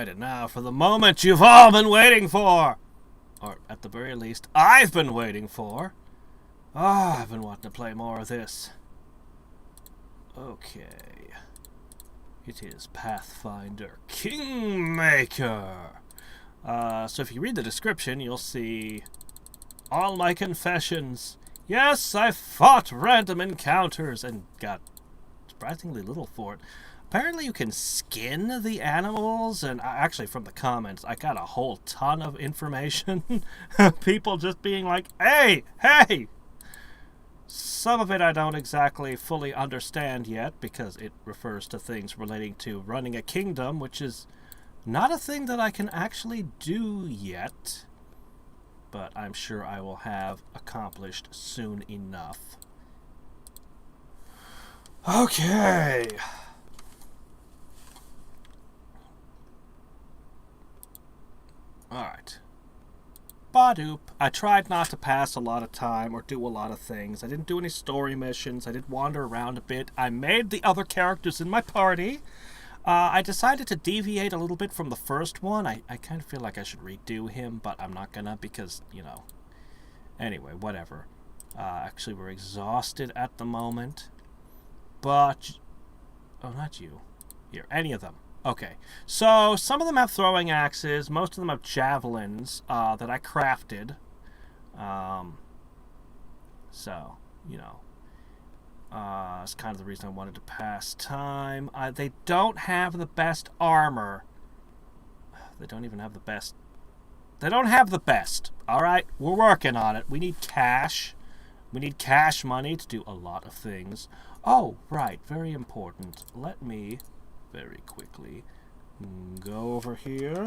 Alright, and now for the moment you've all been waiting for! Or, at the very least, I've been waiting for. I've been wanting to play more of this. Okay. It is Pathfinder Kingmaker! So if you read the description, you'll see all my confessions. Yes, I fought random encounters and got surprisingly little for it. Apparently you can skin the animals, and actually from the comments I got a whole ton of information. People just being like, hey! Some of it I don't exactly fully understand yet, because it refers to things relating to running a kingdom, which is not a thing that I can actually do yet, but I'm sure I will have accomplished soon enough. Okay. Alright. Badoop. I tried not to pass a lot of time or do a lot of things. I didn't do any story missions. I did wander around a bit. I made the other characters in my party. I decided to deviate a little bit from the first one. I kind of feel like I should redo him, but I'm not gonna because, you know. Anyway, whatever. Actually, we're exhausted at the moment. But... oh, not you. Here, any of them. Okay, so some of them have throwing axes, most of them have javelins that I crafted. So, you know, it's kind of the reason I wanted to pass time. They don't have the best armor. They don't even have the best. They don't have the best. All right, we're working on it. We need cash. We need cash money to do a lot of things. Oh, right, very important. Let me... very quickly go over here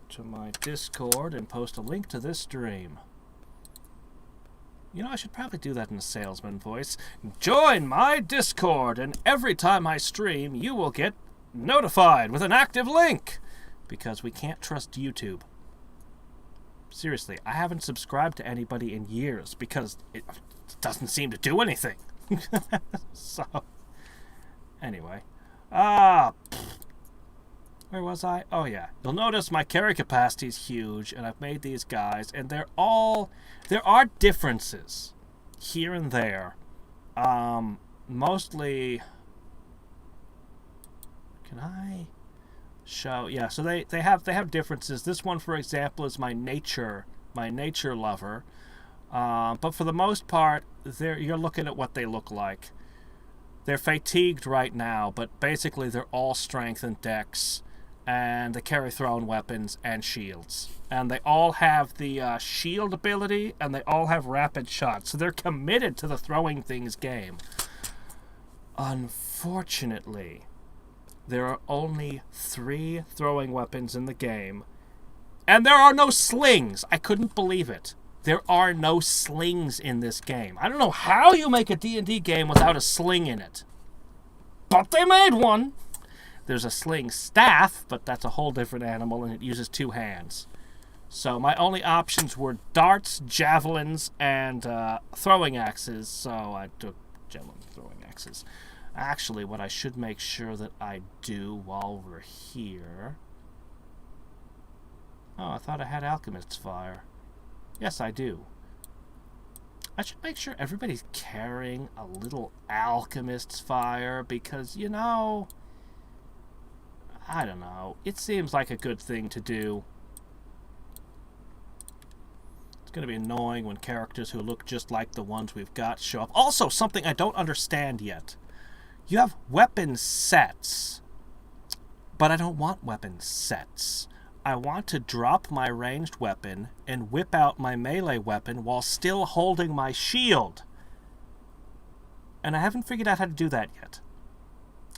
to my Discord and post a link to this stream. You know, I should probably do that in a salesman voice. Join my Discord, and every time I stream, you will get notified with an active link, because we can't trust YouTube. Seriously, I haven't subscribed to anybody in years because it doesn't seem to do anything. So, anyway. Where was I? Oh yeah. You'll notice my carry capacity is huge, and I've made these guys, and there are differences here and there. Mostly, can I show? Yeah, so they have differences. This one, for example, is my nature lover. But for the most part, you're looking at what they look like. They're fatigued right now, but basically they're all strength and dex, and they carry thrown weapons and shields. And they all have the shield ability, and they all have rapid shots, so they're committed to the throwing things game. Unfortunately, there are only 3 throwing weapons in the game, and there are no slings! I couldn't believe it. There are no slings in this game. I don't know how you make a D&D game without a sling in it. But they made one! There's a sling staff, but that's a whole different animal, and it uses 2 hands. So my only options were darts, javelins, and throwing axes. So I took javelin throwing axes. Actually, what I should make sure that I do while we're here... oh, I thought I had Alchemist's Fire. Yes, I do. I should make sure everybody's carrying a little Alchemist's Fire because, you know, I don't know. It seems like a good thing to do. It's going to be annoying when characters who look just like the ones we've got show up. Also, something I don't understand yet. You have weapon sets, but I don't want weapon sets. I want to drop my ranged weapon and whip out my melee weapon while still holding my shield. And I haven't figured out how to do that yet.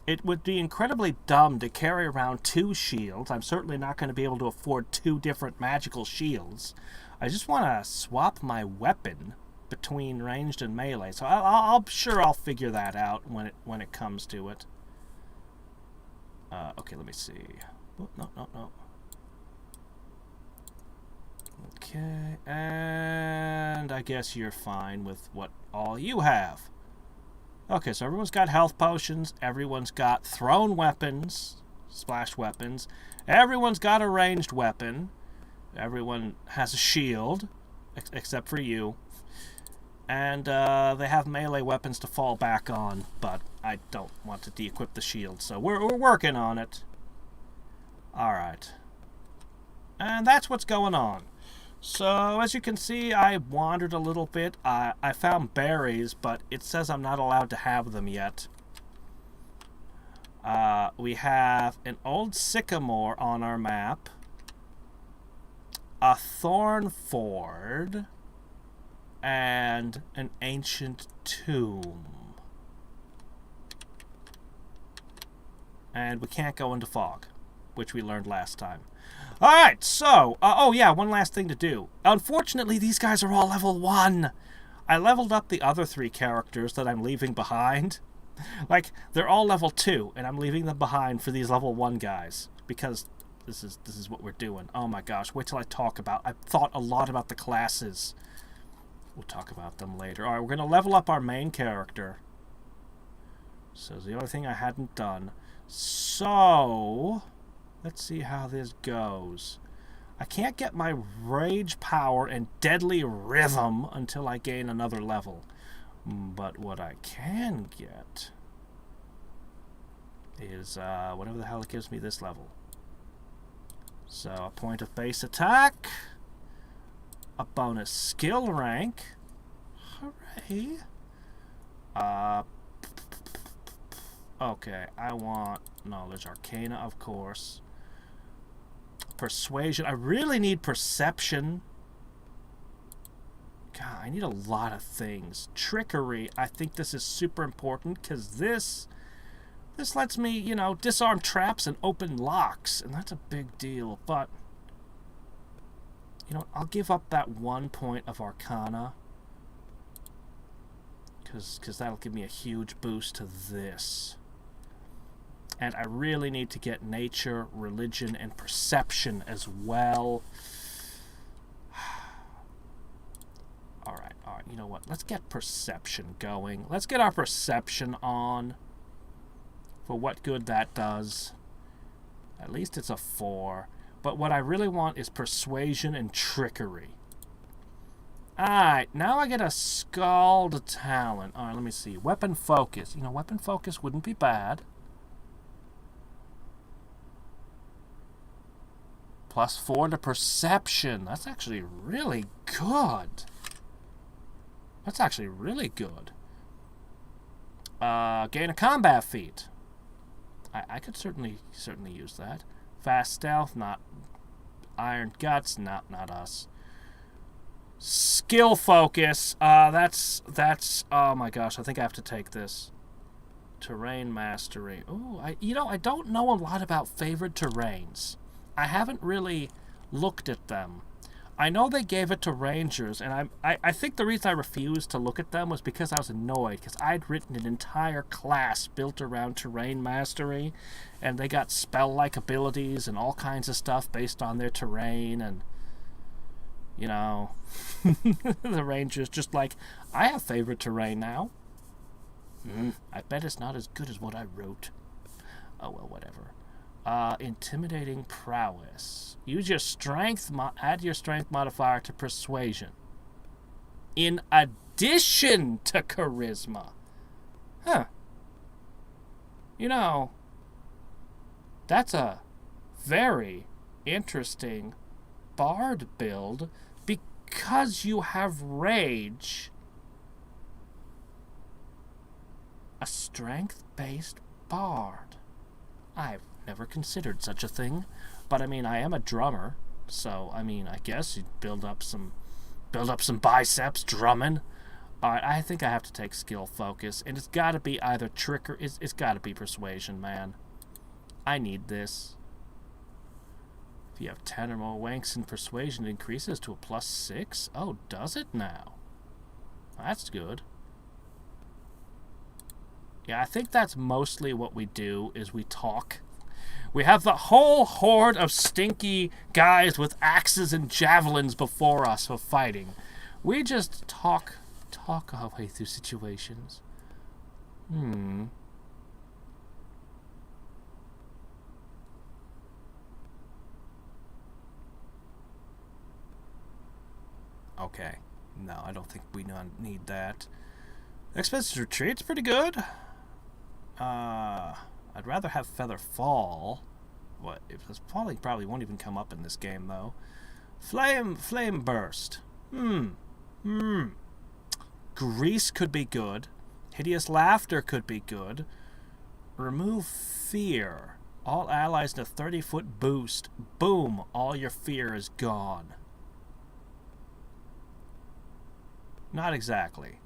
It would be incredibly dumb to carry around 2 shields. I'm certainly not going to be able to afford 2 different magical shields. I just want to swap my weapon between ranged and melee. So I'm sure I'll figure that out when it comes to it. Okay, let me see. Oh, no. Okay, and I guess you're fine with what all you have. Okay, so everyone's got health potions, everyone's got thrown weapons, splash weapons. Everyone's got a ranged weapon. Everyone has a shield, except for you. And they have melee weapons to fall back on, but I don't want to de-equip the shield, so we're working on it. Alright. And that's what's going on. So, as you can see, I wandered a little bit. I found berries, but it says I'm not allowed to have them yet. We have an old sycamore on our map, a thorn ford, and an ancient tomb. And we can't go into fog, which we learned last time. Alright, so, oh yeah, one last thing to do. Unfortunately, these guys are all level 1. I leveled up the other 3 characters that I'm leaving behind. Like, they're all level 2, and I'm leaving them behind for these level 1 guys. Because this is what we're doing. Oh my gosh, wait till I talk about... I've thought a lot about the classes. We'll talk about them later. Alright, we're going to level up our main character. So, the only thing I hadn't done. So, let's see how this goes. I can't get my rage power and deadly rhythm until I gain another level. But what I can get is whatever the hell it gives me this level. So, a point of base attack, a bonus skill rank, hooray. Okay, I want knowledge arcana, of course. Persuasion, I really need perception. God, I need a lot of things. Trickery, I think this is super important because this lets me, you know, disarm traps and open locks, and that's a big deal. But, you know, I'll give up that 1 point of Arcana because that'll give me a huge boost to this. And I really need to get nature, religion, and perception as well. Alright, you know what? Let's get perception going. Let's get our perception on. For what good that does. At least it's a 4. But what I really want is persuasion and trickery. Alright, now I get a Scald talent. Alright, let me see. Weapon focus. You know, weapon focus wouldn't be bad. +4 to perception. That's actually really good. That's actually really good. Gain a combat feat. I could certainly use that. Fast stealth, not iron guts, not us. Skill focus. That's oh my gosh, I think I have to take this. Terrain mastery. Ooh, I don't know a lot about favored terrains. I haven't really looked at them. I know they gave it to rangers, and I think the reason I refused to look at them was because I was annoyed, because I'd written an entire class built around terrain mastery, and they got spell-like abilities and all kinds of stuff based on their terrain, and, you know, the rangers just like, I have favorite terrain now. I bet it's not as good as what I wrote. Oh, well, whatever. Intimidating prowess. Use your strength, add your strength modifier to persuasion. In addition to charisma. Huh. You know, that's a very interesting bard build because you have rage. A strength-based bard. I've never considered such a thing, but I mean, I am a drummer, so I mean, I guess you'd build up some biceps drumming. Alright, I think I have to take skill focus, and it's got to be either trick or it's got to be persuasion, man. I need this. If you have 10 or more wanks in persuasion, it increases to a +6. Oh, does it now? That's good. Yeah, I think that's mostly what we do, is we talk. We have the whole horde of stinky guys with axes and javelins before us for fighting. We just talk our way through situations. Okay. No, I don't think we need that. Expensive Retreat's pretty good. I'd rather have Feather Fall. What? If falling probably won't even come up in this game, though. Flame Burst. Grease could be good. Hideous Laughter could be good. Remove Fear. All allies in a 30-foot boost. Boom. All your fear is gone. Not exactly.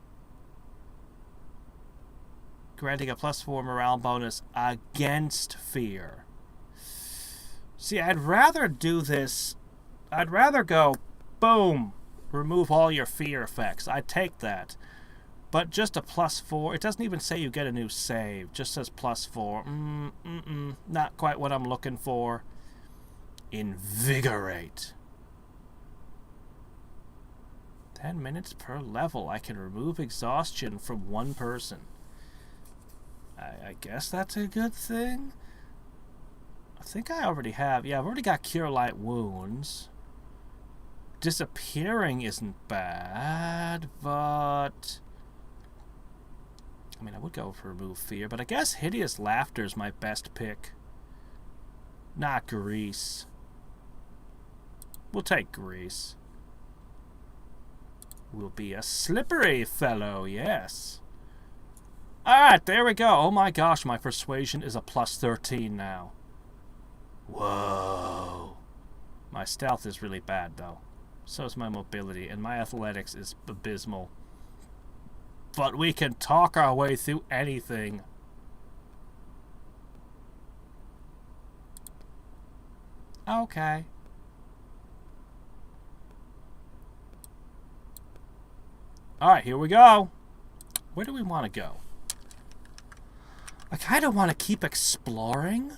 Granting a +4 morale bonus against fear. See, I'd rather do this. I'd rather go, boom, remove all your fear effects. I'd take that. But just a +4. It doesn't even say you get a new save. Just says +4. Not quite what I'm looking for. Invigorate. 10 minutes per level. I can remove exhaustion from one person. I guess that's a good thing. I think I already have. Yeah, I've already got Cure Light Wounds. Disappearing isn't bad, but... I mean, I would go for Remove Fear, but I guess Hideous Laughter is my best pick. Not Grease. We'll take Grease. We'll be a slippery fellow, yes. Alright, there we go. Oh my gosh, my persuasion is a +13 now. Whoa. My stealth is really bad, though. So is my mobility, and my athletics is abysmal. But we can talk our way through anything. Okay. Alright, here we go. Where do we want to go? I kind of want to keep exploring.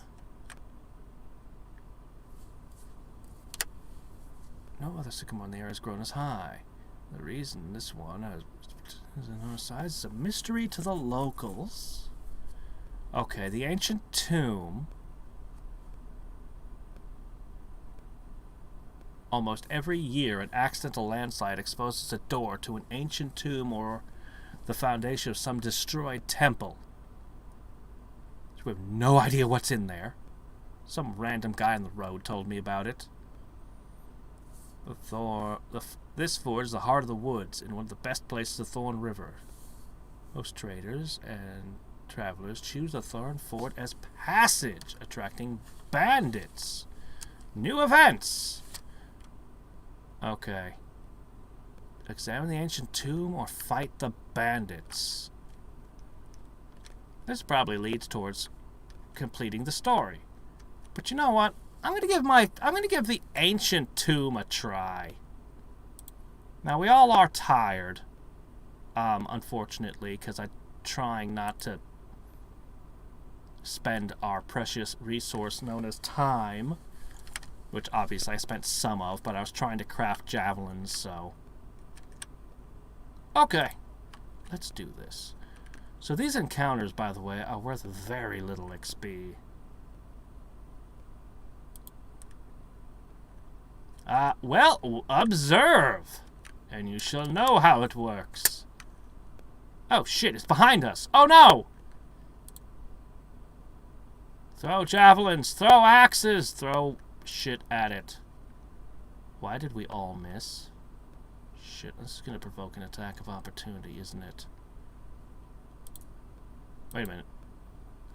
No other sycamore in the area has grown as high. The reason this one is on our size is a mystery to the locals. Okay, the ancient tomb. Almost every year, an accidental landslide exposes a door to an ancient tomb or the foundation of some destroyed temple. So we have no idea what's in there. Some random guy on the road told me about it. This forge is the heart of the woods in one of the best places of Thorn River. Most traders and travelers choose the Thorn Fort as passage, attracting bandits. New events! Okay. Examine the ancient tomb or fight the bandits. This probably leads towards completing the story. But you know what? I'm gonna give the ancient tomb a try. Now we all are tired, unfortunately, because I'm trying not to spend our precious resource known as time, which obviously I spent some of, but I was trying to craft javelins, so... Okay, let's do this. So these encounters, by the way, are worth very little XP. Well, observe, and you shall know how it works. Oh shit, it's behind us. Oh no! Throw javelins, throw axes, throw shit at it. Why did we all miss? Shit, this is going to provoke an attack of opportunity, isn't it? Wait a minute.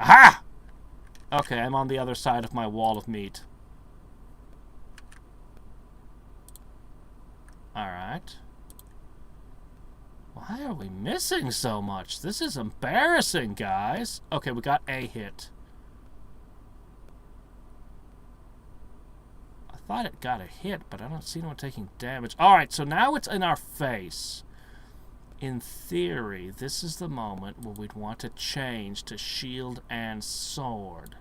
Aha! Okay, I'm on the other side of my wall of meat. Alright. Why are we missing so much? This is embarrassing, guys. Okay, we got a hit. I thought it got a hit, but I don't see anyone taking damage. Alright, so now it's in our face. In theory, this is the moment where we'd want to change to shield and sword.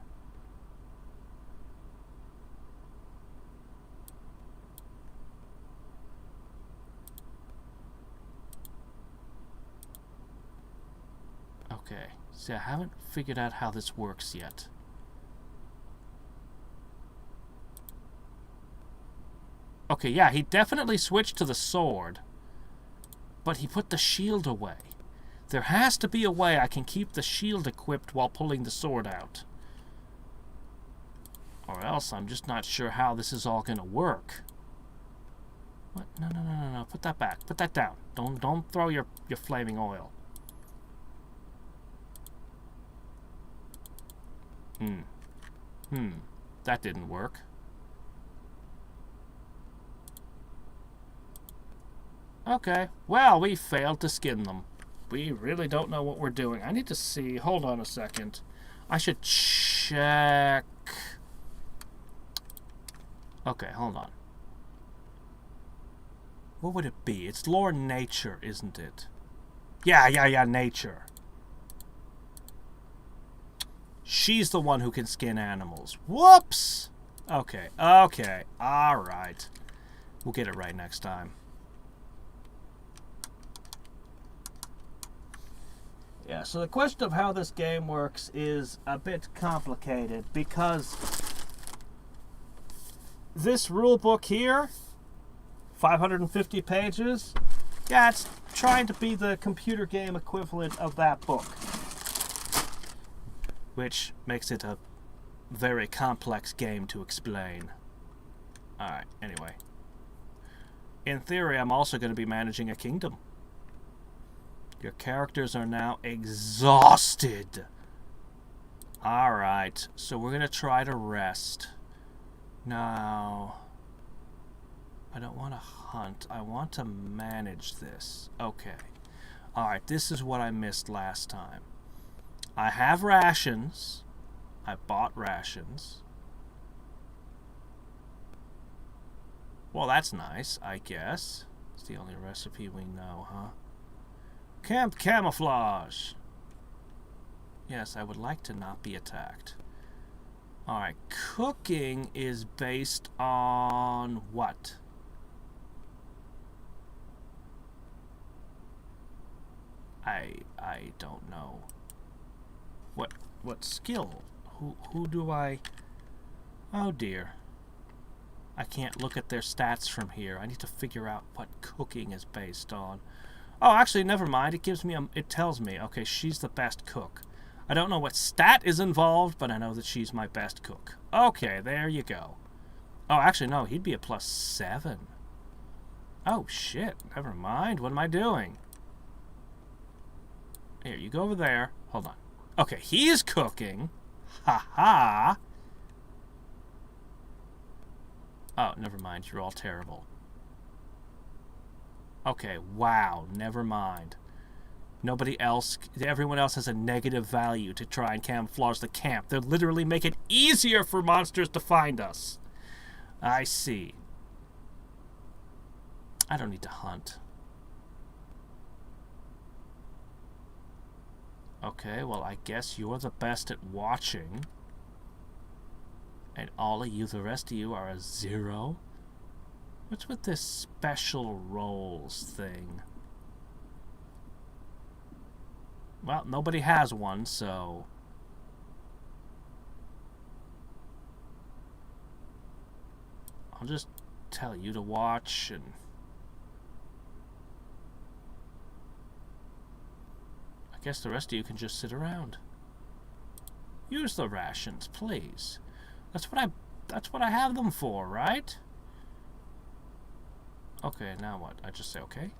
Okay, see, I haven't figured out how this works yet. Okay, yeah, he definitely switched to the sword. But he put the shield away. There has to be a way I can keep the shield equipped while pulling the sword out. Or else I'm just not sure how this is all going to work. What? No, no, no, no, no. Put that back. Put that down. Don't throw your flaming oil. That didn't work. Okay. Well, we failed to skin them. We really don't know what we're doing. I need to see. Hold on a second. I should check. Okay, hold on. What would it be? It's lore nature, isn't it? Yeah, nature. She's the one who can skin animals. Whoops! Okay, alright. We'll get it right next time. Yeah, so the question of how this game works is a bit complicated because this rulebook here, 550 pages, yeah, it's trying to be the computer game equivalent of that book, which makes it a very complex game to explain. Alright, anyway. In theory, I'm also going to be managing a kingdom. Your characters are now exhausted. Alright, so we're going to try to rest. Now, I don't want to hunt. I want to manage this. Okay. Alright, this is what I missed last time. I have rations. I bought rations. Well, that's nice, I guess. It's the only recipe we know, huh? Camp camouflage. Yes, I would like to not be attacked. Alright, cooking is based on what? I don't know. What skill? Who do I... Oh dear. I can't look at their stats from here. I need to figure out what cooking is based on. Oh, actually, never mind. It gives me it tells me, okay, she's the best cook. I don't know what stat is involved, but I know that she's my best cook. Okay, there you go. Oh, actually, no, he'd be a +7. Oh, shit. Never mind. What am I doing? Here, you go over there. Hold on. Okay, he is cooking. Ha-ha. Oh, never mind. You're all terrible. Okay, wow, never mind. Everyone else has a negative value to try and camouflage the camp. They'll literally make it easier for monsters to find us. I see. I don't need to hunt. Okay, well, I guess you're the best at watching. And all of you, the rest of you, are a 0. What's with this special roles thing? Well, nobody has one, so... I'll just tell you to watch, and... I guess the rest of you can just sit around. Use the rations, please. That's what I have them for, right? Okay, now what? I just say okay?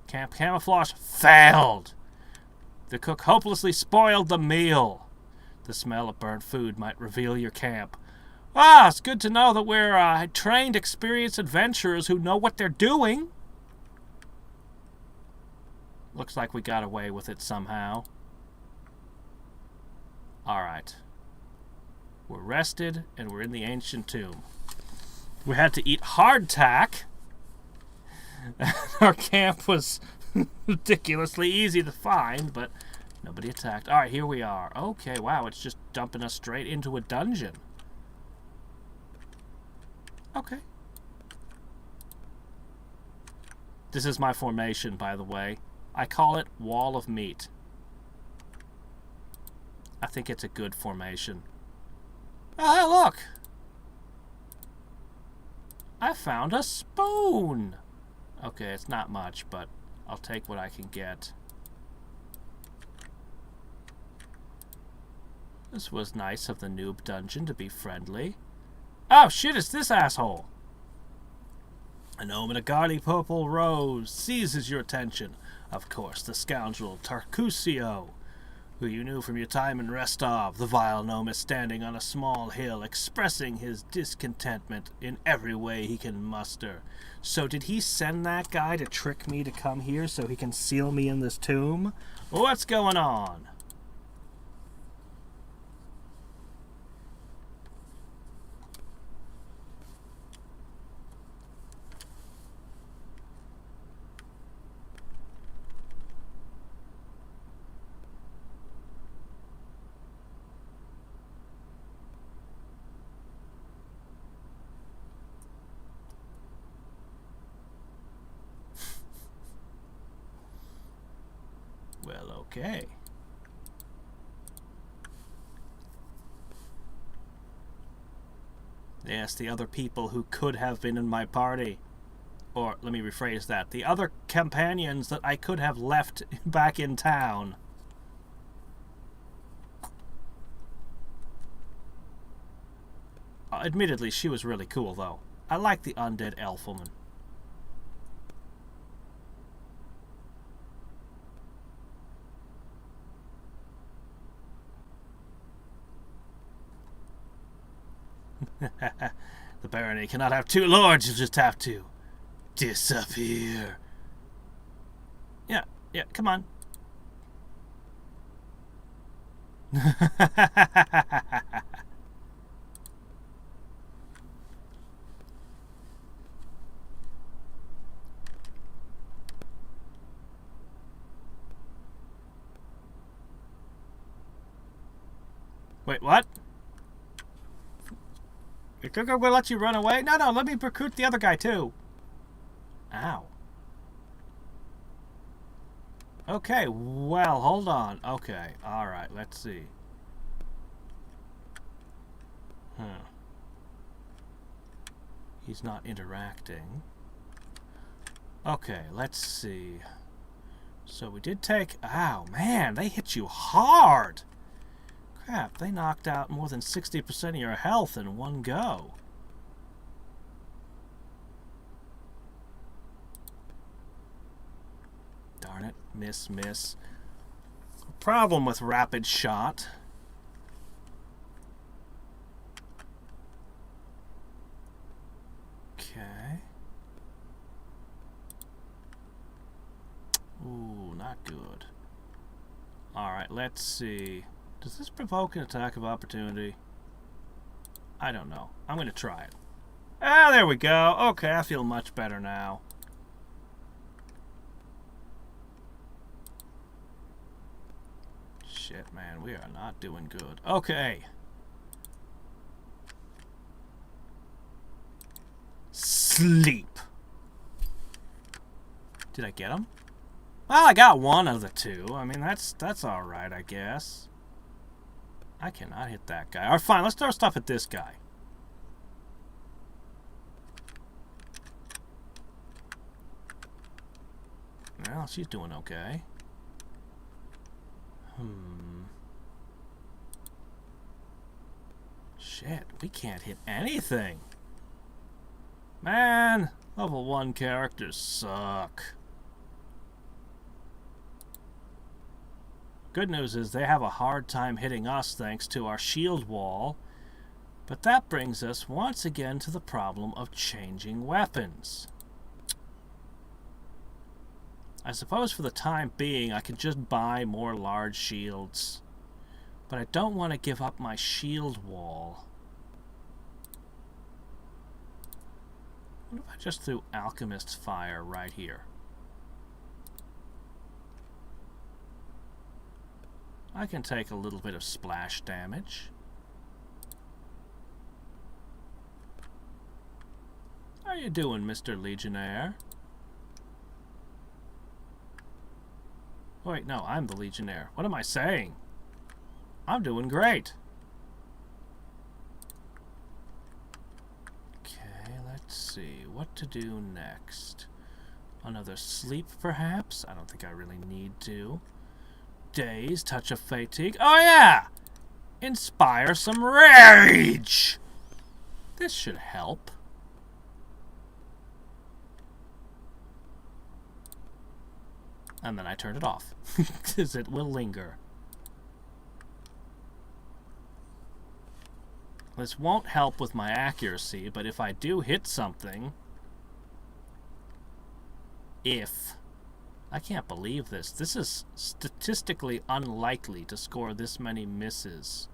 Camp camouflage failed! The cook hopelessly spoiled the meal. The smell of burnt food might reveal your camp. Ah, it's good to know that we're trained, experienced adventurers who know what they're doing. Looks like we got away with it somehow. Alright. We're rested, and we're in the ancient tomb. We had to eat hardtack. Our camp was ridiculously easy to find, but nobody attacked. Alright, here we are. Okay, wow, it's just dumping us straight into a dungeon. Okay. This is my formation, by the way. I call it Wall of Meat. I think it's a good formation. Oh, look! I found a spoon! Okay, it's not much, but I'll take what I can get. This was nice of the noob dungeon to be friendly. Oh shit, it's this asshole! A gnome in a gaudy purple rose seizes your attention. Of course, the scoundrel Tarcusio, who you knew from your time in Restov. The vile gnome is standing on a small hill, expressing his discontentment in every way he can muster. So did he send that guy to trick me to come here so he can seal me in this tomb? What's going on? Well, okay. Yes, the other people who could have been in my party. Or, let me rephrase that. The other companions that I could have left back in town. Admittedly, she was really cool, though. I like the undead elf woman. The barony cannot have two lords, you just have to disappear. Yeah, come on. Wait, what? You think I'm gonna let you run away? No, let me recruit the other guy too. Ow. Okay, well, hold on. Okay, alright, let's see. He's not interacting. Okay, let's see. So we did take... Ow, man, they hit you hard! Crap, they knocked out more than 60% of your health in one go. Darn it. Miss. Problem with rapid shot. Okay. Ooh, not good. Alright, let's see. Does this provoke an attack of opportunity? I don't know. I'm going to try it. Ah, there we go. Okay, I feel much better now. Shit, man. We are not doing good. Okay. Sleep. Did I get him? Well, I got one of the two. I mean, that's alright, I guess. I cannot hit that guy. Alright, fine. Let's throw stuff at this guy. Well, she's doing okay. Shit, we can't hit anything. Man, level 1 characters suck. Good news is they have a hard time hitting us thanks to our shield wall. But that brings us once again to the problem of changing weapons. I suppose for the time being I could just buy more large shields. But I don't want to give up my shield wall. What if I just threw Alchemist's Fire right here? I can take a little bit of splash damage. How you doing, Mr. Legionnaire? Wait, no, I'm the Legionnaire. What am I saying? I'm doing great. Okay, let's see. What to do next? Another sleep, perhaps? I don't think I really need to. Daze, touch of fatigue. Oh, yeah! Inspire some rage! This should help. And then I turn it off, because it will linger. This won't help with my accuracy, but if I do hit something... I can't believe this. This is statistically unlikely to score this many misses.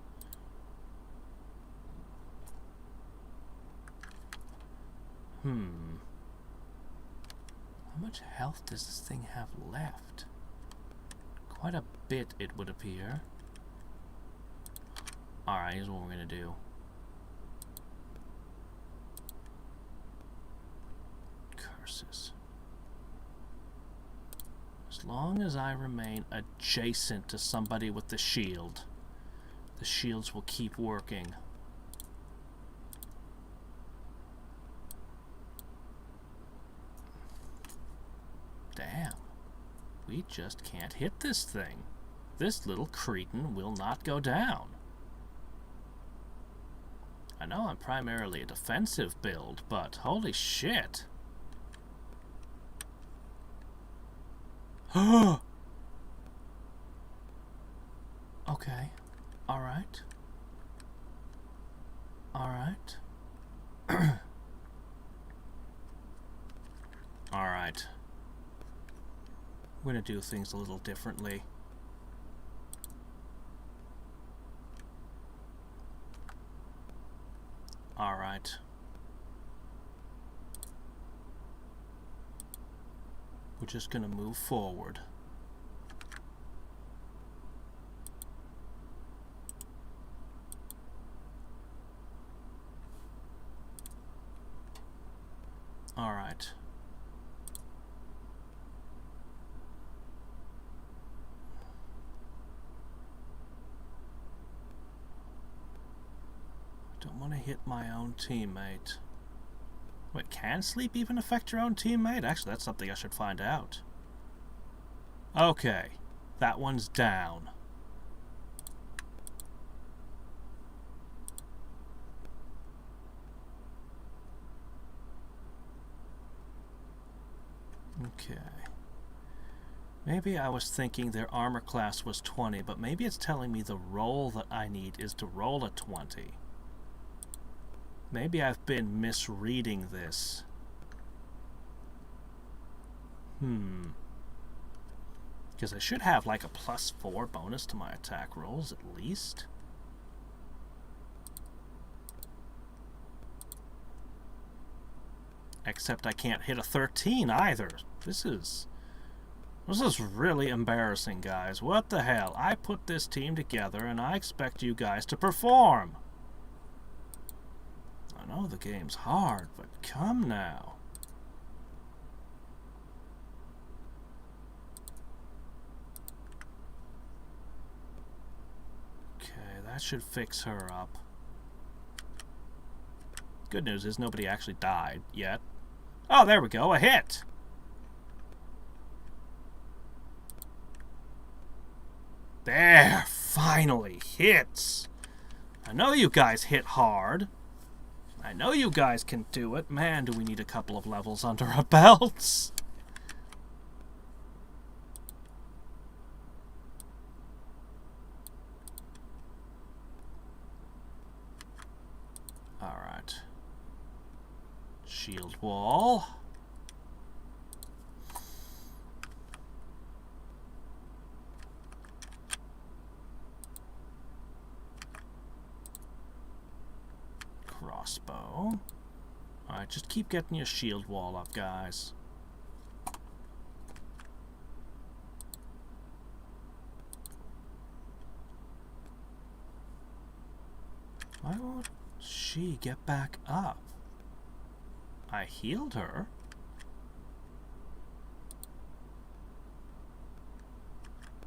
How much health does this thing have left? Quite a bit, it would appear. Alright, here's what we're gonna do. Curses. As long as I remain adjacent to somebody with the shield, the shields will keep working. Damn. We just can't hit this thing. This little cretin will not go down. I know I'm primarily a defensive build, but holy shit. Okay. Alright. Alright. Alright. We're gonna do things a little differently. Alright. We're just gonna move forward. Alright. Don't want to hit my own teammate. Wait, can sleep even affect your own teammate? Actually, that's something I should find out. Okay, that one's down. Okay. Maybe I was thinking their armor class was 20, but maybe it's telling me the roll that I need is to roll a 20. Maybe I've been misreading this. Because I should have like a +4 bonus to my attack rolls at least. Except I can't hit a 13 either. This is really embarrassing, guys. What the hell? I put this team together and I expect you guys to perform. I know the game's hard, but come now. Okay, that should fix her up. Good news is nobody actually died yet. Oh, there we go, a hit! There, finally, hits! I know you guys hit hard. I know you guys can do it. Man, do we need a couple of levels under our belts. Alright. Shield wall. Crossbow. Alright, just keep getting your shield wall up, guys. Why won't she get back up? I healed her.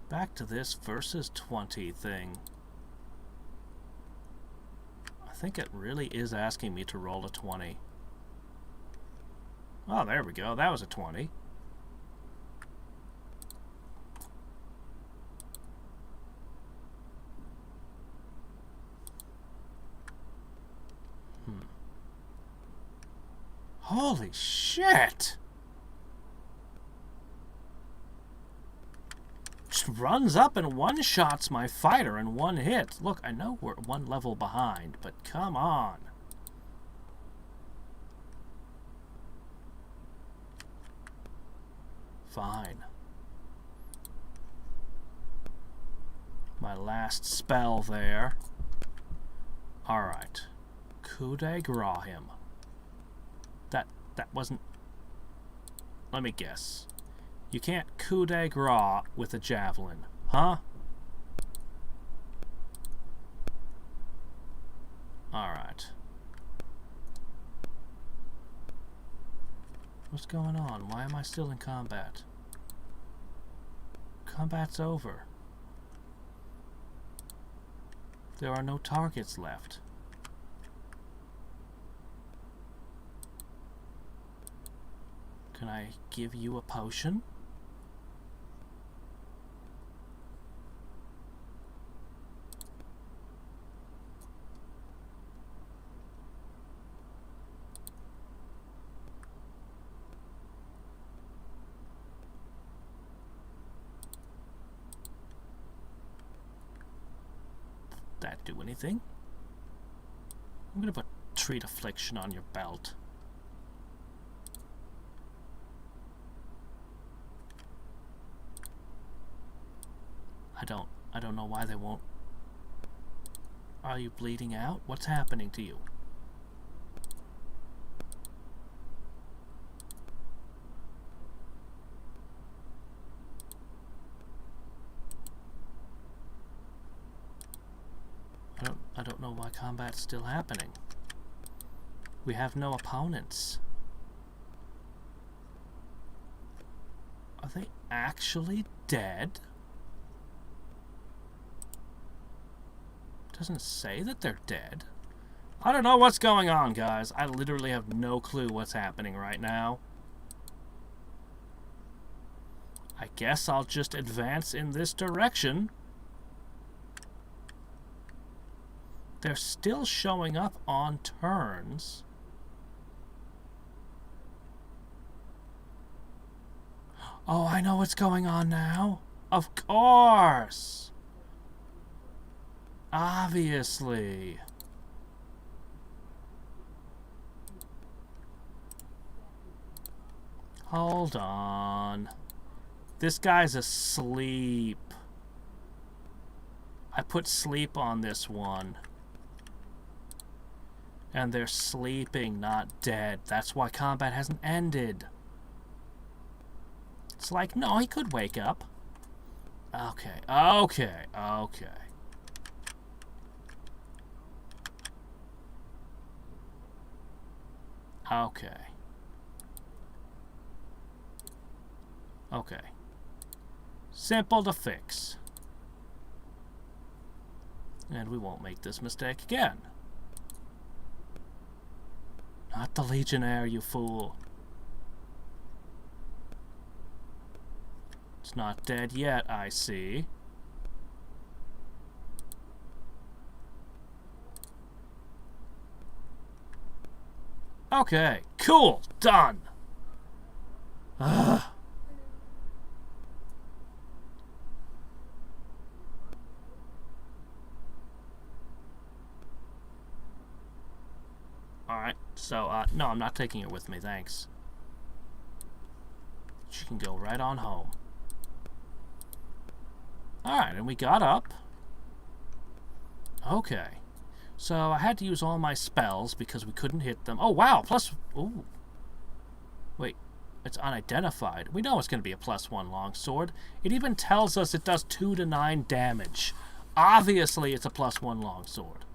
Back to this versus 20 thing. think it really is asking me to roll a 20. Oh, there we go. That was a 20. Holy shit! Just runs up and one-shots my fighter in one hit. Look, I know we're one level behind, but come on. Fine. My last spell there. Alright. Coup de grace him. That wasn't... Let me guess. You can't coup de grace with a javelin, huh? Alright. What's going on? Why am I still in combat? Combat's over. There are no targets left. Can I give you a potion? Did that do anything? I'm gonna put treat affliction on your belt. I don't know why they won't. Are you bleeding out? What's happening to you? I don't know why combat's still happening. We have no opponents. Are they actually dead? Doesn't say that they're dead. I don't know what's going on, guys. I literally have no clue what's happening right now. I guess I'll just advance in this direction. They're still showing up on turns. Oh, I know what's going on now. Of course. Obviously. Hold on. This guy's asleep. I put sleep on this one. And they're sleeping, not dead. That's why combat hasn't ended. It's like, no, he could wake up. Okay, okay, okay. Okay. Okay. Simple to fix. And we won't make this mistake again. Not the Legionnaire, you fool. It's not dead yet, I see. Okay, cool, done. Ugh. Alright, so, no, I'm not taking it with me, thanks. She can go right on home. Alright, and we got up. Okay. So I had to use all my spells because we couldn't hit them. Oh, wow, plus... Ooh. Wait, it's unidentified. We know it's going to be a +1 longsword. It even tells us it does 2 to 9 damage. Obviously, it's a +1 longsword.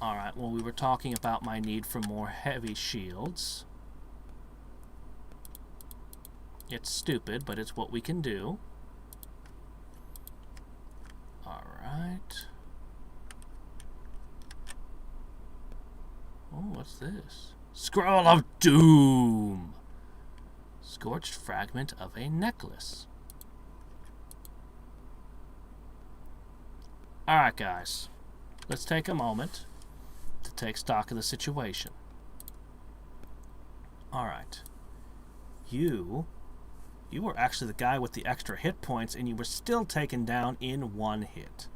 Alright, well, we were talking about my need for more heavy shields. It's stupid, but it's what we can do. Alright. Oh, what's this? Scroll of Doom! Scorched fragment of a necklace. Alright, guys. Let's take a moment to take stock of the situation. Alright. You were actually the guy with the extra hit points, and you were still taken down in one hit.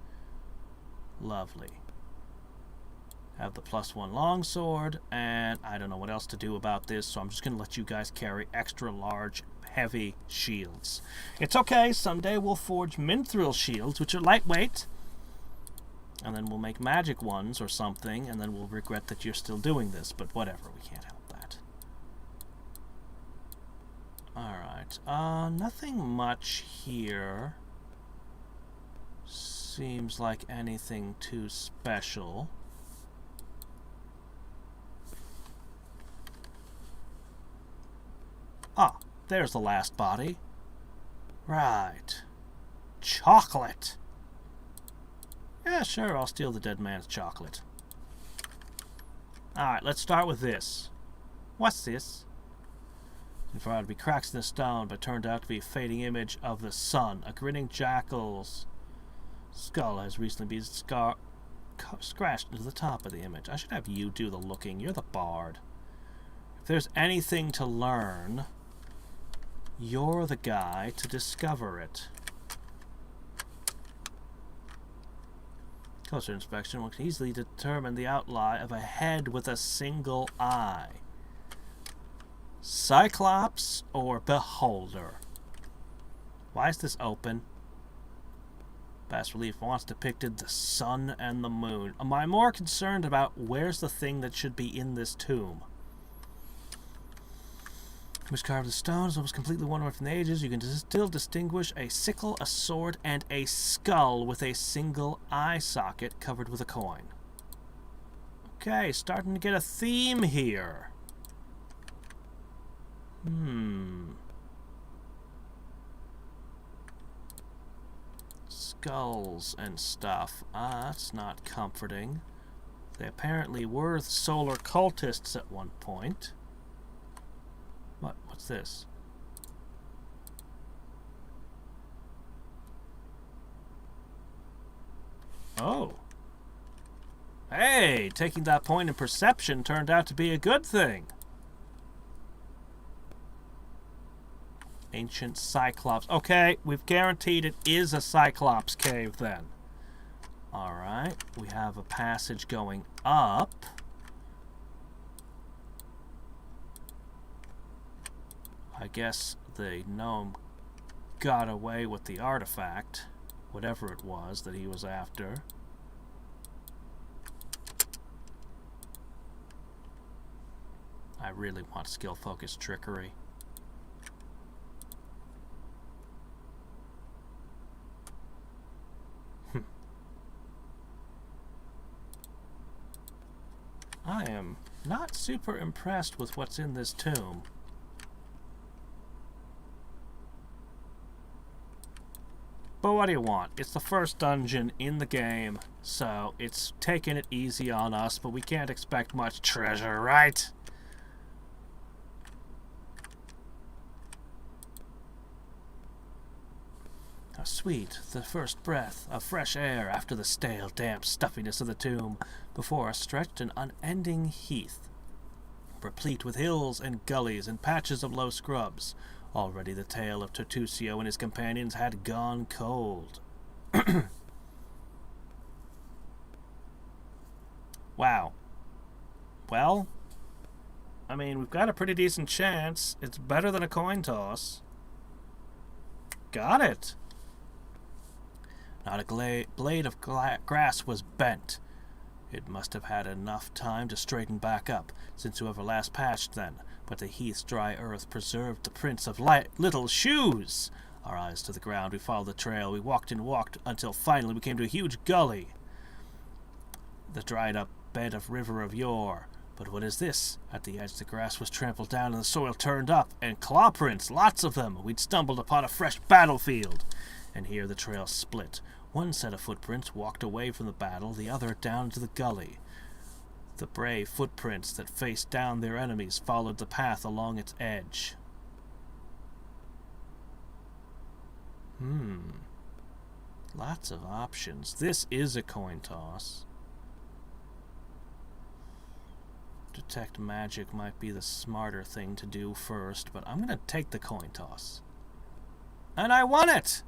Lovely. Have the +1 longsword, and I don't know what else to do about this, so I'm just going to let you guys carry extra large, heavy shields. It's okay, someday we'll forge Mithril shields, which are lightweight, and then we'll make magic ones or something, and then we'll regret that you're still doing this, but whatever, we can't help that. Alright, nothing much here. Seems like anything too special. Ah, there's the last body. Right. Chocolate. Yeah, sure, I'll steal the dead man's chocolate. Alright, let's start with this. What's this? It thought to be cracks in the stone, but turned out to be a fading image of the sun. A grinning jackal's skull has recently been scratched into the top of the image. I should have you do the looking. You're the bard. If there's anything to learn, you're the guy to discover it. Closer inspection will easily determine the outline of a head with a single eye. Cyclops or Beholder? Why is this open? Bas relief wants depicted the sun and the moon. Am I more concerned about where's the thing that should be in this tomb? It was carved in stone, is almost completely worn away from the ages. You can still distinguish a sickle, a sword, and a skull with a single eye socket covered with a coin. Okay, starting to get a theme here. Skulls and stuff. That's not comforting. They apparently were solar cultists at one point. What's this? Oh. Hey, taking that point in perception turned out to be a good thing. Ancient Cyclops. Okay, we've guaranteed it is a Cyclops cave then. Alright, we have a passage going up. I guess the gnome got away with the artifact, whatever it was that he was after. I really want skill-focused trickery. I am not super impressed with what's in this tomb. But what do you want? It's the first dungeon in the game, so it's taking it easy on us, but we can't expect much treasure, right? How sweet, the first breath of fresh air after the stale, damp stuffiness of the tomb. Before us stretched an unending heath, replete with hills and gullies and patches of low scrubs. Already the tale of Tertusio and his companions had gone cold. Wow. Well, I mean, we've got a pretty decent chance. It's better than a coin toss. Got it. Not a blade of grass was bent. It must have had enough time to straighten back up, since whoever last passed then. But the heath's dry earth preserved the prints of little shoes. Our eyes to the ground, we followed the trail. We walked and walked until finally we came to a huge gully. The dried-up bed of river of yore. But what is this? At the edge the grass was trampled down and the soil turned up, and claw prints, lots of them. We'd stumbled upon a fresh battlefield. And here the trail split. One set of footprints walked away from the battle, the other down to the gully. The brave footprints that faced down their enemies followed the path along its edge. Lots of options. This is a coin toss. Detect magic might be the smarter thing to do first, but I'm going to take the coin toss. And I won it!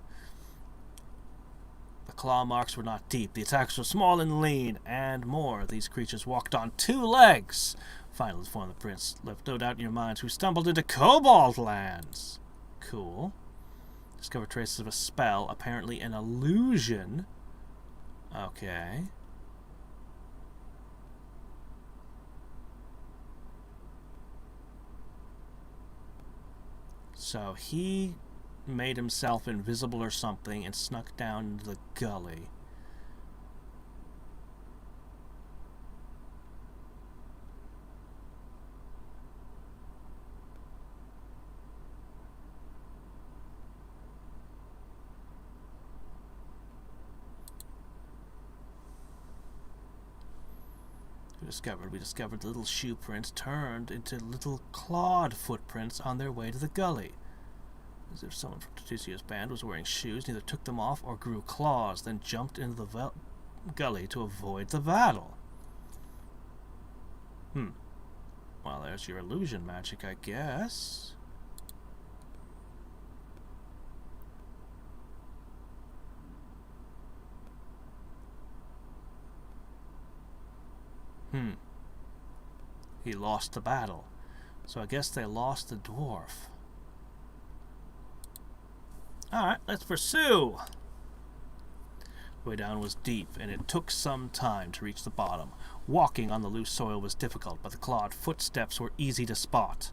The claw marks were not deep. The attacks were small and lean, and more. These creatures walked on 2 legs. Finally, formed the prince. Left no doubt in your minds who stumbled into Cobalt Lands. Cool. Discover traces of a spell, apparently an illusion. Okay. So he made himself invisible or something and snuck down into the gully. We discovered the little shoe prints turned into little clawed footprints on their way to the gully. As if someone from Titusio's band was wearing shoes, neither took them off or grew claws, then jumped into the gully to avoid the battle. Well, there's your illusion magic, I guess. He lost the battle. So I guess they lost the dwarf. Alright, let's pursue! The way down was deep, and it took some time to reach the bottom. Walking on the loose soil was difficult, but the clawed footsteps were easy to spot.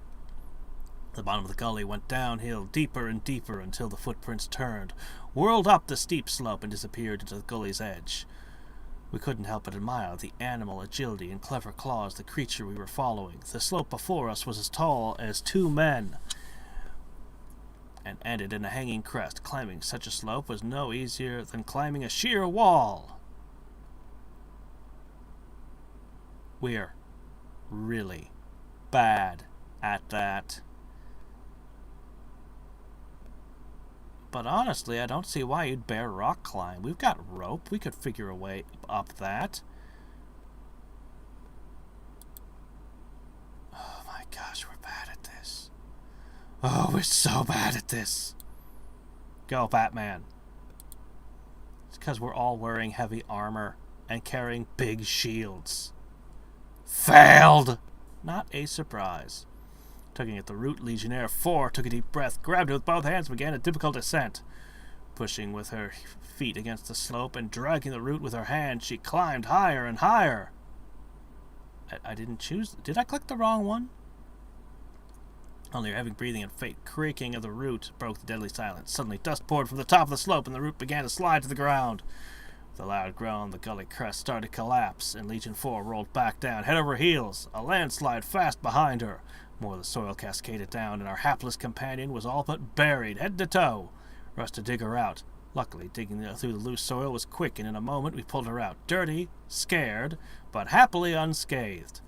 The bottom of the gully went downhill, deeper and deeper, until the footprints turned, whirled up the steep slope, and disappeared into the gully's edge. We couldn't help but admire the animal agility and clever claws of the creature we were following. The slope before us was as tall as 2 men, and ended in a hanging crest. Climbing such a slope was no easier than climbing a sheer wall. We're really bad at that. But honestly, I don't see why you'd bear rock climb. We've got rope. We could figure a way up that. Oh my gosh, we're bad at this. Oh, we're so bad at this. Go, Batman. It's because we're all wearing heavy armor and carrying big shields. Failed! Not a surprise. Tugging at the root, Legionnaire 4 took a deep breath, grabbed it with both hands, and began a difficult ascent. Pushing with her feet against the slope and dragging the root with her hand, she climbed higher and higher. I didn't choose... Did I click the wrong one? Only her heavy breathing and faint creaking of the root broke the deadly silence. Suddenly, dust poured from the top of the slope, and the root began to slide to the ground. With a loud groan, the gully crest started to collapse, and Legion 4 rolled back down, head over heels, a landslide fast behind her. More of the soil cascaded down, and our hapless companion was all but buried, head to toe. Rushed to dig her out. Luckily, digging through the loose soil was quick, and in a moment we pulled her out, dirty, scared, but happily unscathed.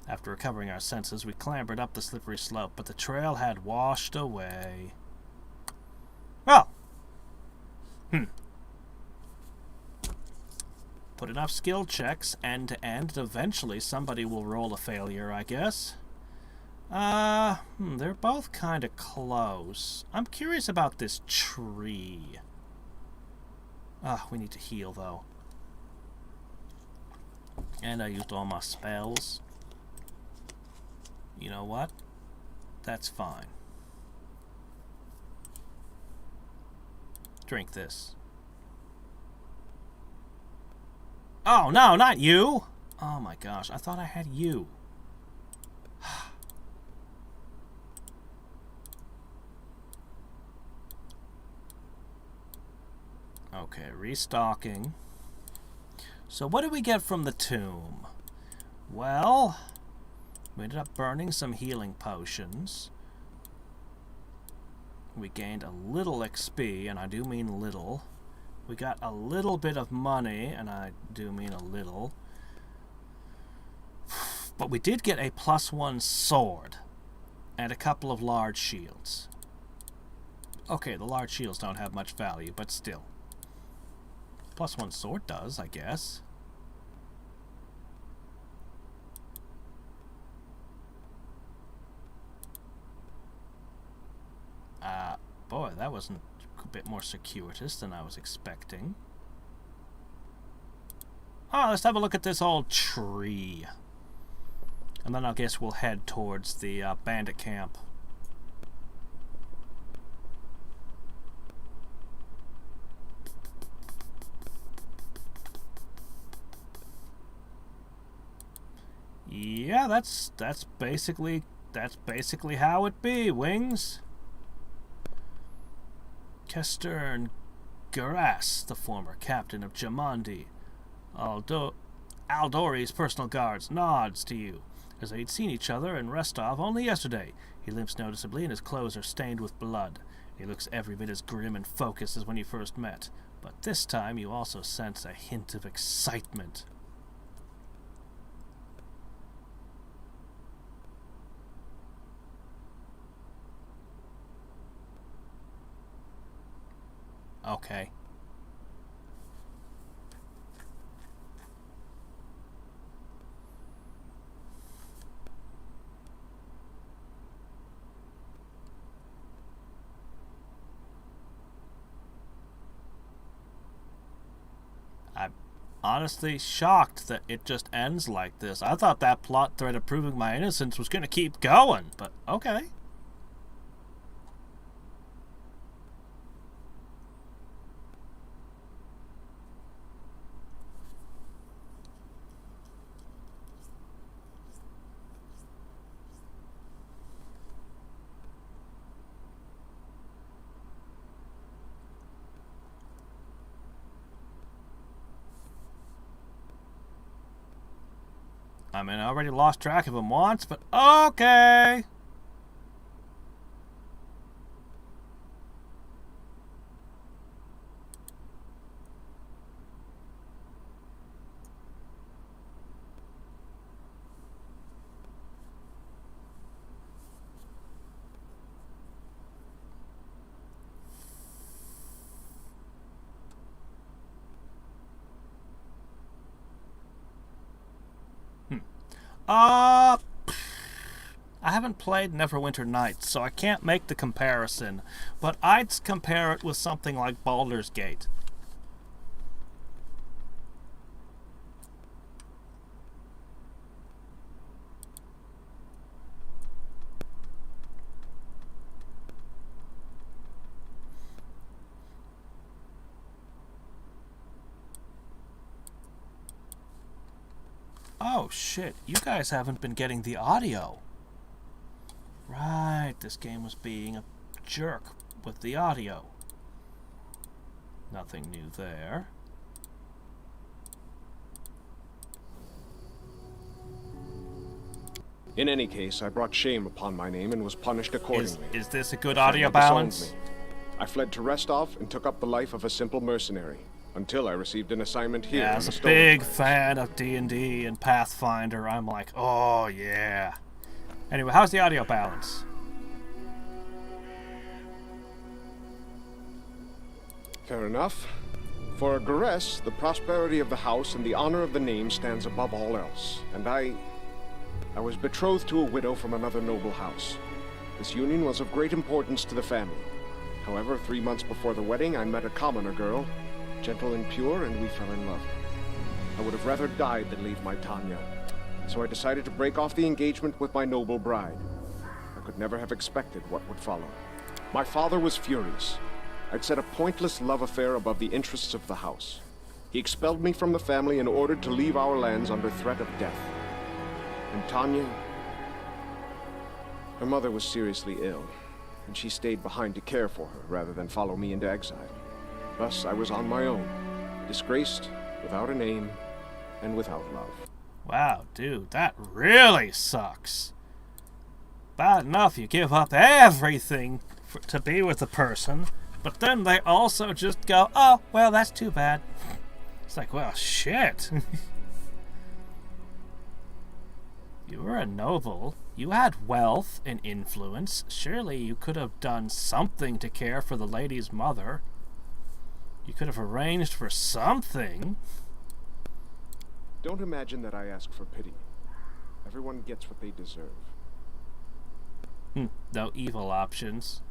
After recovering our senses, we clambered up the slippery slope, but the trail had washed away. Well, put enough skill checks end to end, and eventually somebody will roll a failure, I guess. They're both kind of close. I'm curious about this tree. We need to heal, though. And I used all my spells. You know what? That's fine. Drink this. Oh, no, not you! Oh my gosh, I thought I had you. Okay, restocking. So what did we get from the tomb? Well, we ended up burning some healing potions. We gained a little XP, and I do mean little. We got a little bit of money, and I do mean a little. But we did get a +1 sword and a couple of large shields. Okay, the large shields don't have much value, but still. +1 sword does, I guess. Boy, that wasn't a bit more circuitous than I was expecting. Oh, let's have a look at this old tree. And then I guess we'll head towards the bandit camp. Yeah, that's basically how it be, Wings. Kester Garas, the former captain of Jamandi, Aldori's personal guards, nods to you, as they'd seen each other in Restov only yesterday. He limps noticeably, and his clothes are stained with blood. He looks every bit as grim and focused as when you first met, but this time you also sense a hint of excitement. Okay. I'm honestly shocked that it just ends like this. I thought that plot thread of proving my innocence was going to keep going, but okay. I mean, I already lost track of him once, but okay. I haven't played Neverwinter Nights, so I can't make the comparison, but I'd compare it with something like Baldur's Gate. Oh shit, you guys haven't been getting the audio. Right, this game was being a jerk with the audio. Nothing new there. In any case, I brought shame upon my name and was punished accordingly. Is this a good audio balance? I fled to Restov and took up the life of a simple mercenary, until I received an assignment here. Yeah, as a big fan of D&D and Pathfinder, I'm like, oh yeah. Anyway, how's the audio balance? Fair enough. For a Gares, the prosperity of the house and the honor of the name stands above all else, and I was betrothed to a widow from another noble house. This union was of great importance to the family. However, 3 months before the wedding, I met a commoner girl, gentle and pure, and we fell in love. I would have rather died than leave my Tanya, so I decided to break off the engagement with my noble bride. I could never have expected what would follow. My father was furious. I'd set a pointless love affair above the interests of the house. He expelled me from the family and ordered to leave our lands under threat of death. And Tanya, her mother was seriously ill, and she stayed behind to care for her rather than follow me into exile. Thus, I was on my own, disgraced, without a name, and without love. Wow, dude, that really sucks. Bad enough you give up everything to be with a person, but then they also just go, oh, well, that's too bad. It's like, well, shit. You were a noble. You had wealth and influence. Surely you could have done something to care for the lady's mother. You could have arranged for something. Don't imagine that I ask for pity. Everyone gets what they deserve. No evil options.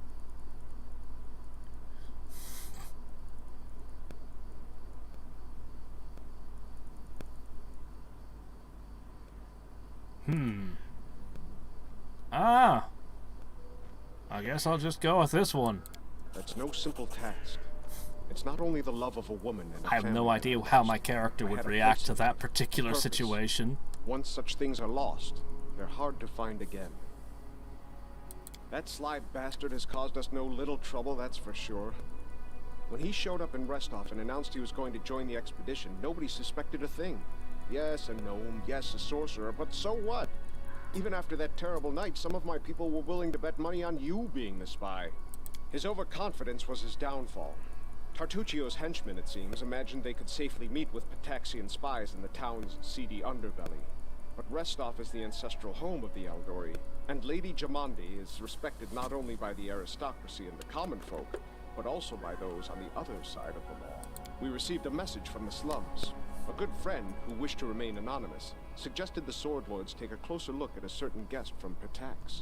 I guess I'll just go with this one. That's no simple task. It's not only the love of a woman and a I have no family idea that how matters. my character I would had a react place to in that it. particular Purpose. situation. Once such things are lost, they're hard to find again. That sly bastard has caused us no little trouble, that's for sure. When he showed up in Restov and announced he was going to join the expedition, nobody suspected a thing. Yes, a gnome, yes, a sorcerer, but so what? Even after that terrible night, some of my people were willing to bet money on you being the spy. His overconfidence was his downfall. Tartuccio's henchmen, it seems, imagined they could safely meet with Pataxian spies in the town's seedy underbelly. But Restov is the ancestral home of the Eldori, and Lady Jamandi is respected not only by the aristocracy and the common folk, but also by those on the other side of the law. We received a message from the slums. A good friend, who wished to remain anonymous, suggested the Sword Lords take a closer look at a certain guest from Patax.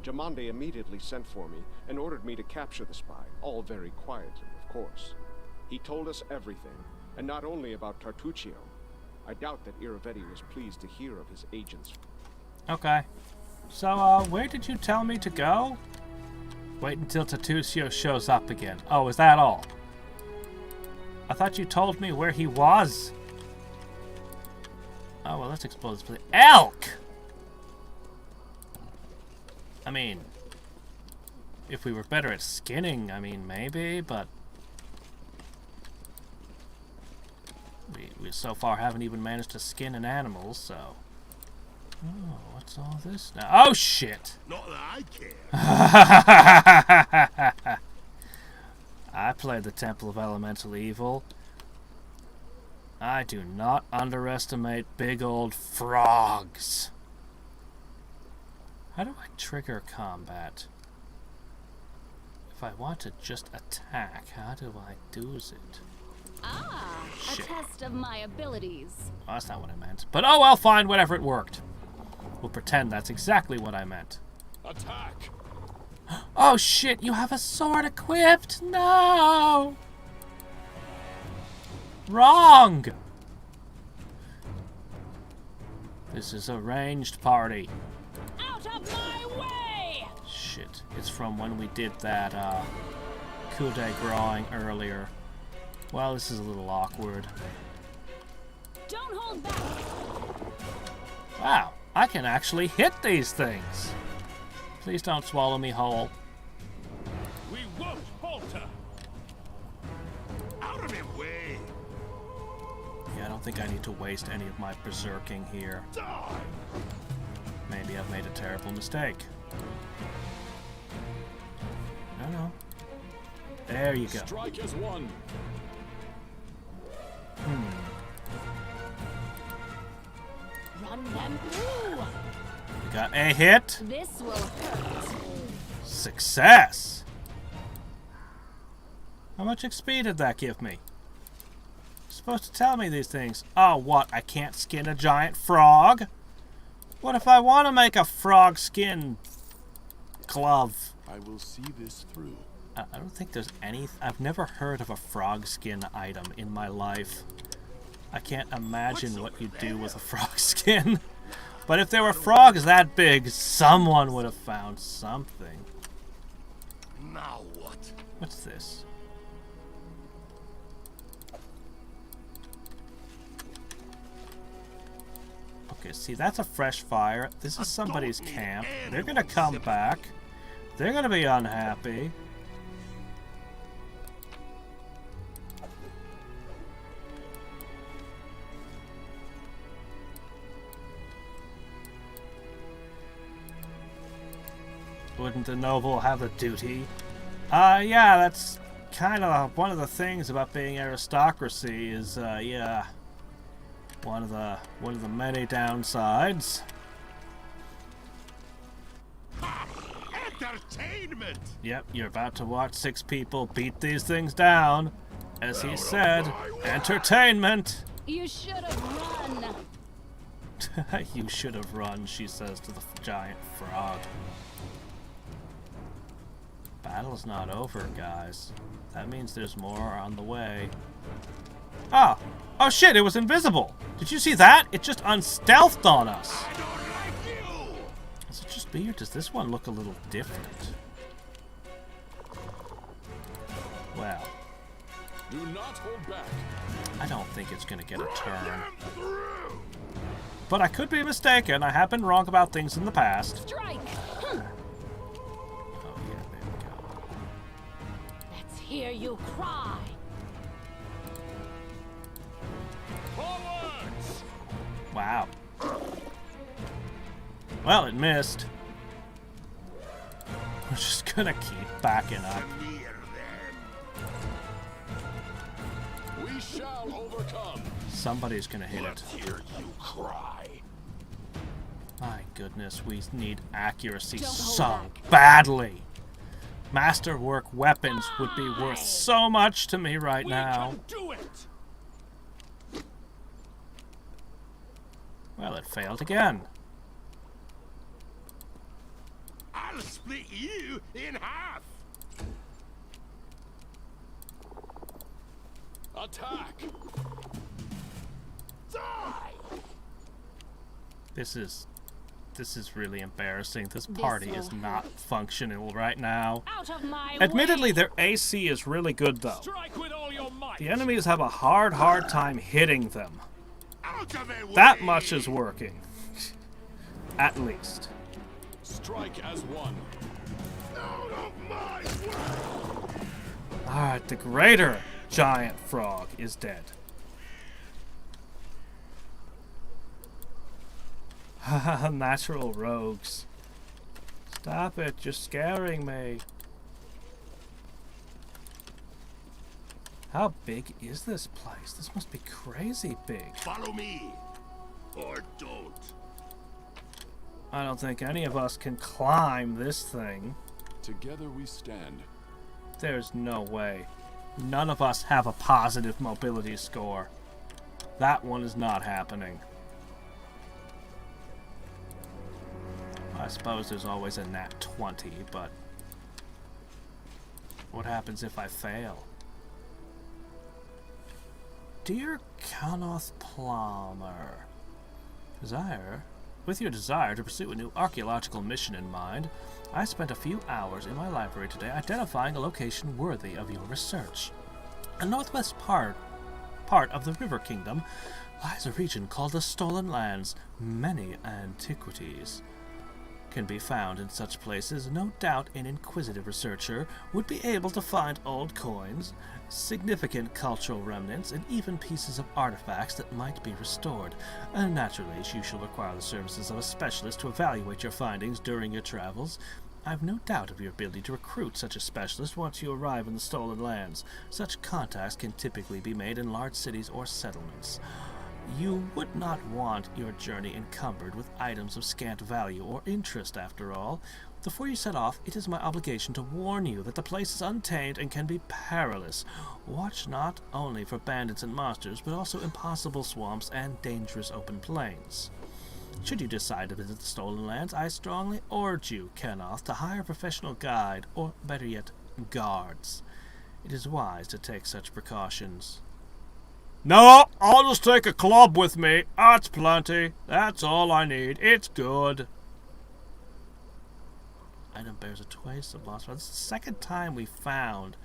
Jamande immediately sent for me and ordered me to capture the spy, all very quietly, of course. He told us everything, and not only about Tartuccio. I doubt that Iravetti was pleased to hear of his agents. Okay. So, where did you tell me to go? Wait until Tartuccio shows up again. Oh, is that all? I thought you told me where he was. Oh, well, let's explore this place. Elk! I mean, if we were better at skinning, I mean, maybe, but we so far haven't even managed to skin an animal, so... Oh, what's all this now? Oh, shit! Not that I care. I played the Temple of Elemental Evil. I do not underestimate big old frogs. How do I trigger combat? If I want to just attack, how do I do it? Ah, Shit. a test of my abilities. Oh, that's not what I meant. But oh well, fine, whatever, it worked. We'll pretend that's exactly what I meant. Attack. Oh shit, you have a sword equipped? No! Wrong! This is a ranged party. Out of my way! Shit, it's from when we did that, coup de growing earlier. Well, this is a little awkward. Don't hold back! Wow, I can actually hit these things. Please don't swallow me whole. We won't falter. Out of my way. Yeah, I don't think I need to waste any of my berserking here. Die. Maybe I've made a terrible mistake. No. There you go. Strike as one. Run them through! Got a hit. This will hurt. Success! How much XP did that give me? You're supposed to tell me these things. Oh, what? I can't skin a giant frog? What if I want to make a frog skin glove? I will see this through. I don't think there's any... I've never heard of a frog skin item in my life. I can't imagine what you do with a frog skin. But if there were frogs that big, someone would have found something. Now what? What's this? Okay, see, that's a fresh fire. This is somebody's camp. They're gonna come back. They're gonna be unhappy. Wouldn't the noble have a duty? Yeah, that's kind of one of the things about being aristocracy is, yeah, one of the many downsides. entertainment. Yep, you're about to watch 6 people beat these things down. As he said, entertainment! You should have run. You should have run, she says to the giant frog. Battle's not over, guys. That means there's more on the way. Ah! Oh shit, it was invisible! Did you see that? It just unstealthed on us! I don't like you. Is it just me, or does this one look a little different? Well, Do not hold back. I don't think it's gonna get a turn. Them through. But I could be mistaken. I have been wrong about things in the past. Strike. Oh yeah, there we go. Let's hear you cry. Forwards. Wow. Well, it missed. We're just gonna keep backing up. Near them. We shall overcome. Somebody's gonna hit it. Hear you cry. My goodness, we need accuracy Don't hold so back. badly. Masterwork weapons would be worth so much to me right We now. can do it. Well, it failed again. I'll split you in half. Attack. Die. This is really embarrassing. This party will is not functional right now. Out of my Admittedly, way. their AC is really good, though. Strike with all your might. The enemies have a hard time hitting them. Out of it. That much is working. At least. Strike as one. Out of my way. Alright, the greater giant frog is dead. Haha, natural rogues. Stop it, you're scaring me. How big is this place? This must be crazy big. Follow me, or don't. I don't think any of us can climb this thing. Together we stand. There's no way. None of us have a positive mobility score. That one is not happening. I suppose there's always a nat 20, but what happens if I fail? Dear Kanoth Plumber, with your desire to pursue a new archaeological mission in mind, I spent a few hours in my library today identifying a location worthy of your research. A northwest part of the River Kingdom lies a region called the Stolen Lands. Many antiquities can be found in such places. No doubt an inquisitive researcher would be able to find old coins, significant cultural remnants, and even pieces of artifacts that might be restored. Naturally, you shall require the services of a specialist to evaluate your findings during your travels. I have no doubt of your ability to recruit such a specialist once you arrive in the Stolen Lands. Such contacts can typically be made in large cities or settlements. You would not want your journey encumbered with items of scant value or interest, after all. Before you set off, it is my obligation to warn you that the place is untamed and can be perilous. Watch not only for bandits and monsters, but also impossible swamps and dangerous open plains. Should you decide to visit the Stolen Lands, I strongly urge you, Kenoth, to hire a professional guide, or better yet, guards. It is wise to take such precautions. No, I'll just take a club with me. That's plenty. That's all I need. It's good. Item bears a twice of lost. This is the second time we found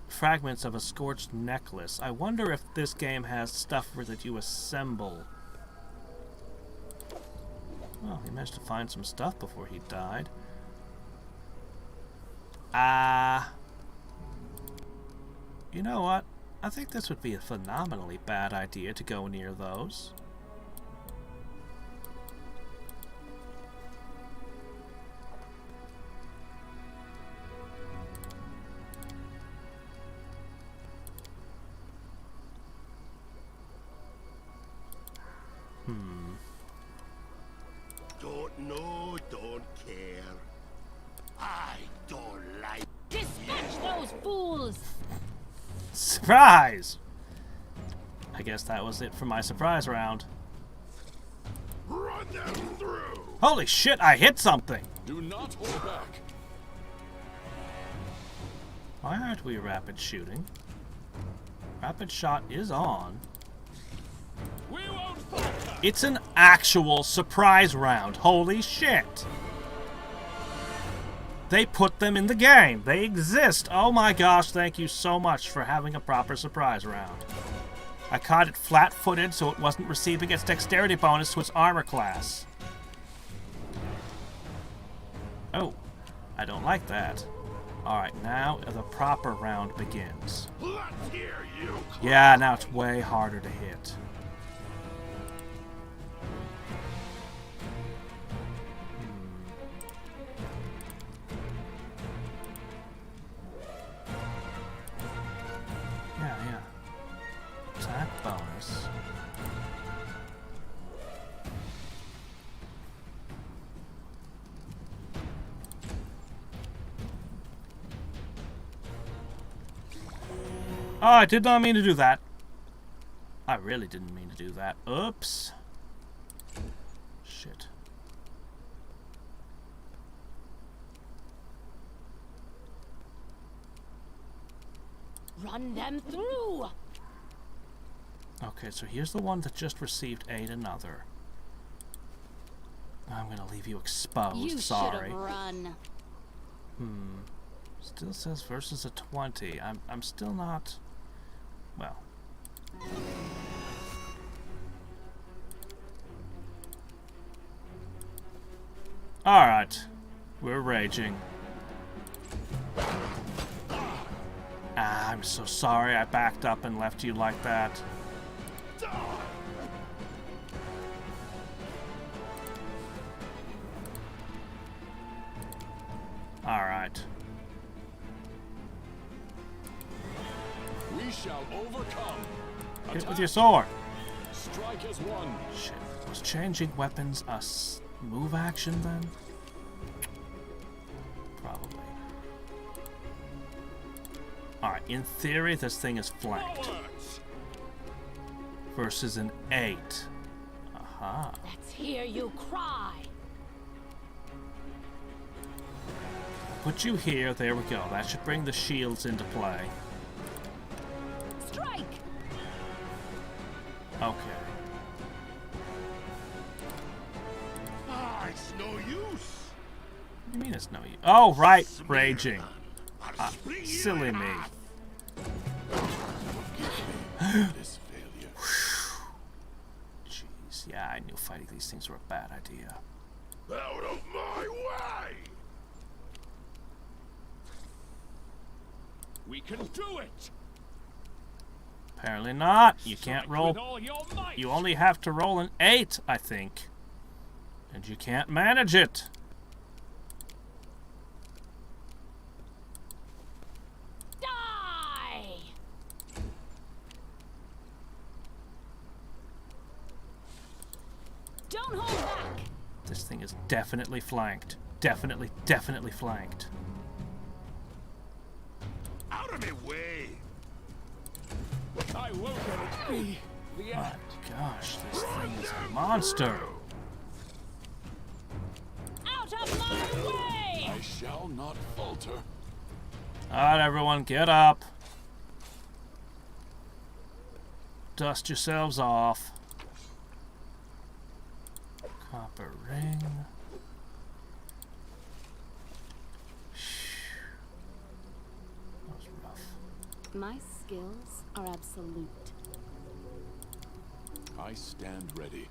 fragments of a scorched necklace. I wonder if this game has stuff that you assemble. Well, he managed to find some stuff before he died. You know what? I think this would be a phenomenally bad idea to go near those. Don't know, don't care. I don't like. Dispatch those fools! Surprise! I guess that was it for my surprise round. Run them through. Holy shit, I hit something! Do not hold back. Why aren't we rapid shooting? Rapid shot is on. We won't falter. It's an actual surprise round. Holy shit! They put them in the game. They exist. Oh my gosh, thank you so much for having a proper surprise round. I caught it flat-footed so it wasn't receiving its dexterity bonus to its armor class. Oh, I don't like that. Alright, now the proper round begins. Let's hear you. Yeah, now it's way harder to hit. Yeah. Attack bonus. Oh, I did not mean to do that. I really didn't mean to do that. Oops. Shit. Run them through! Okay, so here's the one that just received aid another. I'm gonna leave you exposed, You should sorry. have run. Still says versus a 20. I'm still not... Well. Alright. We're raging. Ah, I'm so sorry I backed up and left you like that. Alright. We shall overcome. Hit with your sword. Strike as one. Shit. Was changing weapons a move action then? Probably. Alright, in theory, this thing is flanked. Bullets. Versus an 8. Aha. Let's hear you cry! Put you here. There we go. That should bring the shields into play. Strike! Okay. Ah, it's no use. What do you mean it's no use? Oh, right. Raging. I'll split you Silly in me. half. This failure. Jeez. Yeah, I knew fighting these things were a bad idea. Out of my way. We can do it. Apparently not. You can't Strike roll. with all your might. You only have to roll an 8, I think. And you can't manage it. Die! Don't hold back! This thing is definitely flanked. Definitely flanked. Out of my way. I won't let it be. The My end. gosh, this thing is a monster. Out of my way! I shall not falter. Alright, everyone, get up. Dust yourselves off. Copper ring. That was rough. My skills are absolute. I stand ready.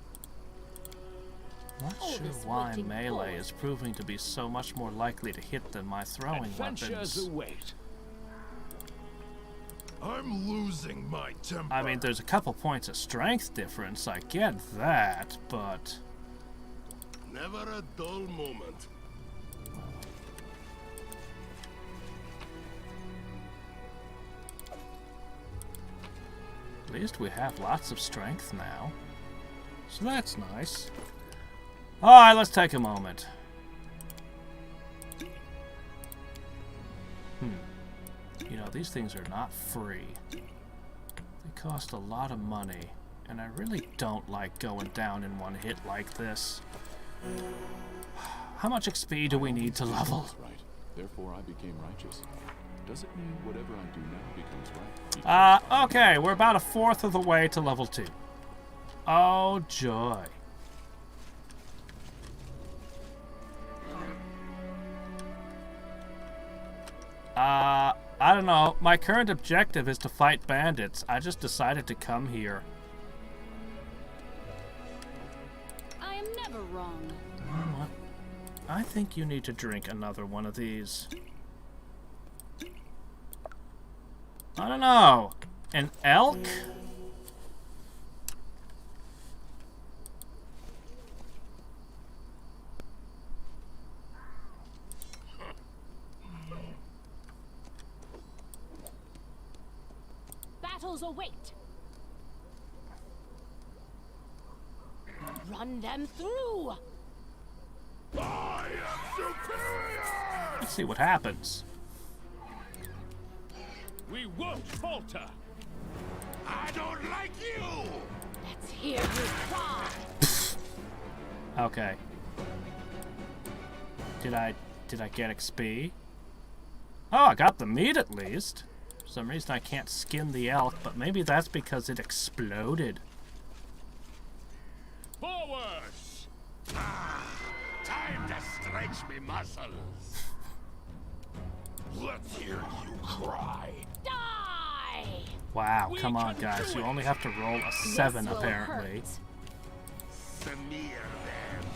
Not Oh, sure this why waiting melee pause. is proving to be so much more likely to hit than my throwing Adventures weapons. await. I'm losing my temper. I mean, there's a couple points of strength difference, I get that, but... Never a dull moment. At least we have lots of strength now. So that's nice. Alright, let's take a moment. these things are not free. They cost a lot of money, and I really don't like going down in one hit like this. How much XP do we need to level? Right. Therefore, I became righteous. Does it mean whatever I do now becomes right? Okay, we're about a fourth of the way to level 2. Oh, joy. I don't know. My current objective is to fight bandits. I just decided to come here. I am never wrong. You know what? I think you need to drink another one of these. I don't know. An elk? Battles await. Run them through. I am superior! Let's see what happens. We won't falter! I don't like you! Let's hear you cry. Okay. Did I get XP? Oh, I got the meat at least. For some reason I can't skin the elk, but maybe that's because it exploded. Forward! Time to stretch me muscles. Let's hear you cry. Die! Wow, come on guys, you only have to roll a 7 This will apparently. hurt. Smear them.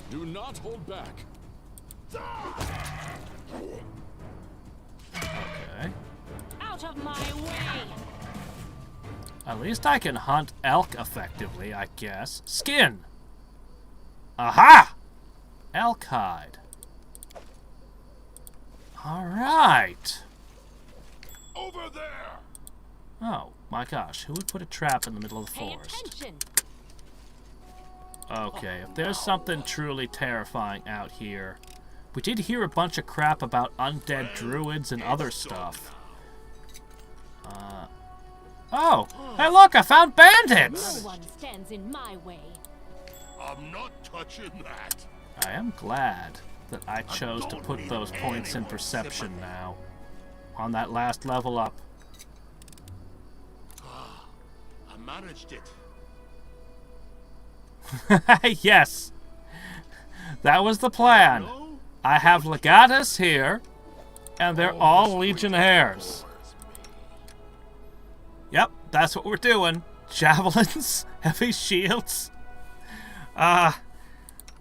Do not hold back. Okay. Out of my way! At least I can hunt elk effectively, I guess. Skin! Aha! Elk hide. Alright. Over there! Oh, my gosh. Who would put a trap in the middle of the Pay forest? attention! Okay, if there's something truly terrifying out here. We did hear a bunch of crap about undead druids and other stuff. Oh! Hey look, I found No bandits! one stands in my way. I'm not touching that. I am glad that I chose to put those points in perception now. On that last level up. I managed it. Yes! That was the plan. No? I have legatus here, and they're all legionnaires. Yep, that's what we're doing. Javelins, heavy shields.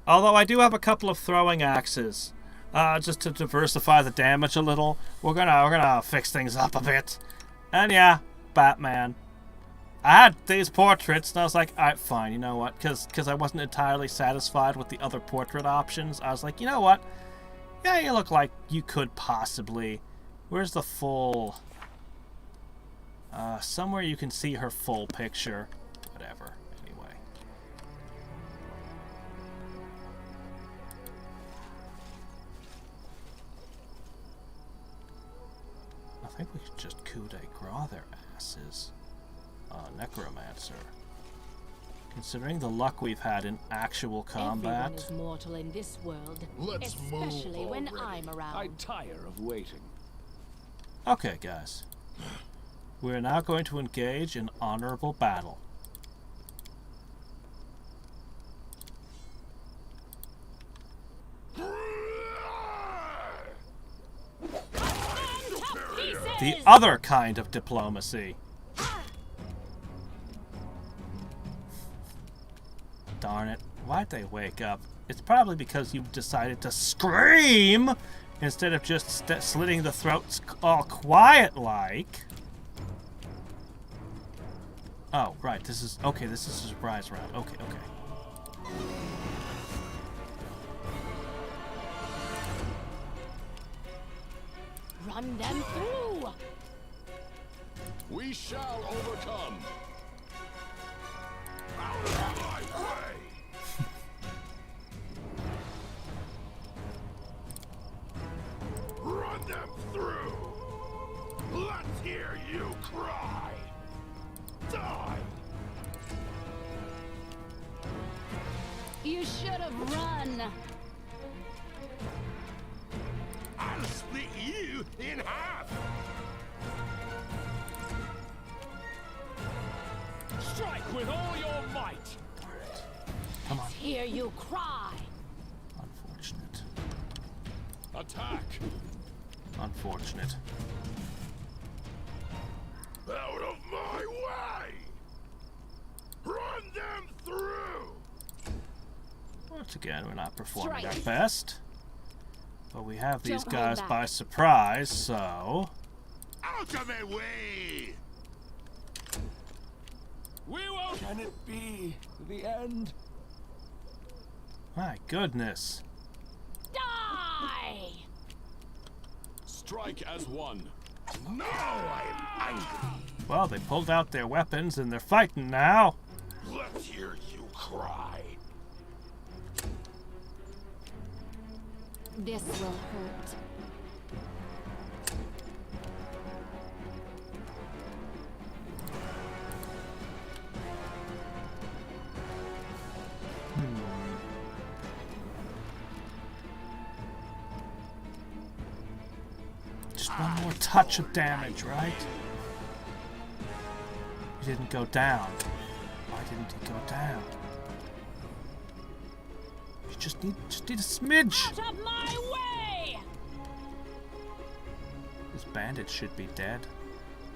Although I do have a couple of throwing axes. Just to diversify the damage a little. We're gonna fix things up a bit. And yeah, Batman. I had these portraits, and I was like, alright, fine, you know what? Because I wasn't entirely satisfied with the other portrait options. I was like, you know what? Yeah, you look like you could possibly. Where's the full... somewhere you can see her full picture. Whatever. Anyway. I think we should just coup de grace their asses. Necromancer. Considering the luck we've had in actual combat. Everyone is mortal in this world, Let's move especially when already. I'm around. I tire of waiting. Okay, guys. We're now going to engage in honorable battle. The other kind of diplomacy. Darn it. Why'd they wake up? It's probably because you decided to scream instead of just slitting the throats all quiet-like. Oh, right. This is... Okay, this is a surprise round. Okay, okay. Run them through! We shall overcome. Out of my way! Run them through! Let's You should have run. I'll split you in half. Strike with all your might! Come on. Hear you cry. Unfortunate. Attack! Unfortunate. Out of my way! Run them through! Once again, we're not performing our Strike. best. But we have these Don't hold guys back. by surprise, so... Out of my way! We won't. Can it be the end? My goodness. Die! Strike as one. Now I'm angry. Well, they pulled out their weapons and they're fighting now. Let's hear you cry. This will hurt. Just one more touch of damage, right? He didn't go down. Why didn't he go down? You just need a smidge. Out of my way! This bandit should be dead.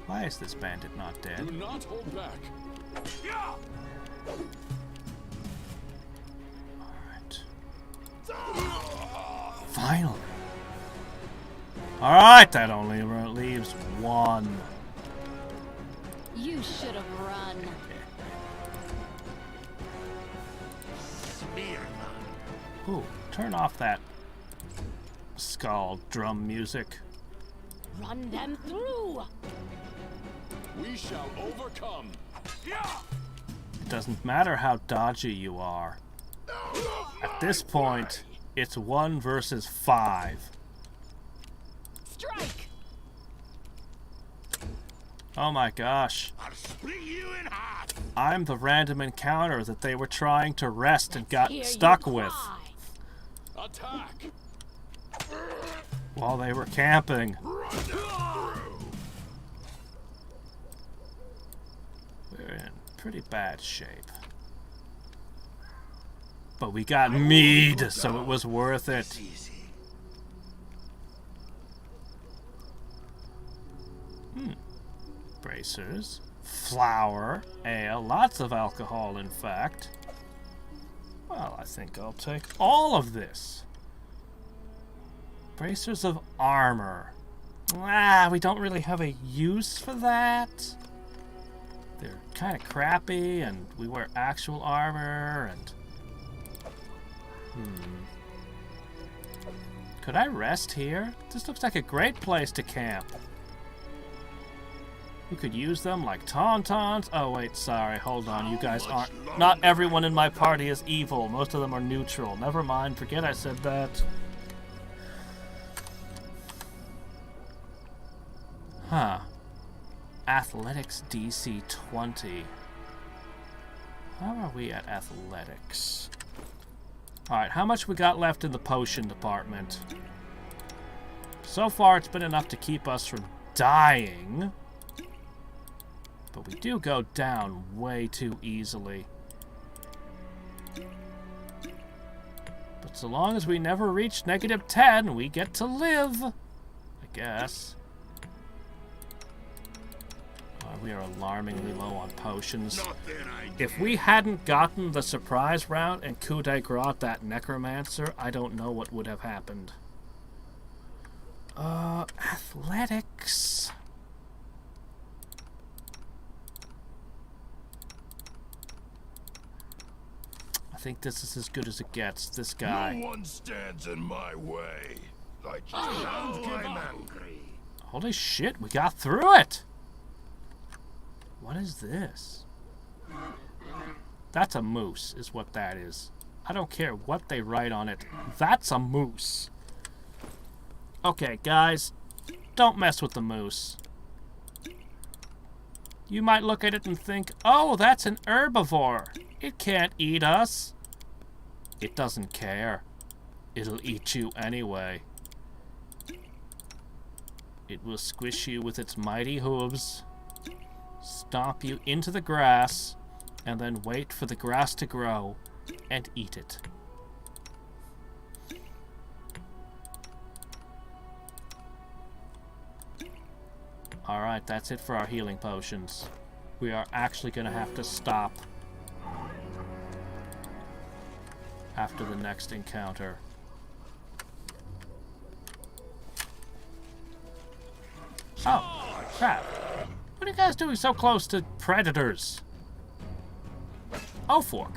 Why is this bandit not dead? Do not hold back. Yeah! Alright. Finally. Alright, that only leaves one. You should have run. Ooh, turn off that skull drum music. Run them through. We shall overcome. It doesn't matter how dodgy you are. At this point, it's 1 versus 5. Strike. Oh my gosh. I'll split you in half. I'm the random encounter that they were trying to rest and got Hear stuck you with cry. Attack! while they were camping. Run them through. We're in pretty bad shape. But we got mead, so it was worth it. Easy. Bracers, flour, ale, lots of alcohol, in fact. Well, I think I'll take all of this. Bracers of armor. We don't really have a use for that. They're kind of crappy, and we wear actual armor, and... Could I rest here? This looks like a great place to camp. We could use them like tauntauns. Oh, wait, sorry. Hold on. You guys aren't... Not everyone in my party is evil. Most of them are neutral. Never mind. Forget I said that. Huh. Athletics DC 20. How are we at athletics? Alright, how much we got left in the potion department? So far, it's been enough to keep us from dying. But we do go down way too easily. But so long as we never reach -10, we get to live. I guess. We are alarmingly low on potions. Not that I If we hadn't gotten the surprise round and coup de grace that necromancer, I don't know what would have happened. Athletics. I think this is as good as it gets. This guy. No one stands in my way. I just I'm angry. Holy shit, we got through it! What is this? That's a moose, is what that is. I don't care what they write on it. That's a moose. Okay, guys, don't mess with the moose. You might look at it and think, oh, that's an herbivore. It can't eat us. It doesn't care. It'll eat you anyway. It will squish you with its mighty hooves, stomp you into the grass, and then wait for the grass to grow and eat it. Alright, that's it for our healing potions. We are actually going to have to stop after the next encounter. Oh, crap. What are you guys doing so close to predators? Oh, fork.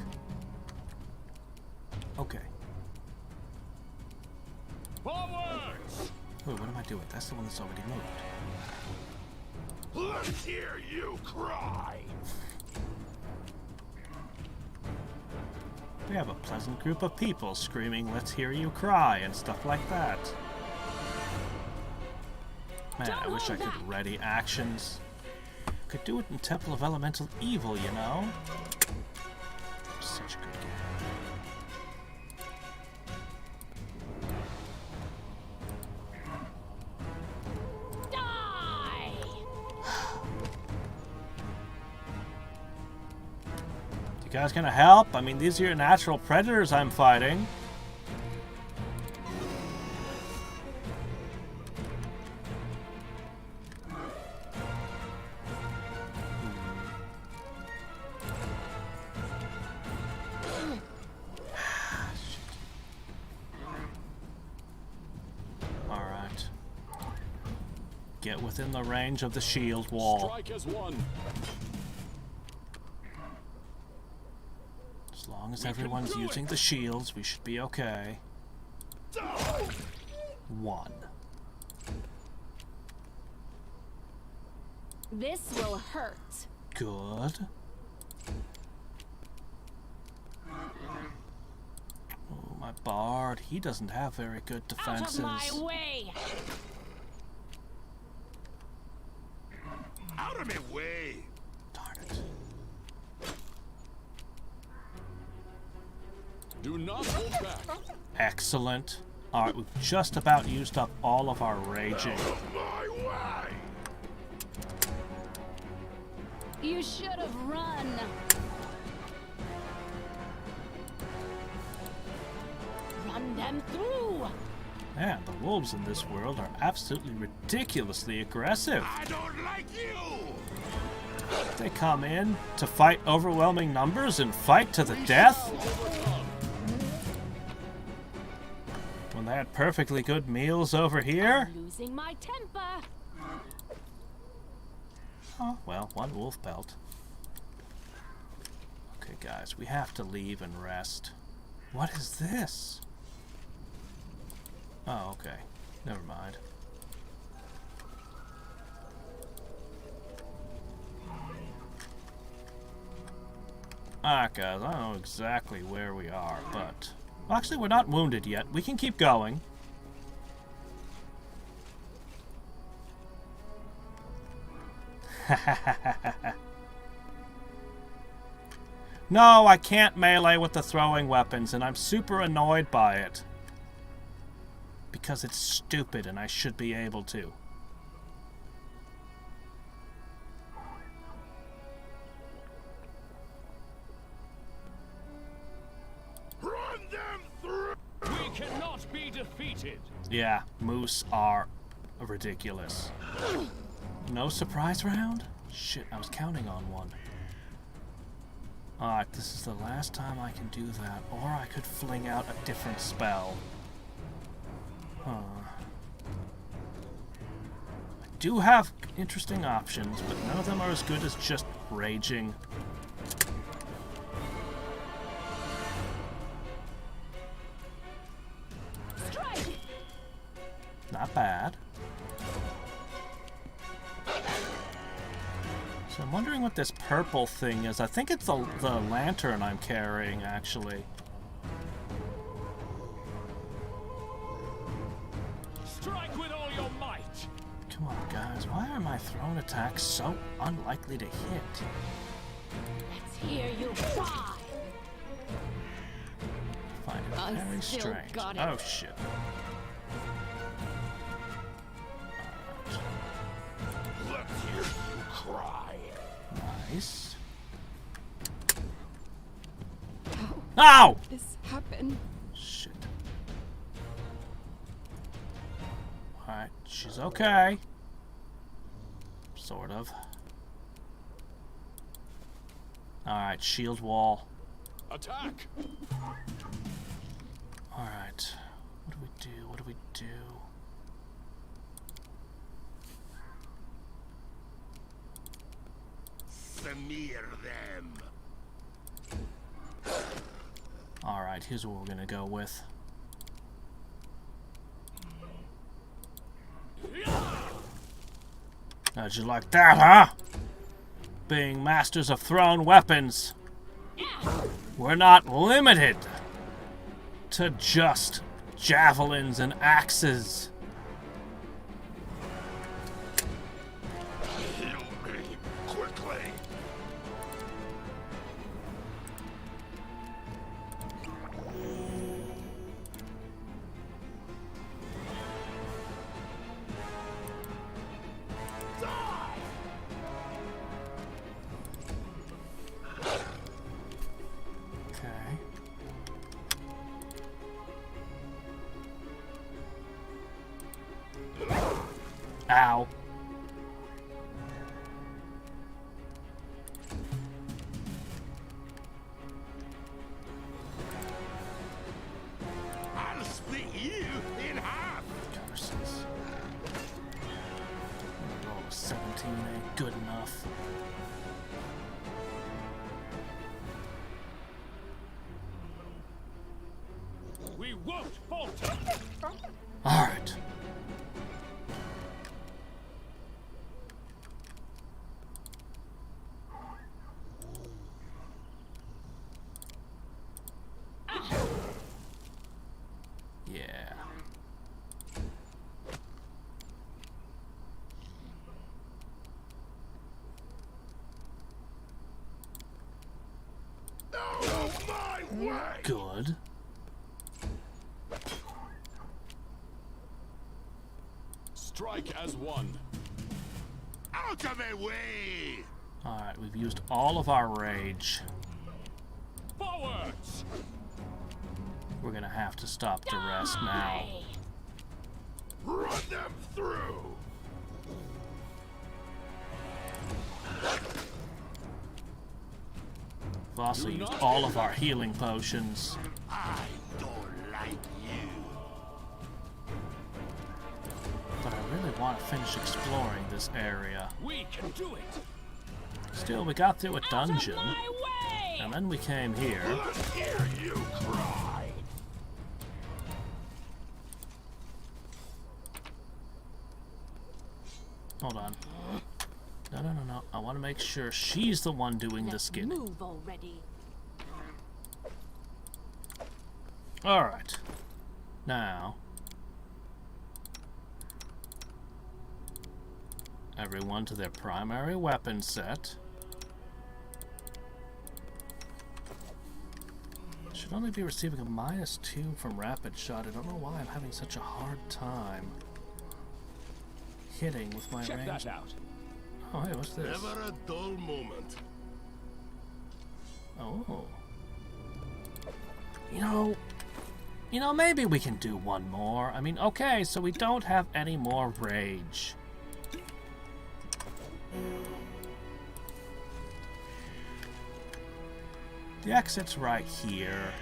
Okay. Forwards! Wait, what am I doing? That's the one that's already moved. Let's hear you cry! We have a pleasant group of people screaming, "Let's hear you cry," and stuff like that. Man, I wish I could ready actions. Could do it in Temple of Elemental Evil, you know? Such a good game. Die! You guys gonna help? I mean, these are your natural predators I'm fighting. Alright. Get within the range of the shield wall. Strike as one. As long as everyone's using the shields, we should be okay. 1. This will hurt. Good. Oh, my bard, he doesn't have very good defenses. Out of my way! Out of my way! Darn it. Do not hold back. Excellent. Alright, we've just about used up all of our raging. My way! You should have run. Run them through. Man, the wolves in this world are absolutely ridiculously aggressive. I don't like you! They come in to fight overwhelming numbers and fight to the death. When they had perfectly good meals over here. Losing my temper. Oh, well, 1 wolf pelt. Okay, guys, we have to leave and rest. What is this? Oh, okay. Never mind. Alright, guys, I don't know exactly where we are, but... Well, actually, we're not wounded yet. We can keep going. No, I can't melee with the throwing weapons, and I'm super annoyed by it. Because it's stupid, and I should be able to. Run them through! We cannot be defeated. Yeah, moose are ridiculous. No surprise round? Shit, I was counting on one. Alright, this is the last time I can do that, or I could fling out a different spell. Huh. I do have interesting options, but none of them are as good as just raging. Strike! Not bad. So I'm wondering what this purple thing is. I think it's the lantern I'm carrying, actually. Strike with all your might. Come on, guys. Why are my thrown attacks so unlikely to hit? Let's hear you cry. Fine, I Very still strange. got it. Oh, shit. Let's hear you cry. Nice. How Ow! did this happen? Shit. Alright, she's okay. Sort of. Alright, shield wall. Attack! Alright. What do we do? What do we do? Smear them. Alright, here's what we're gonna go with. How'd you like that, huh? Being masters of thrown weapons. We're not limited to just javelins and axes. Heal me quickly. Okay. Ow. I'll split you in half. Curses. Roll of 17 ain't good enough. We won't falter. Alright. Yeah. Out of my way. Good. Strike as one. Out of my way. Alright, we've used all of our rage. Forwards! We're gonna have to stop the rest now. Run them through. We've also used all of our healing potions. I don't like you. But I really want to finish exploring this area. We can do it! Still, we got through a dungeon, My way! and then we came here. Let's hear you cry. Hold on. No. I want to make sure she's the one doing the Let's skinning. move already. Alright. Now. Everyone to their primary weapon set. Should only be receiving a -2 from rapid shot. I don't know why I'm having such a hard time hitting with my Check range. that out. Oh, hey, what's this? Never a dull moment. Oh. You know, maybe we can do one more. I mean, okay, so we don't have any more rage. The exit's right here.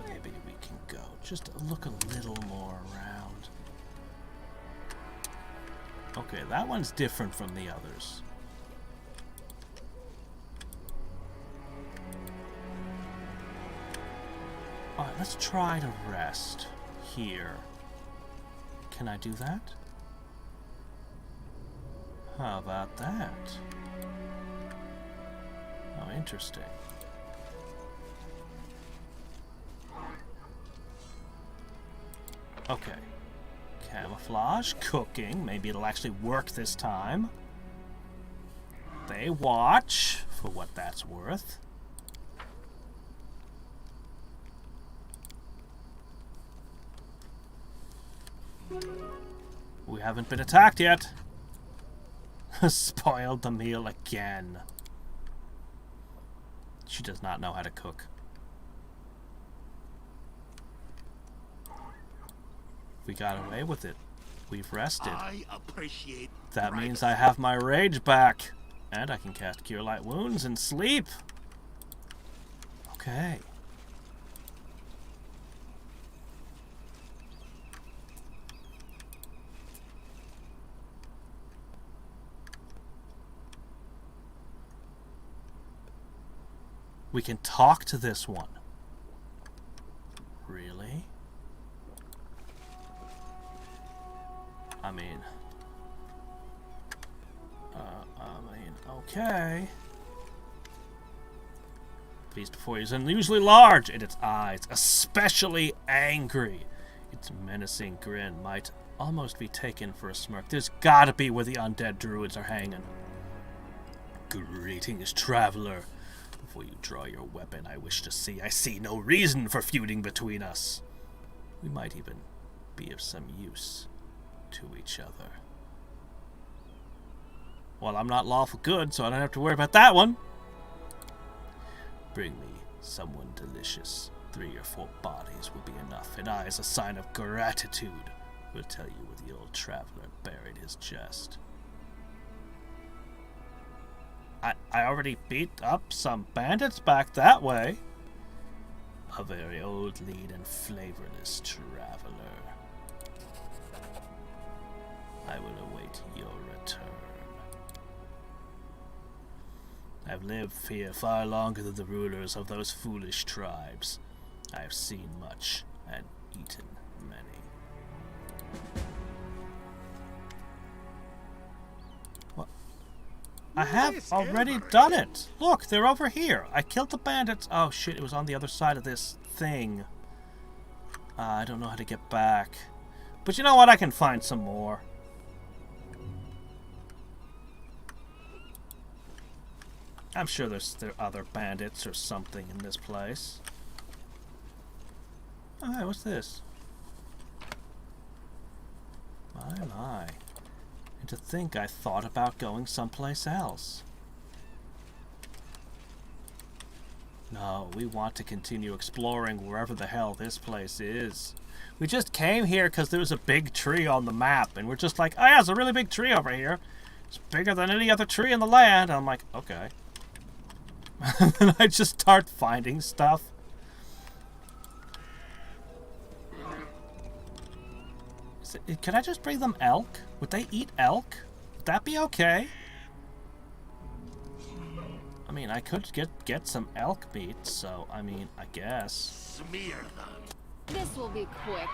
Maybe we can go. Just look a little more around. Okay, that one's different from the others. Alright, let's try to rest here. Can I do that? How about that? Oh, interesting. Okay. Camouflage, cooking. Maybe it'll actually work this time. They watch. For what that's worth. We haven't been attacked yet. Spoiled the meal again. She does not know how to cook. We got away with it. We've rested. I appreciate That means I have my rage back. And I can cast Cure Light Wounds and sleep. Okay. We can talk to this one. Really? I mean, okay. Feast before is unusually large in its eyes, especially angry. Its menacing grin might almost be taken for a smirk. There's gotta be where the undead druids are hanging. Greetings, traveler. Before you draw your weapon, I wish to see. I see no reason for feuding between us. We might even be of some use to each other. Well, I'm not lawful good, so I don't have to worry about that one. Bring me someone delicious. 3 or 4 bodies will be enough, and I, as a sign of gratitude, will tell you where the old traveler buried his chest. I already beat up some bandits back that way. A very old lead and flavorless traveler. I will await your return. I've lived here far longer than the rulers of those foolish tribes. I have seen much and eaten many. What? I have already done it! Look, they're over here. I killed the bandits. Oh shit, it was on the other side of this thing. I don't know how to get back. But you know what? I can find some more. I'm sure there are other bandits or something in this place. Oh, hey, what's this? My. And to think I thought about going someplace else. No, we want to continue exploring wherever the hell this place is. We just came here because there was a big tree on the map, and we're just like, oh yeah, there's a really big tree over here. It's bigger than any other tree in the land. And I'm like, okay. And then I just start finding stuff. Can I just bring them elk? Would they eat elk? Would that be okay? I mean, I could get some elk meat, so, I mean, I guess. Smear them. This will be quick.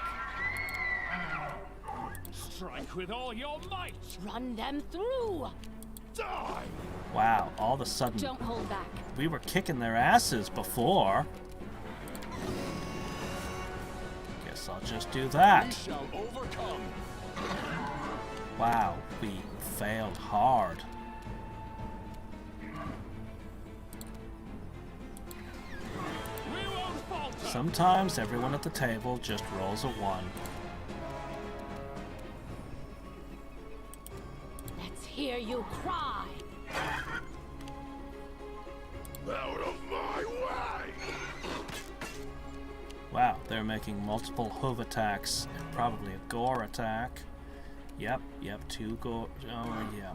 Strike with all your might. Run them through. Die. Wow, all of a sudden, Don't hold back. we were kicking their asses before. Guess I'll just do We that. shall overcome. Wow, we failed hard. We won't falter. Sometimes everyone at the table just rolls a 1. Let's hear you cry. Out of my way. Wow, they're making multiple hoof attacks and probably a gore attack. Yep, 2 gore. Oh, yeah.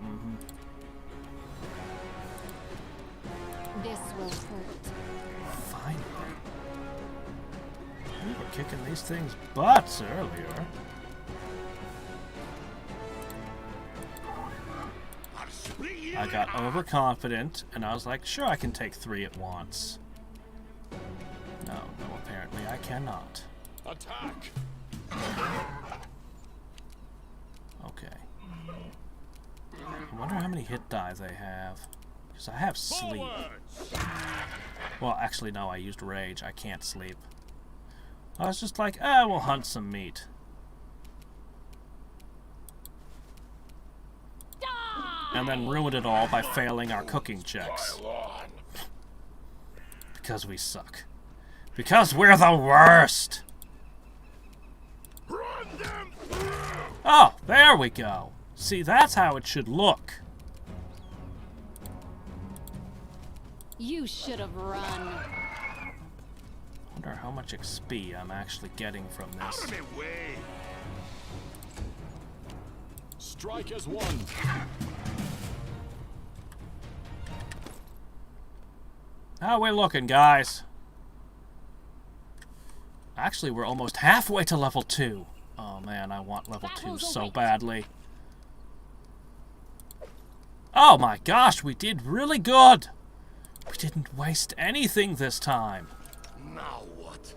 This will hurt. Finally. We were kicking these things' butts earlier. I'll split you I got in half. overconfident, and I was like, sure, I can take 3 at once. No, apparently I cannot. Attack. Okay. I wonder how many hit die they have. Because I have sleep. Forwards. Well, actually, no, I used rage. I can't sleep. I was just like, we'll hunt some meat. Die! and then ruined it all by failing our cooking checks. Pile on. Because we suck. Because we're the worst! Run them through. Oh, there we go. See, that's how it should look. You should have run. Wonder how much XP I'm actually getting from Out this. of my way. Strike as one. How we looking, guys? Actually, we're almost halfway to level 2. Oh man, I want level 2 so badly. Oh my gosh, we did really good! We didn't waste anything this time. Now what?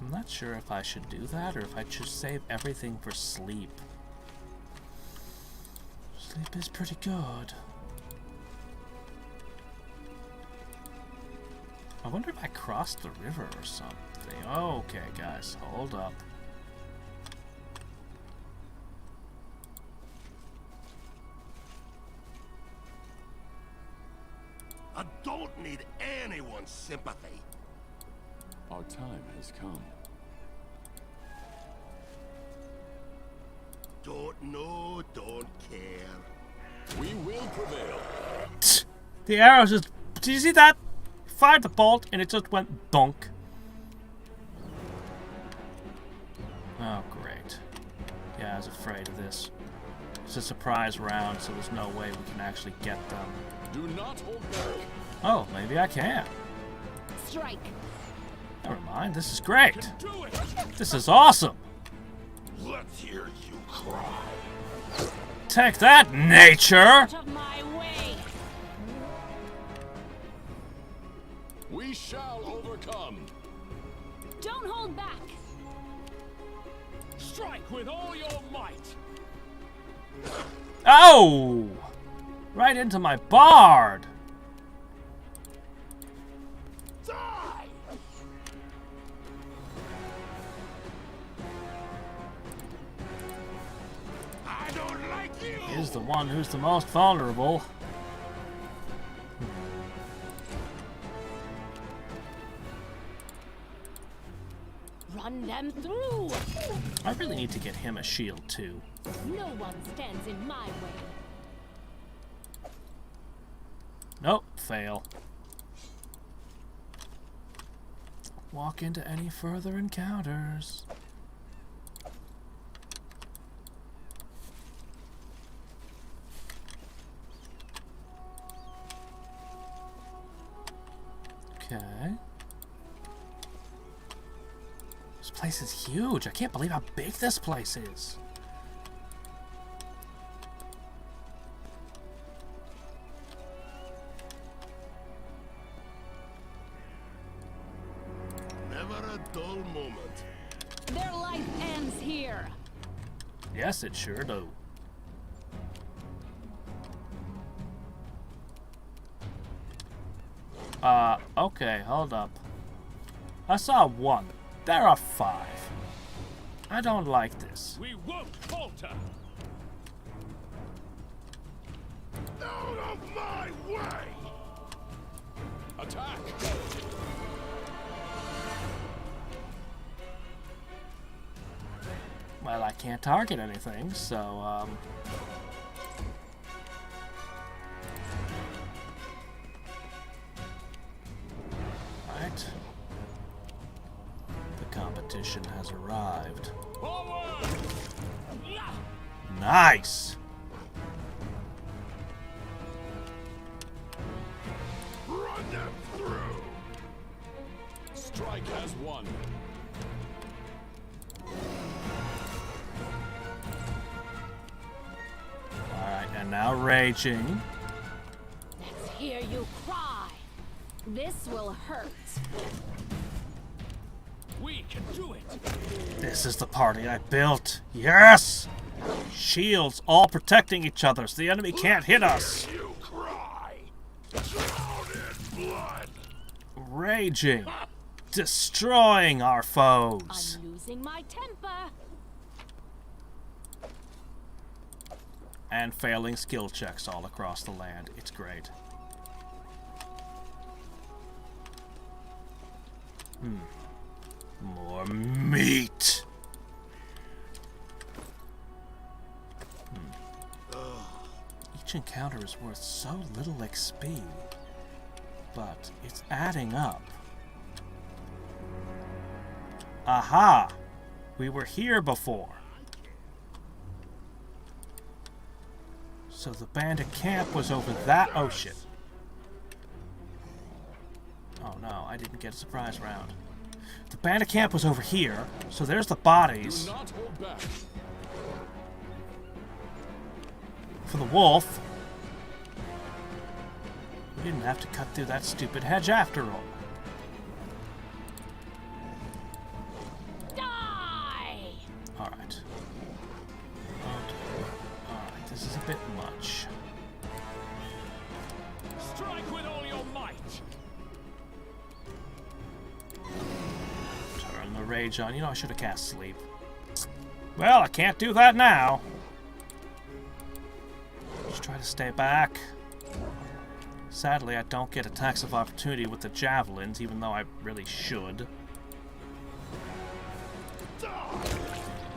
I'm not sure if I should do that or if I should save everything for sleep. Sleep is pretty good. I wonder if I crossed the river or something. Okay, guys, hold up. I don't need anyone's sympathy. Our time has come. Don't know, don't care. We will prevail. The arrows just... Did you see that? Fired the bolt and it just went donk. Oh, great. Yeah, I was afraid of this. It's a surprise round, so there's no way we can actually get them. Do not hold back. Oh, maybe I can. Strike. Never mind, this is great. Do it. This is awesome. Let's hear you cry. Take that, nature! Out of my way. We shall overcome. Don't hold back. Strike with all your might. Oh! Right into my bard! Die! I don't like you! He's the one who's the most vulnerable. Run them through. I really need to get him a shield too. No one stands in my way. Nope, fail. Walk into any further encounters. Okay. This place is huge. I can't believe how big this place is. Never a dull moment. Their life ends here. Yes, it sure do. Okay, hold up. I saw 1. There are 5. I don't like this. We won't falter. Out of my way! Attack. Well, I can't target anything, so, Right. The competition has arrived. Forward. Nice! Run them through! Strike as one. Alright, and now raging. Let's hear you cry. This will hurt. We can do it. This is the party I built. Yes! Shields all protecting each other so the enemy can't hit us. You cry! Drown in blood! Raging. destroying our foes. I'm losing my temper. And failing skill checks all across the land. It's great. More meat. Each encounter is worth so little XP, but it's adding up. Aha! We were here before. So the bandit camp was over that... Oh, shit. Oh, no, I didn't get a surprise round. The bandit camp was over here, so there's the bodies. Do not hold back. For the wolf. We didn't have to cut through that stupid hedge after all. Die! Alright. Alright, this is a bit much. Strike with all your might. Turn the rage on. You know, I should have cast sleep. Well, I can't do that now. Just try to stay back. Sadly, I don't get attacks of opportunity with the javelins, even though I really should.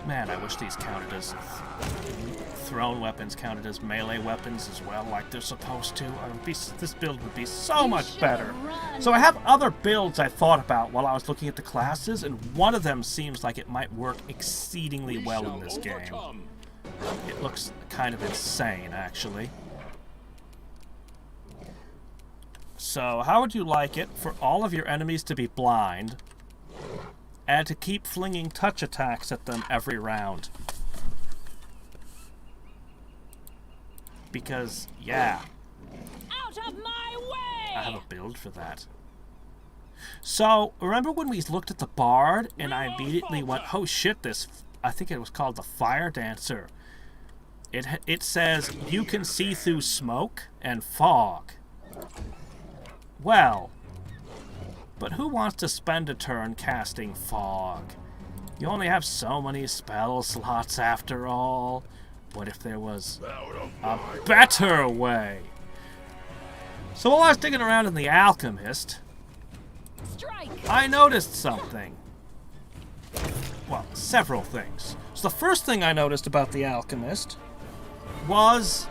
Man, I wish these counted as thrown weapons, counted as melee weapons as well, like they're supposed to. This build would be so much better. So I have other builds I thought about while I was looking at the classes, and one of them seems like it might work exceedingly well in this game. It looks kind of insane, actually. So, how would you like it for all of your enemies to be blind and to keep flinging touch attacks at them every round? Because, yeah. Out of my way! I have a build for that. So, remember when we looked at the Bard and I immediately went, oh shit, this, I think it was called the Fire Dancer. It says you can see through smoke and fog. Well, but who wants to spend a turn casting fog? You only have so many spell slots after all. What if there was a better way? So while I was digging around in the Alchemist, Strike! I noticed something. Well, several things. So the first thing I noticed about the Alchemist was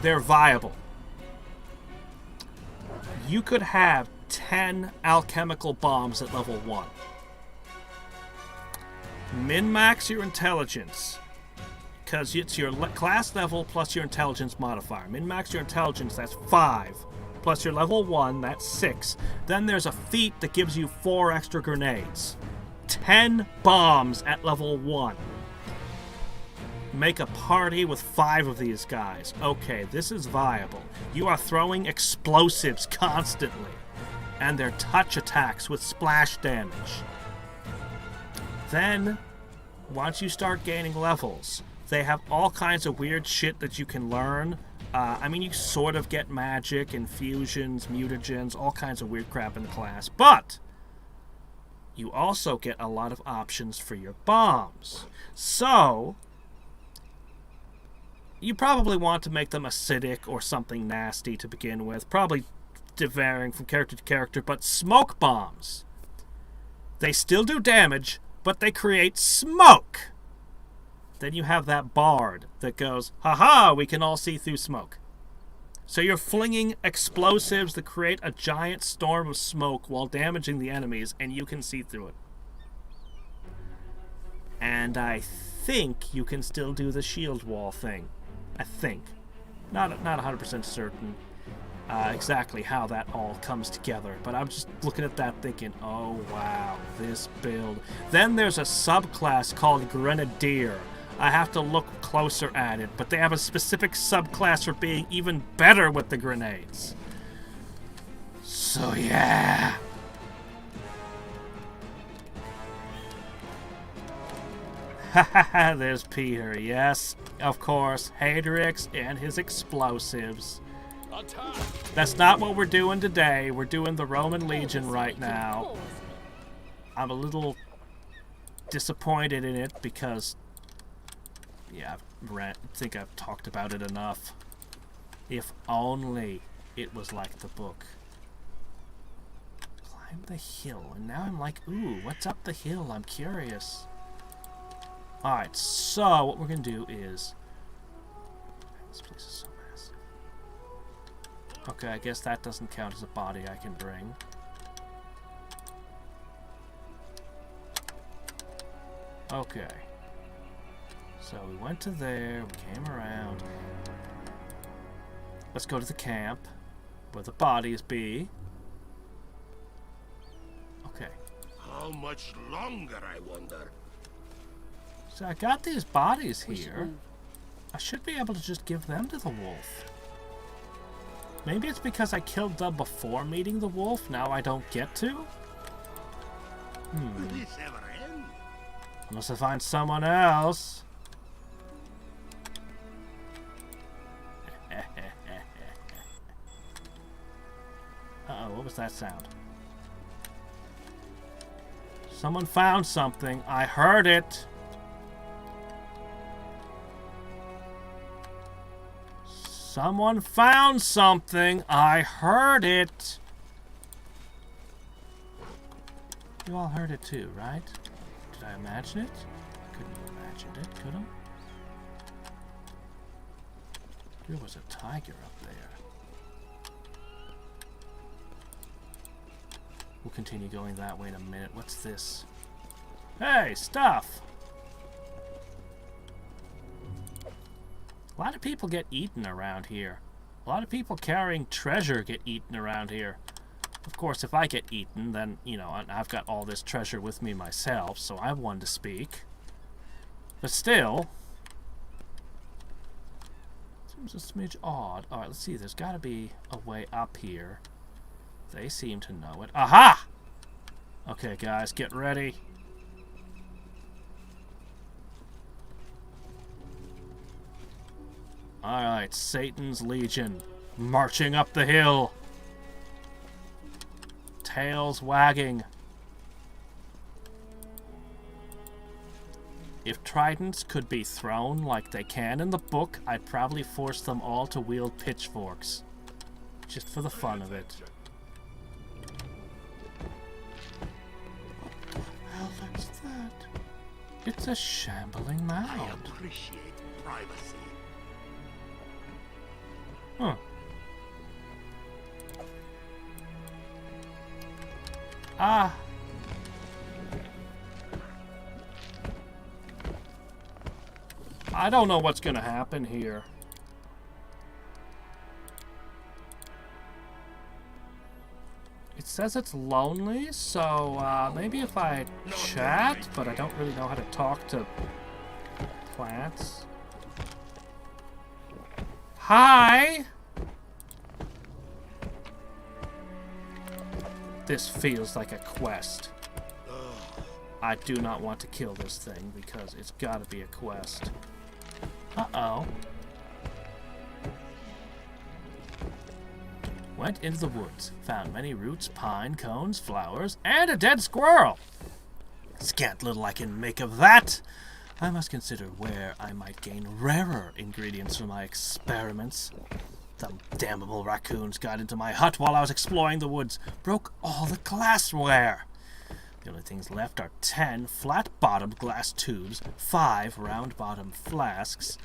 they're viable. You could have 10 alchemical bombs at level 1. Min-max your intelligence, because it's your class level plus your intelligence modifier. Min-max your intelligence, that's 5. Plus your level 1, that's 6. Then there's a feat that gives you 4 extra grenades. 10 bombs at level 1. Make a party with 5 of these guys. Okay, this is viable. You are throwing explosives constantly, and they're touch attacks with splash damage. Then, once you start gaining levels, they have all kinds of weird shit that you can learn. I mean, you sort of get magic, infusions, mutagens, all kinds of weird crap in the class, but you also get a lot of options for your bombs. So, you probably want to make them acidic or something nasty to begin with, probably varying from character to character, but smoke bombs. They still do damage, but they create smoke. Then you have that bard that goes, haha, we can all see through smoke. So you're flinging explosives that create a giant storm of smoke while damaging the enemies, and you can see through it. And I think you can still do the shield wall thing. I think. Not 100% certain exactly how that all comes together, but I'm just looking at that thinking, oh wow, this build. Then there's a subclass called Grenadier. I have to look closer at it, but they have a specific subclass for being even better with the grenades. So yeah. Haha, there's Peter, yes, of course, Hadriex and his explosives. Attack! That's not what we're doing today. We're doing the Roman Legion right now. I'm a little disappointed in it because, yeah, I think I've talked about it enough. If only it was like the book. Climb the hill, and now I'm like, ooh, what's up the hill? I'm curious. Alright, so what we're gonna do is... This place is so massive. Okay, I guess that doesn't count as a body I can bring. Okay. So we went to there, we came around. Let's go to the camp, where the bodies be. Okay. How much longer, I wonder? So I got these bodies here. I should be able to just give them to the wolf. Maybe it's because I killed them before meeting the wolf, now I don't get to? Will this ever end? Unless I find someone else. Uh-oh, what was that sound? Someone found something. I heard it. Someone found something. I heard it. You all heard it too, right? Did I imagine it? Couldn't have imagined it, could I? There was a tiger up there. We'll continue going that way in a minute. What's this? Hey, stuff! A lot of people get eaten around here. A lot of people carrying treasure get eaten around here. Of course, if I get eaten, then, you know, I've got all this treasure with me myself, so I'm one to speak. But still, seems a smidge odd. Alright, let's see. There's got to be a way up here. They seem to know it. Aha! Okay, guys, get ready. Alright, Satan's Legion, marching up the hill. Tails wagging. If tridents could be thrown like they can in the book, I'd probably force them all to wield pitchforks. Just for the fun of it. Well, that's that. It's a shambling I mound. appreciate privacy. Huh. Ah. I don't know what's gonna happen here. It says it's lonely, so maybe if I chat, but I don't really know how to talk to plants. Hi! This feels like a quest. I do not want to kill this thing because it's gotta be a quest. Uh-oh. Went into the woods, found many roots, pine cones, flowers, and a dead squirrel. Scant little I can make of that. I must consider where I might gain rarer ingredients for my experiments. Some damnable raccoons got into my hut while I was exploring the woods, broke all the glassware. The only things left are 10 flat-bottomed glass tubes, 5 round-bottomed flasks,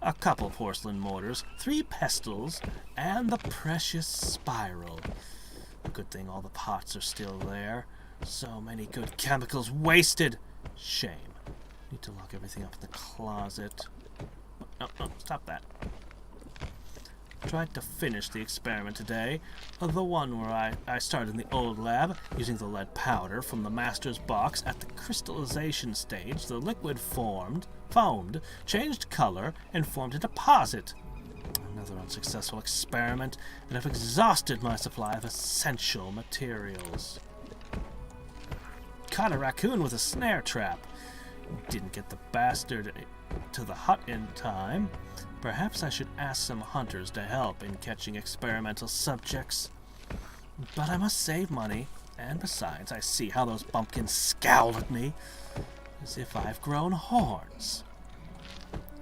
a couple porcelain mortars, 3 pestles, and the precious spiral. Good thing all the pots are still there. So many good chemicals wasted. Shame. Need to lock everything up in the closet. No, stop that. Tried to finish the experiment today. The one where I started in the old lab, using the lead powder from the master's box. At the crystallization stage, the liquid foamed, changed color, and formed a deposit. Another unsuccessful experiment, and I've exhausted my supply of essential materials. Caught a raccoon with a snare trap. Didn't get the bastard to the hut in time. Perhaps I should ask some hunters to help in catching experimental subjects. But I must save money. And besides, I see how those bumpkins scowl at me, as if I've grown horns.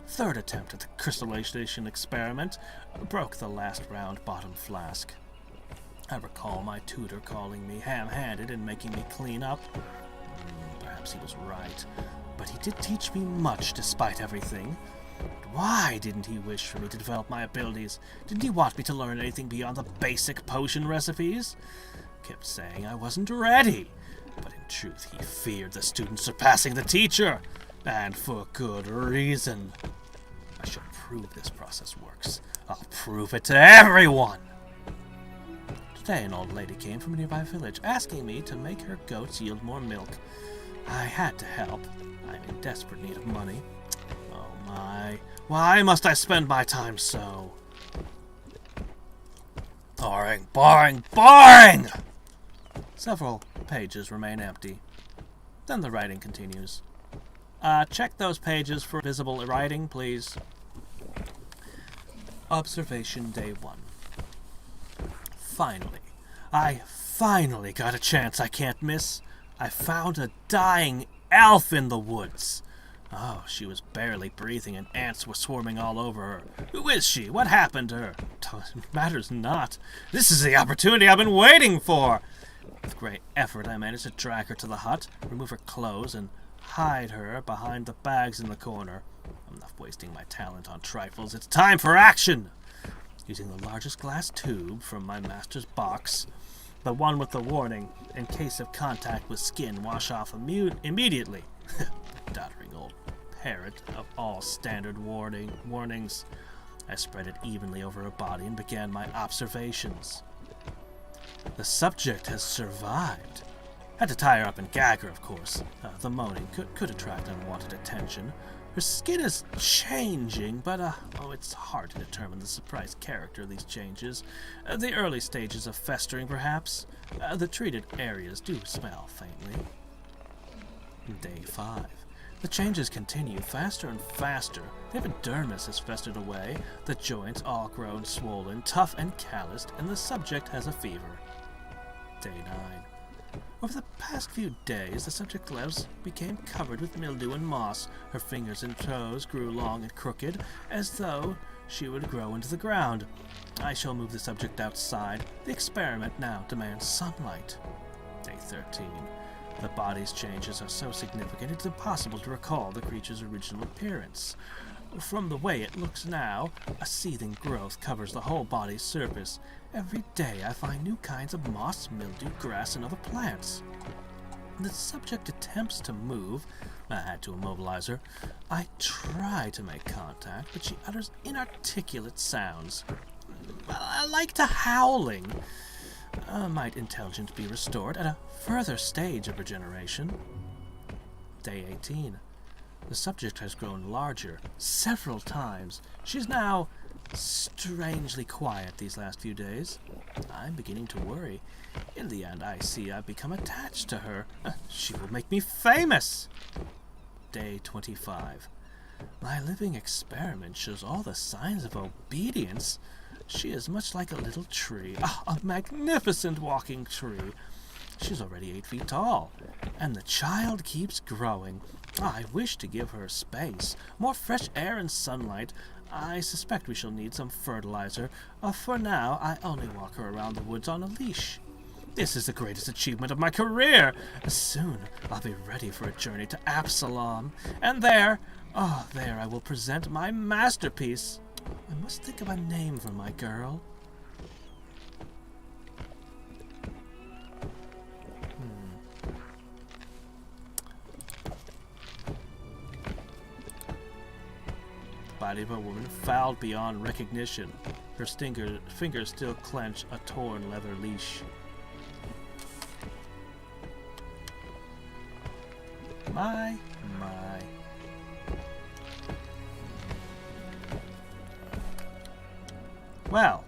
Third attempt at the crystallization experiment broke the last round bottom flask. I recall my tutor calling me ham-handed and making me clean up. Perhaps he was right, but he did teach me much despite everything. But why didn't he wish for me to develop my abilities? Didn't he want me to learn anything beyond the basic potion recipes? Kept saying I wasn't ready, but in truth he feared the student surpassing the teacher, and for good reason. I shall prove this process works. I'll prove it to everyone! Today an old lady came from a nearby village, asking me to make her goats yield more milk. I had to help. I'm in desperate need of money. Oh my, why must I spend my time so? Boring, boring, boring! Several pages remain empty. Then the writing continues. Check those pages for visible writing, please. Observation Day 1. Finally. I finally got a chance I can't miss. I found a dying elf in the woods. Oh, she was barely breathing and ants were swarming all over her. Who is she? What happened to her? It matters not. This is the opportunity I've been waiting for. With great effort, I managed to drag her to the hut, remove her clothes, and hide her behind the bags in the corner. I'm not wasting my talent on trifles. It's time for action! Using the largest glass tube from my master's box, the one with the warning, in case of contact with skin, wash off immediately. Doddering old parrot of all standard warnings. I spread it evenly over her body and began my observations. The subject has survived. Had to tie her up and gag her, of course. The moaning could attract unwanted attention. Her skin is changing, but it's hard to determine the surprise character of these changes. The early stages of festering, perhaps. The treated areas do smell faintly. Day 5. The changes continue faster and faster. The epidermis has festered away, the joints all grown swollen, tough and calloused, and the subject has a fever. Day 9. Over the past few days, the subject's legs became covered with mildew and moss. Her fingers and toes grew long and crooked, as though she would grow into the ground. I shall move the subject outside. The experiment now demands sunlight. Day 13. The body's changes are so significant it's impossible to recall the creature's original appearance. From the way it looks now, a seething growth covers the whole body's surface. Every day I find new kinds of moss, mildew, grass, and other plants. The subject attempts to move. I had to immobilize her. I try to make contact, but she utters inarticulate sounds. Like to howling. Might intelligence be restored at a further stage of regeneration? Day 18. The subject has grown larger several times. She's now strangely quiet these last few days. I'm beginning to worry. In the end, I see I've become attached to her. She will make me famous! Day 25. My living experiment shows all the signs of obedience. She is much like a little tree, a magnificent walking tree. She's already 8 feet tall, and the child keeps growing. I wish to give her space, more fresh air and sunlight. I suspect we shall need some fertilizer. For now, I only walk her around the woods on a leash. This is the greatest achievement of my career. Soon I'll be ready for a journey to Absalom, and there I will present my masterpiece. I must think of a name for my girl. The body of a woman fouled beyond recognition. Her fingers still clench a torn leather leash. My. Well.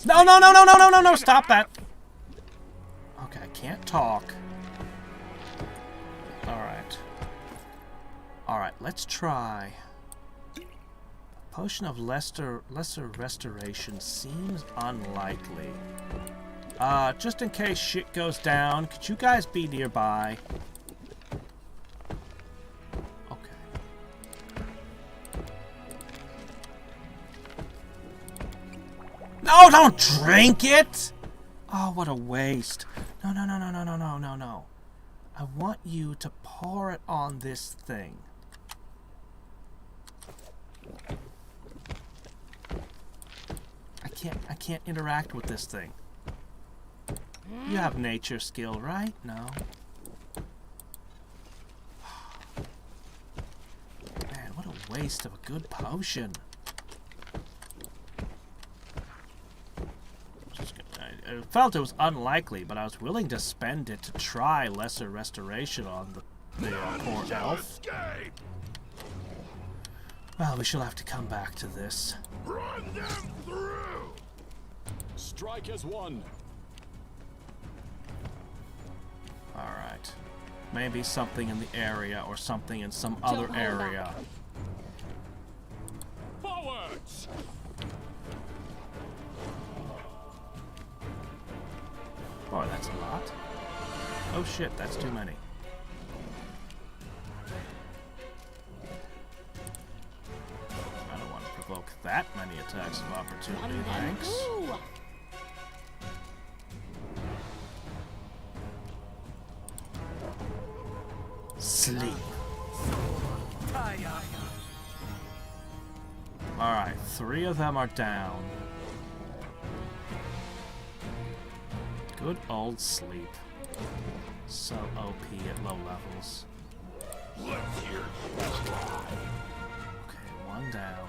No, stop that. Okay, I can't talk. Alright, let's try Potion of lesser restoration seems unlikely. Just in case shit goes down, could you guys be nearby? Okay. No, don't drink it! Oh, what a waste. No, no, no, no, no, no, no, no, no. I want you to pour it on this thing. I can't interact with this thing. You have nature skill, right? No. Man, what a waste of a good potion. I felt it was unlikely, but I was willing to spend it to try lesser restoration on the poor elf. Well, we shall have to come back to this. Run them through! Strike as one. Alright. Maybe something in the area or something in some other area. Forwards! Boy, that's a lot. Oh shit, that's too many. I don't want to provoke that many attacks of opportunity, thanks. Sleep. Alright, 3 of them are down. Good old sleep. So OP at low levels. Let's hear you try. Okay, 1 down.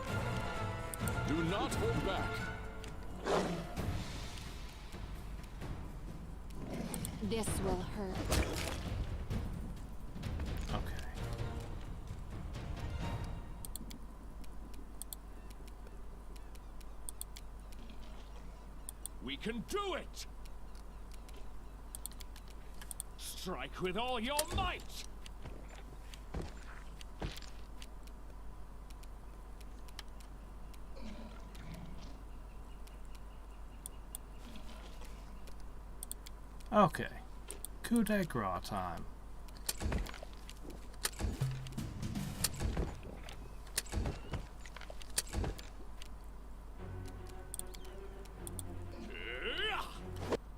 Do not hold back. This will hurt. Okay. We can do it! Strike with all your might! Okay. Coup de grace time.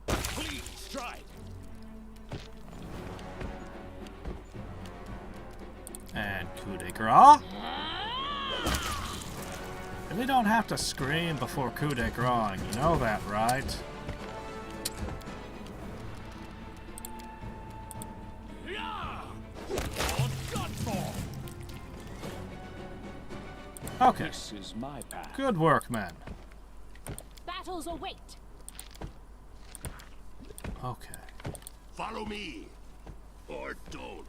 Please strike! And coup de grace. Really don't have to scream before coup de grace, you know that, right? Okay. This is my path. Good work, men. Battles await. Okay. Follow me. Or don't.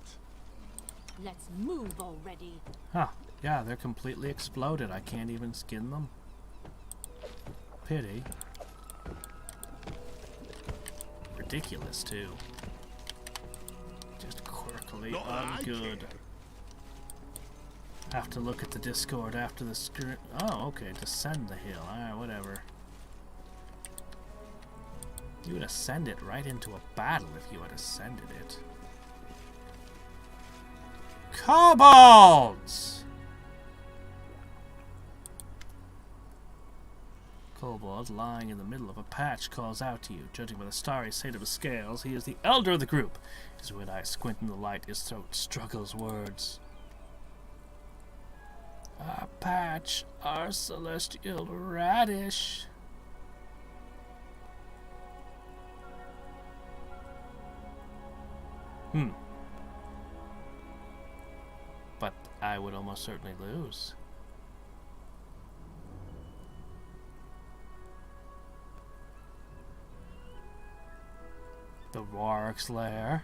Let's move already. Huh. Yeah, they're completely exploded. I can't even skin them. Pity. Ridiculous, too. Just quirkily No, I ungood. can't. Have to look at the Discord after the screen. Oh, okay. Descend the hill. Alright, whatever. You would ascend it right into a battle if you had ascended it. Kobolds! Kobold, lying in the middle of a patch, calls out to you. Judging by the starry state of his scales, he is the elder of the group. His red eyes squint in the light, his throat struggles words. Our patch, our celestial radish. But I would almost certainly lose. The Warwick's lair.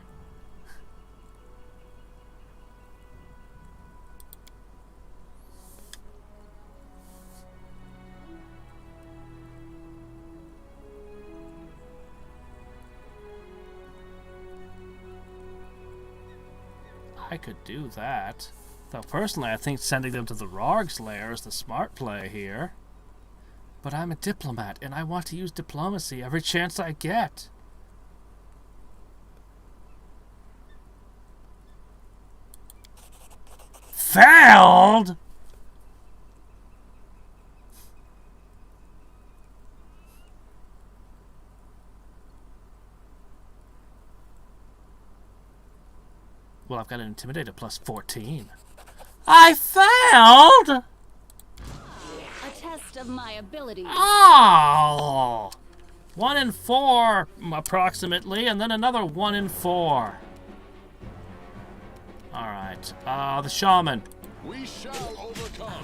I could do that. Though personally, I think sending them to the Rorg's lair is the smart play here. But I'm a diplomat, and I want to use diplomacy every chance I get. Failed? Well, I've got an Intimidator plus 14. I failed! A test of my ability. Oh! 1 in 4, approximately, and then another 1 in 4. Alright, the shaman. We shall overcome.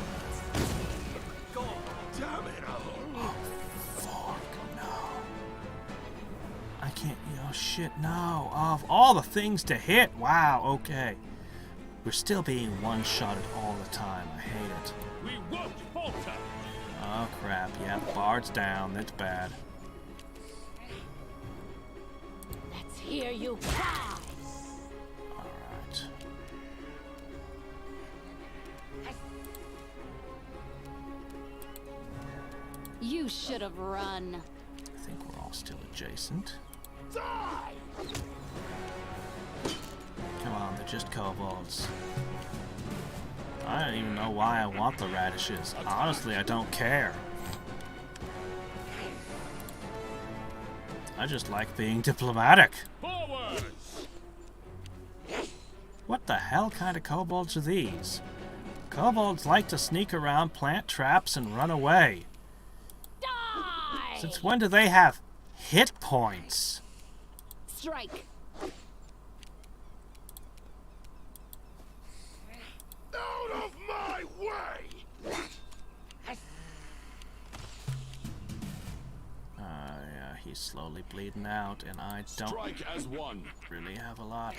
Damn it! Oh, fuck, no. I can't, oh shit, no. Of all the things to hit, wow, okay. We're still being one-shotted all the time, I hate it. We won't falter! Oh crap, yeah, Bard's down, that's bad. Let's hear you cry. Alright. You should have run. I think we're all still adjacent. Die! Come on, they're just kobolds. I don't even know why I want the radishes. Honestly, I don't care. I just like being diplomatic. Forward! What the hell kind of kobolds are these? Kobolds like to sneak around, plant traps, and run away. Die! Since when do they have hit points? Strike. Out of my way! Yeah, he's slowly bleeding out, and I don't Strike as one. really have a lot.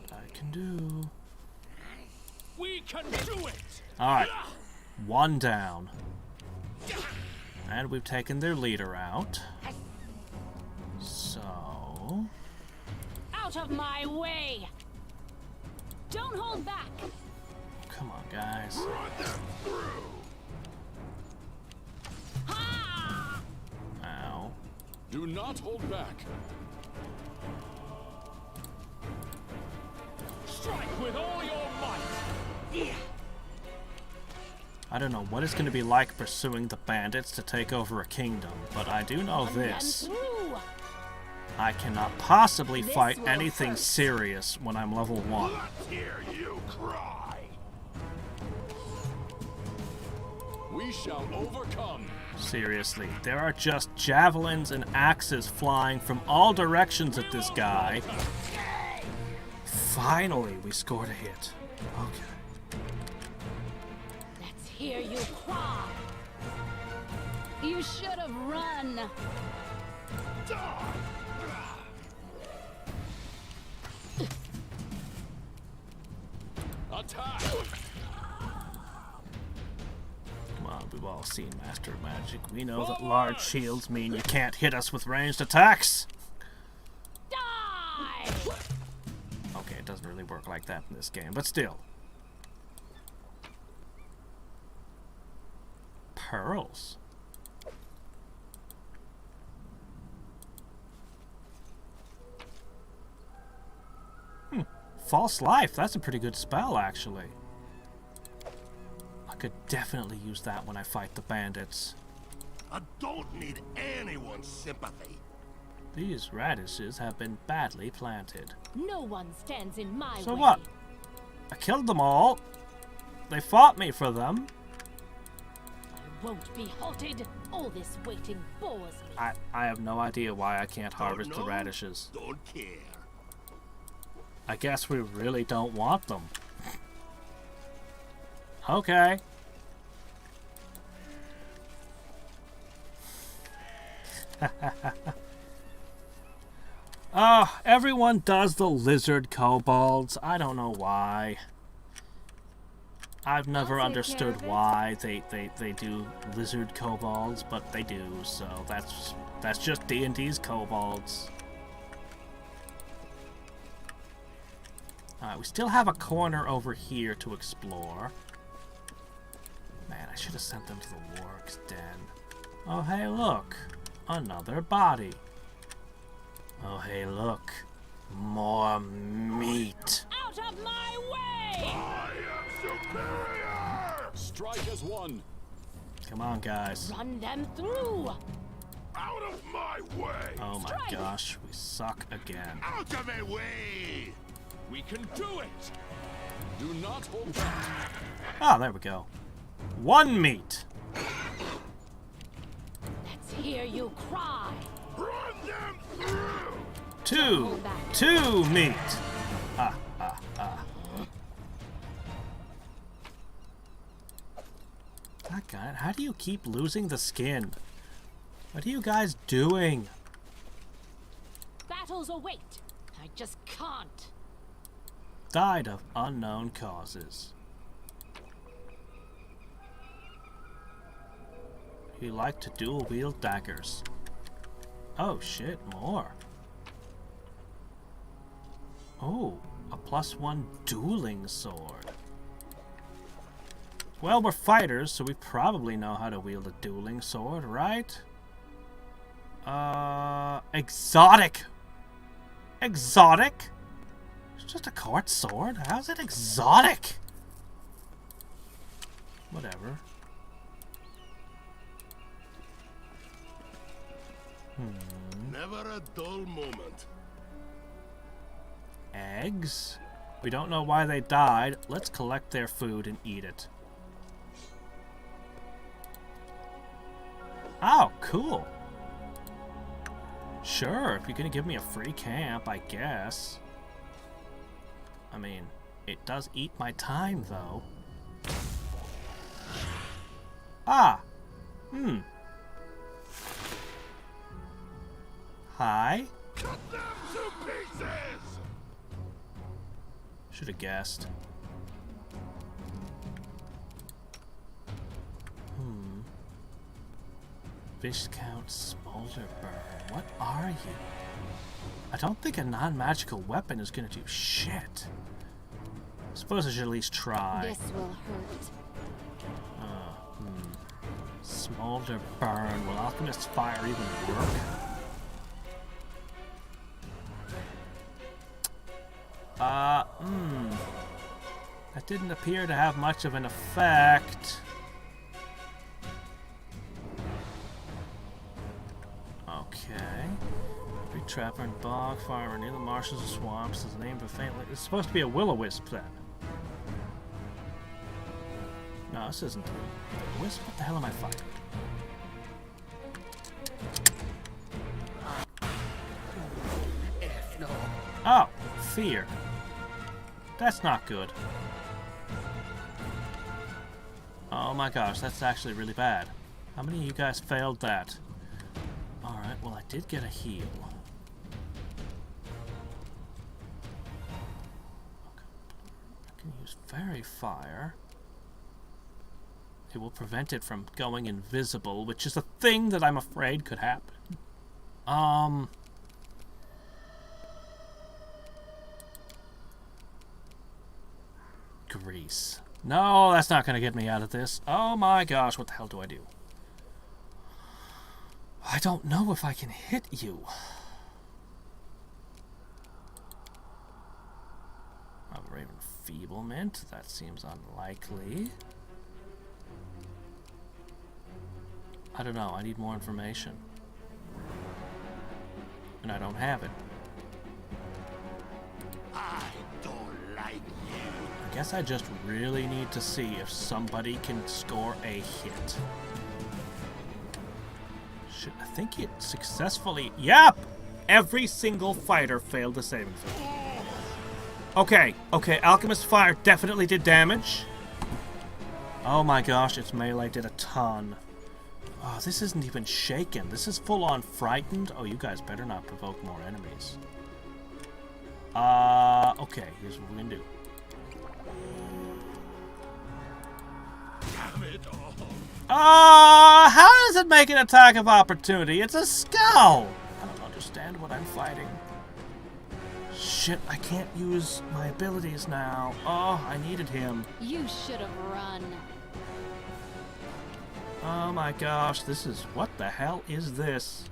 What I can do. We can do it! Alright, 1 down. And we've taken their leader out. So... Out of my way! Don't hold back! come on, guys. Run them through! Ha! Ow. Do not hold back. Strike with all your might! I don't know what it's going to be like pursuing the bandits to take over a kingdom, but I do know Run them this. through. I cannot possibly This fight will anything hurt. serious when I'm level 1. Let's hear you cry! We shall overcome. Seriously, there are just javelins and axes flying from all directions at this guy. Finally, we scored a hit. Okay. Let's hear you cry. You should have run. Die! Attack. Come on, we've all seen Master of Magic. We know that large shields mean you can't hit us with ranged attacks. Die! Okay, it doesn't really work like that in this game, but still. Pearls. False Life, that's a pretty good spell, actually. I could definitely use that when I fight the bandits. I don't need anyone's sympathy. These radishes have been badly planted. No one stands in my So way. what? I killed them all. They fought me for them. I won't be halted. All this waiting bores me. I have no idea why I can't harvest the Don't know? radishes. Don't care. I guess we really don't want them. Okay. Everyone does the lizard kobolds. I don't know why. I've never I'll take understood care of it. why they do lizard kobolds, but they do, so that's just D&D's kobolds. Alright, we still have a corner over here to explore. Man, I should have sent them to the Warg's Den. Oh, hey, look. Another body. Oh, hey, look. More meat. Out of my way! I am superior! Strike as one. Come on, guys. Run them through! Out of my way! Oh my Strike. gosh, we suck again. Out of my way! We can do it. Do not hold back. Ah, there we go. One meat. Let's hear you cry! Run them through! Two meat. Ah. That guy, how do you keep losing the skin? What are you guys doing? Battles await! I just can't! Died of unknown causes. He liked to dual wield daggers. Oh shit, more. Oh, a +1 dueling sword. Well, we're fighters, so we probably know how to wield a dueling sword, right? Exotic! Exotic? It's just a court sword. How's it exotic? Whatever. Never a dull moment. Eggs? We don't know why they died. Let's collect their food and eat it. Oh, cool. Sure, if you're gonna give me a free camp, I guess. I mean, it does eat my time, though. Ah! Hi? Cut them to pieces! Should have guessed. Viscount Smolder Burn. What are you? I don't think a non-magical weapon is gonna do shit. I suppose I should at least try. This will hurt. Smolder Burn. Will Alchemist's Fire even work? That didn't appear to have much of an effect. Okay. Big trapper and bog farmer near the marshes and swamps is the name of a faint. It's supposed to be a will-o-wisp then. No, this isn't a will-o-wisp. What the hell am I fighting? Oh, fear. That's not good. Oh my gosh, that's actually really bad. How many of you guys failed that? Alright, well I did get a heal. I can use Fairy Fire. It will prevent it from going invisible, which is a thing that I'm afraid could happen. Grease. No, that's not going to get me out of this. Oh my gosh, what the hell do I do? I don't know if I can hit you. Raven Feeblement. That seems unlikely. I don't know. I need more information. And I don't have it. I don't like you. I guess I just really need to see if somebody can score a hit. Shit, I think it successfully... Yep! Every single fighter failed the saving throw. Okay, Alchemist Fire definitely did damage. Oh my gosh, its melee did a ton. Oh, this isn't even shaken. This is full-on frightened. Oh, you guys better not provoke more enemies. Okay, here's what we're gonna do. Damn it all. How does it make an attack of opportunity? It's a skull! I don't understand what I'm fighting. Shit, I can't use my abilities now. Oh, I needed him. You should have run. Oh my gosh, this is... What the hell is this?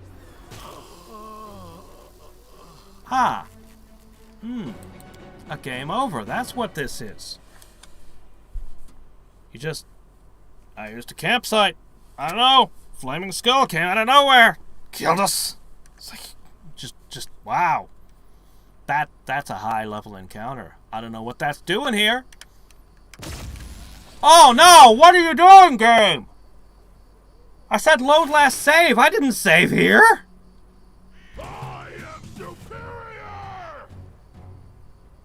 Ha! A game over. That's what this is. You just... I used a campsite. I don't know. Flaming skull came out of nowhere. Killed us. It's like... Just... Wow. That's a high-level encounter. I don't know what that's doing here. Oh no! What are you doing, game? I said load last save. I didn't save here. I am superior!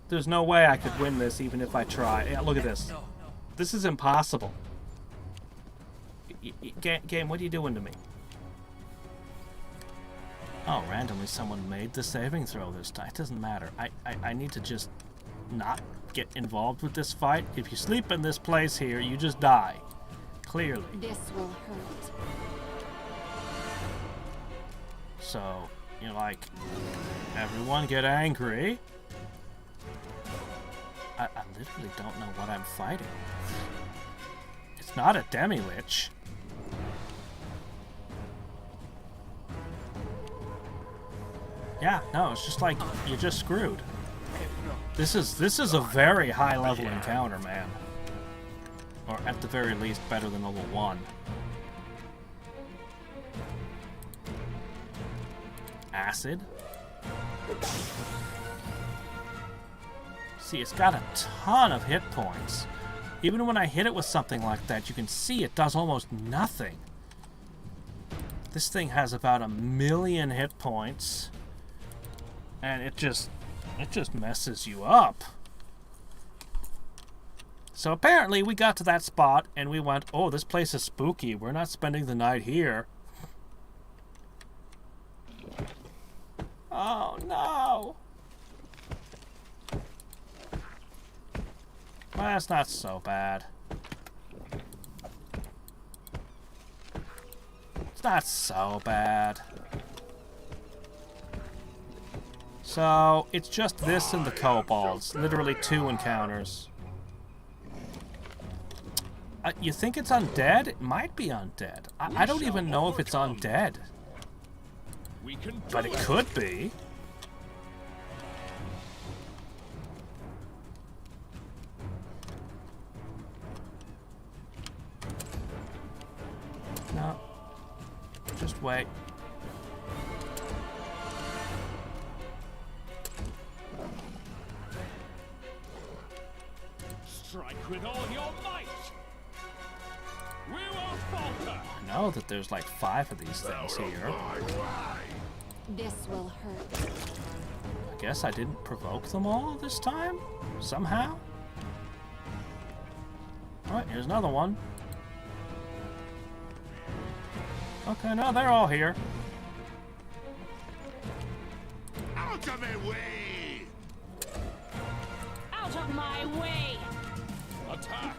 There's no way I could win this even if I try. Yeah, look at this. This is impossible. Game, what are you doing to me? Oh, randomly someone made the saving throw this time. It doesn't matter. I need to just not get involved with this fight. If you sleep in this place here, you just die. Clearly. This will hurt. So, you're like, everyone get angry. I literally don't know what I'm fighting. It's not a demi-lich. Yeah, no, it's just like, you're just screwed. This is a very high level encounter, man. Or at the very least, better than level 1. Acid. See, it's got a ton of hit points. Even when I hit it with something like that, you can see it does almost nothing. This thing has about 1,000,000 hit points. And it just messes you up. So apparently we got to that spot and we went, oh, this place is spooky. We're not spending the night here. Oh, no. Well, that's not so bad. It's not so bad. So, it's just this and the kobolds. Literally 2 encounters. You think it's undead? It might be undead. I don't even know if it's undead. But it could be. No. Just wait. Strike with all your might. We won't falter. I know that there's like 5 of these things here. This will hurt. I guess I didn't provoke them all this time? Somehow? Alright, here's another one. Okay, no, they're all here. Out of my way! Out of my way! Attack!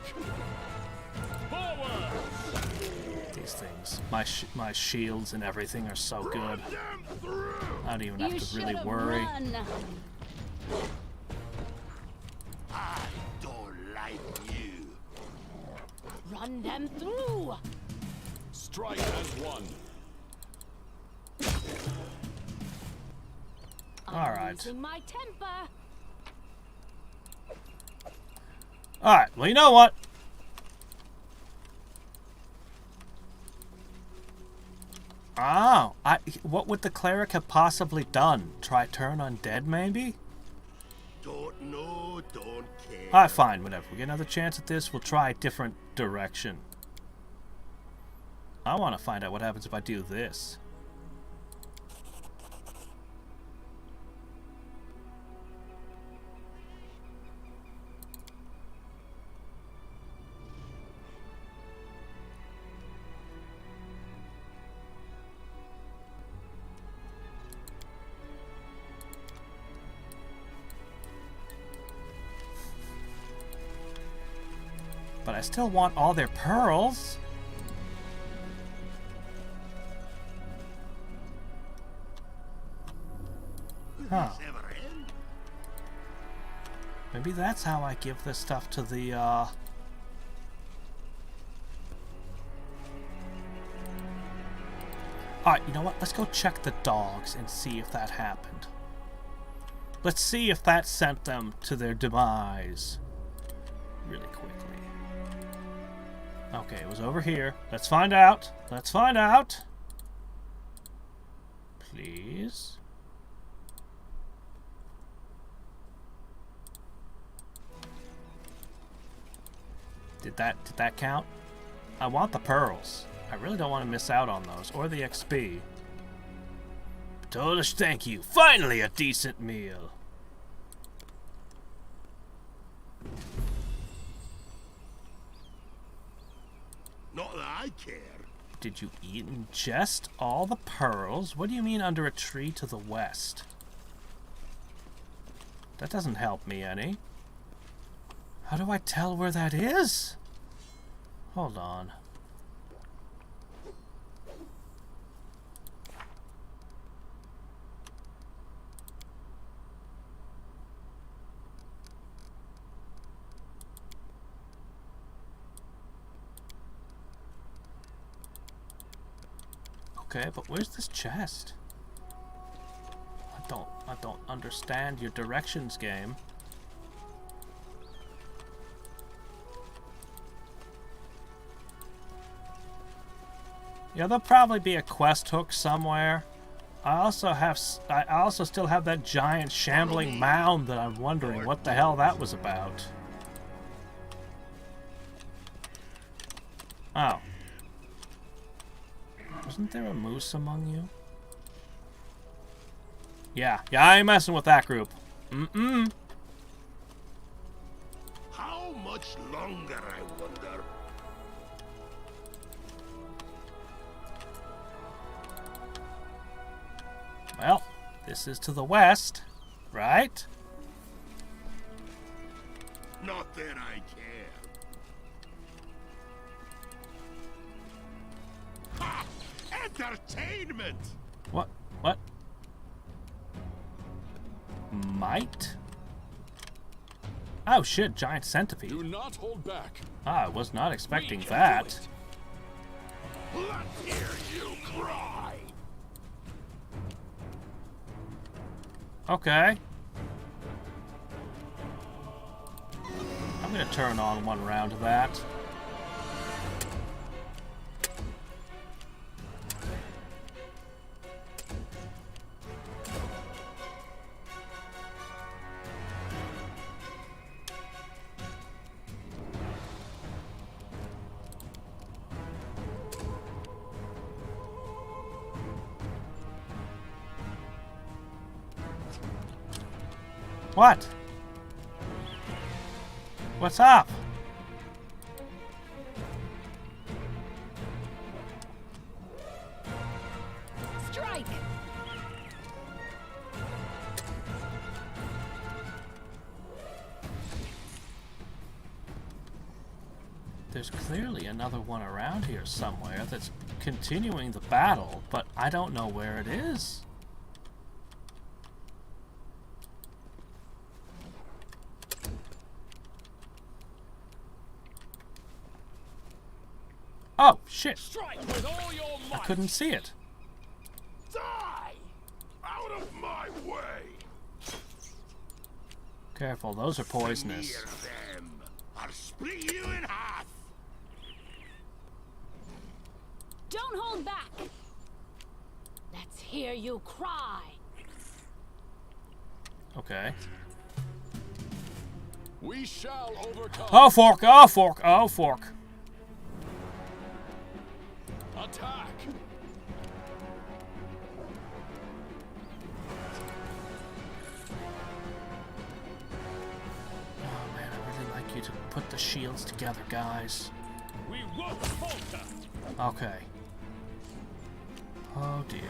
Forward! These things. My shields and everything are so good. I don't even have to really worry. Run. I don't like you. Run them through. Strike as one. All right. Losing my temper. Alright, well, you know what? Oh, what would the cleric have possibly done? Try turn undead, maybe? Don't know, don't care. Alright, fine, whatever. We get another chance at this, we'll try a different direction. I want to find out what happens if I do this. But I still want all their pearls. Huh. Ever end? Maybe that's how I give this stuff to the, Alright, you know what? Let's go check the dogs and see if that happened. Let's see if that sent them to their demise. Really quickly. Okay, it was over here. Let's find out. Let's find out. Please. Did that count? I want the pearls. I really don't want to miss out on those, or the XP. Tolish, thank you. Finally a decent meal. Not that I care. Did you ingest all the pearls? What do you mean under a tree to the west? That doesn't help me any. How do I tell where that is? Hold on. Okay, but where's this chest? I don't understand your directions, game. Yeah, there'll probably be a quest hook somewhere. I also still have that giant shambling mound that I'm wondering what the hell that was about. Oh. Wasn't there a moose among you? Yeah, I ain't messing with that group. Mm-mm. How much longer, I wonder? Well, this is to the west, right? Not that I care. Ha! Entertainment! What? Might? Oh shit, giant centipede. Do not hold back. I was not expecting that. Let's hear you cry! Okay. I'm gonna turn on one round of that. What? What's up? Strike! There's clearly another one around here somewhere that's continuing the battle, but I don't know where it is. Oh, shit. Strike with all your I might. couldn't see it. Die! Out of my way! Careful, those are poisonous. Near them! I'll split you in half! Don't hold back! Let's hear you cry! Okay. We shall overcome. Oh, fork! Oh, fork! Oh, fork! Attack. Oh, man, I really like you to put the shields together, guys. We won't falter. Okay. Oh, dear.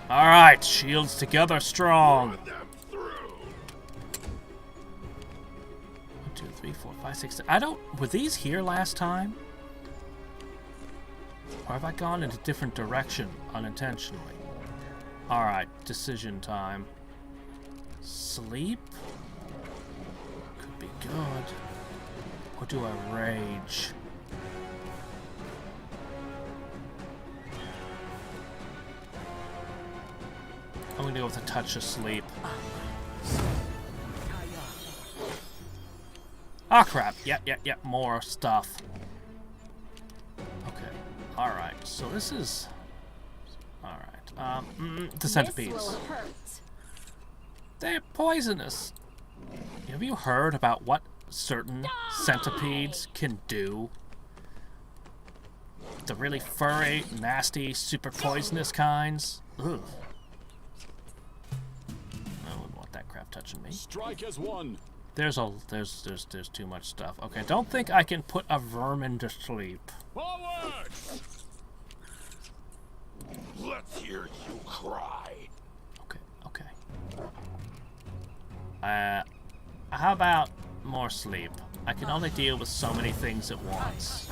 Alright, shields together strong. Run them through! 1, 2, 3, 4, 5, 6. I don't. Were these here last time? Or have I gone in a different direction unintentionally? Alright, decision time. Sleep? Could be good. Or do I rage? I'm gonna go with a touch of sleep. Ah, crap. Yep. More stuff. Okay. Alright. So this is... Alright. The centipedes. This will hurt. They're poisonous. Have you heard about what certain centipedes can do? The really furry, nasty, super poisonous kinds? Ugh. I wouldn't want that crap touching me. Strike as one. There's too much stuff. Okay, don't think I can put a vermin to sleep. Forward! Let's hear you cry. Okay. How about more sleep? I can only deal with so many things at once.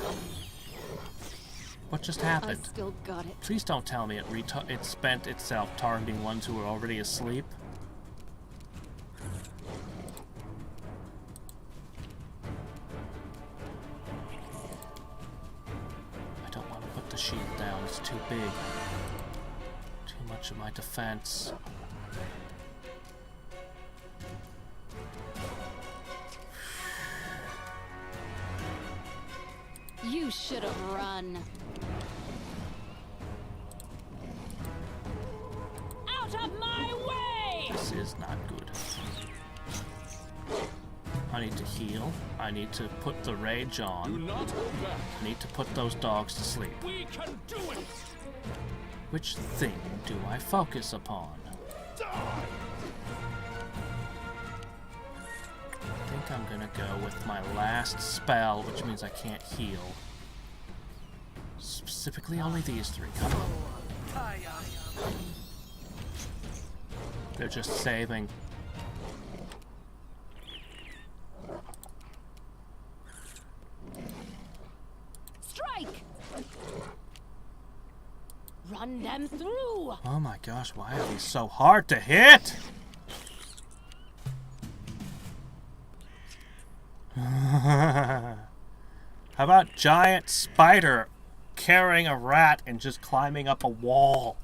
What just I happened? still got it. Please don't tell me it spent itself targeting ones who were already asleep. I don't want to put the shield down, it's too big. Too much of my defense. You should have run. Out of my way! This is not good. I need to heal. I need to put the rage Do on. not hold back. I need to put those dogs to sleep. We can do it! Which thing do I focus upon? I think I'm gonna go with my last spell, which means I can't heal. Specifically only these three. Come on. They're just saving. Strike! Run them through! Oh my gosh, why are these so hard to hit? How about giant spider carrying a rat and just climbing up a wall?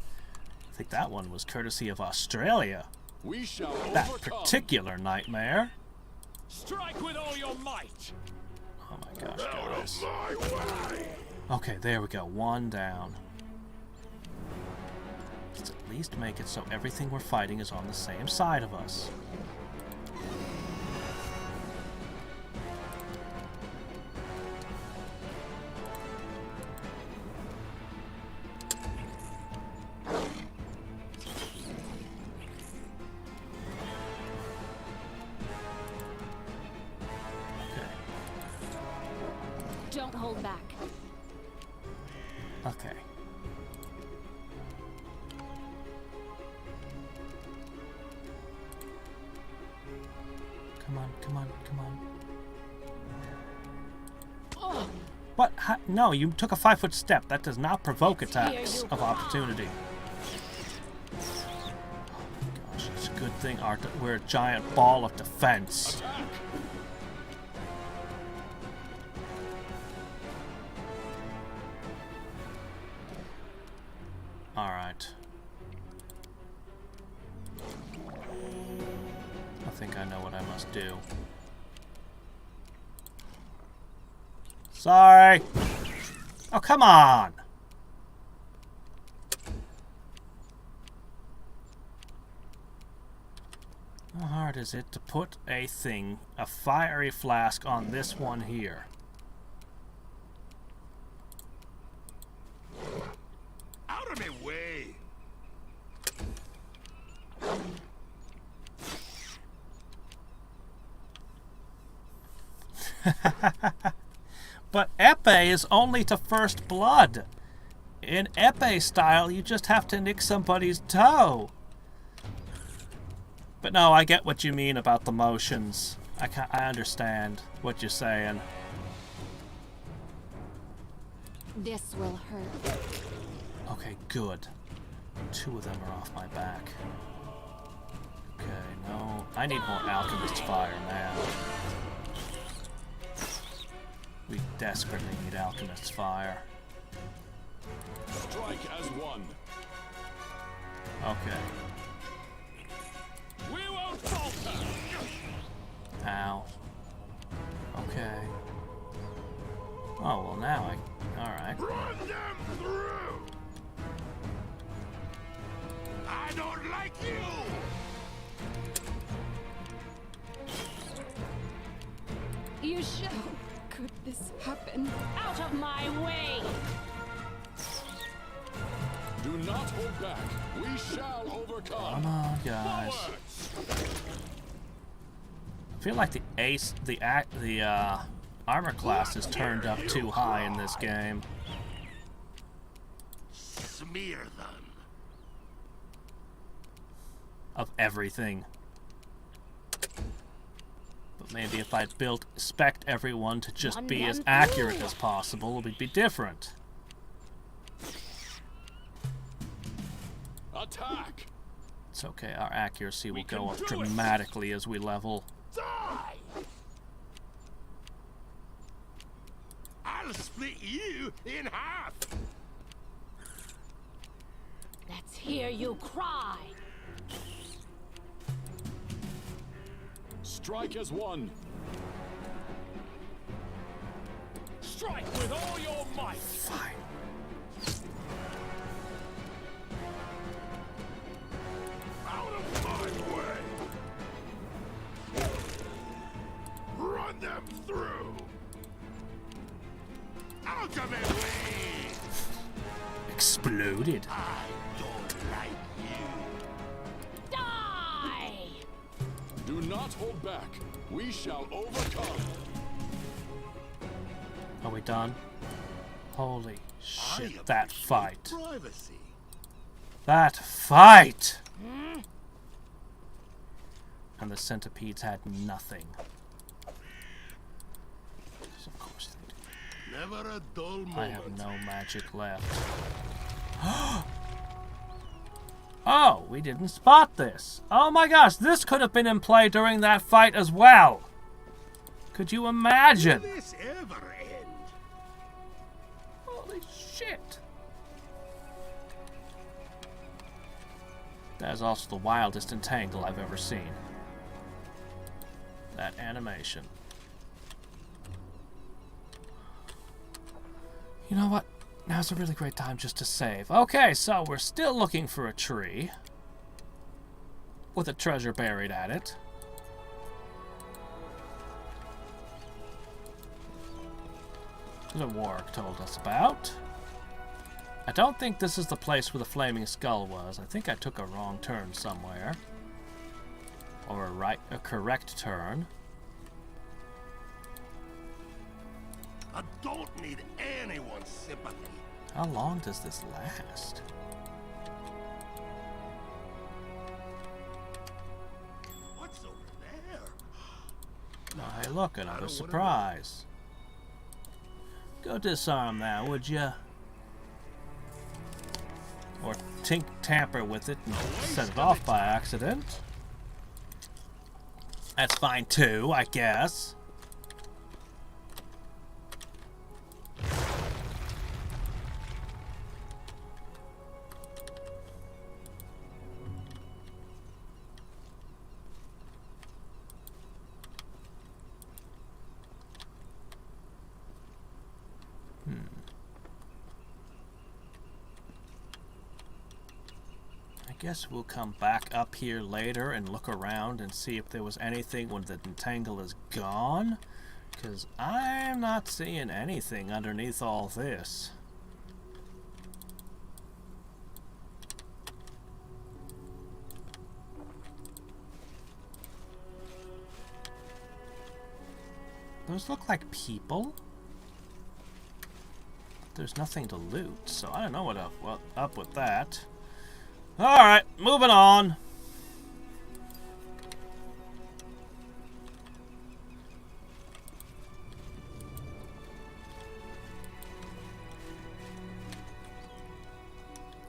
I think that one was courtesy of Australia. We shall That overcome. particular nightmare. Strike with all your might! Oh my gosh, Out guys. of my way. Okay, there we go. One down. Let's at least make it so everything we're fighting is on the same side of us. Okay. Don't hold back. Okay. Come on, come on, come on. Oh, What? No, you took a 5-foot step. That does not provoke Here attacks you of come. opportunity. Oh my gosh, it's a good thing we're a giant ball of defense. Attack. Alright. I think I know what I must do. Sorry! Oh, come on! How hard is it to put a fiery flask on this one here? Out of my way. But epee is only to first blood. In epee style, you just have to nick somebody's toe. But no, I get what you mean about the motions. I understand what you're saying. this will hurt. Okay, good. 2 of them are off my back. Okay, no. I need more Alchemist's Fire now. We desperately need Alchemist's Fire. Strike as one. Okay. We won't falter. Ow. Okay. Oh, well now alright. Run them through! I don't like you! You should. Could this happen? Out of my way! Do not hold back. We shall overcome. Come on, guys. I feel like the armor class is turned up too high in this game. Smear them. Of everything. But maybe if I'd spec'd everyone to just be as accurate as possible, it would be different. Attack! It's okay, our accuracy will go up dramatically as we level. Die! I'll split you in half. Let's hear you cry! Strike as one. Strike with all your might. Fine. Out of my way. Run them through. Ultimately, Exploded. I don't like you. Die! Do not hold back. We shall overcome. Are we done? Holy I shit, that appreciate fight. Privacy. That fight! And the centipedes had nothing. Of course they do. Never a dull moment. I have no magic left. Oh, we didn't spot this. Oh my gosh, this could have been in play during that fight as well. Could you imagine? Will this ever end? Holy shit. That is also the wildest entangle I've ever seen. That animation. You know what? Now's a really great time just to save. Okay, so we're still looking for a tree with a treasure buried at it. The warg told us about. I don't think this is the place where the flaming skull was. I think I took a wrong turn somewhere. Or a correct turn. I don't need anyone's sympathy. How long does this last? What's over there? Oh, hey, look, another surprise. Go disarm that, would ya? Or tamper with it and set it off by accident. That's fine too, I guess. I guess we'll come back up here later and look around and see if there was anything when the entangle is gone. Because I'm not seeing anything underneath all this. Those look like people. There's nothing to loot, so I don't know what up with that. Alright, moving on.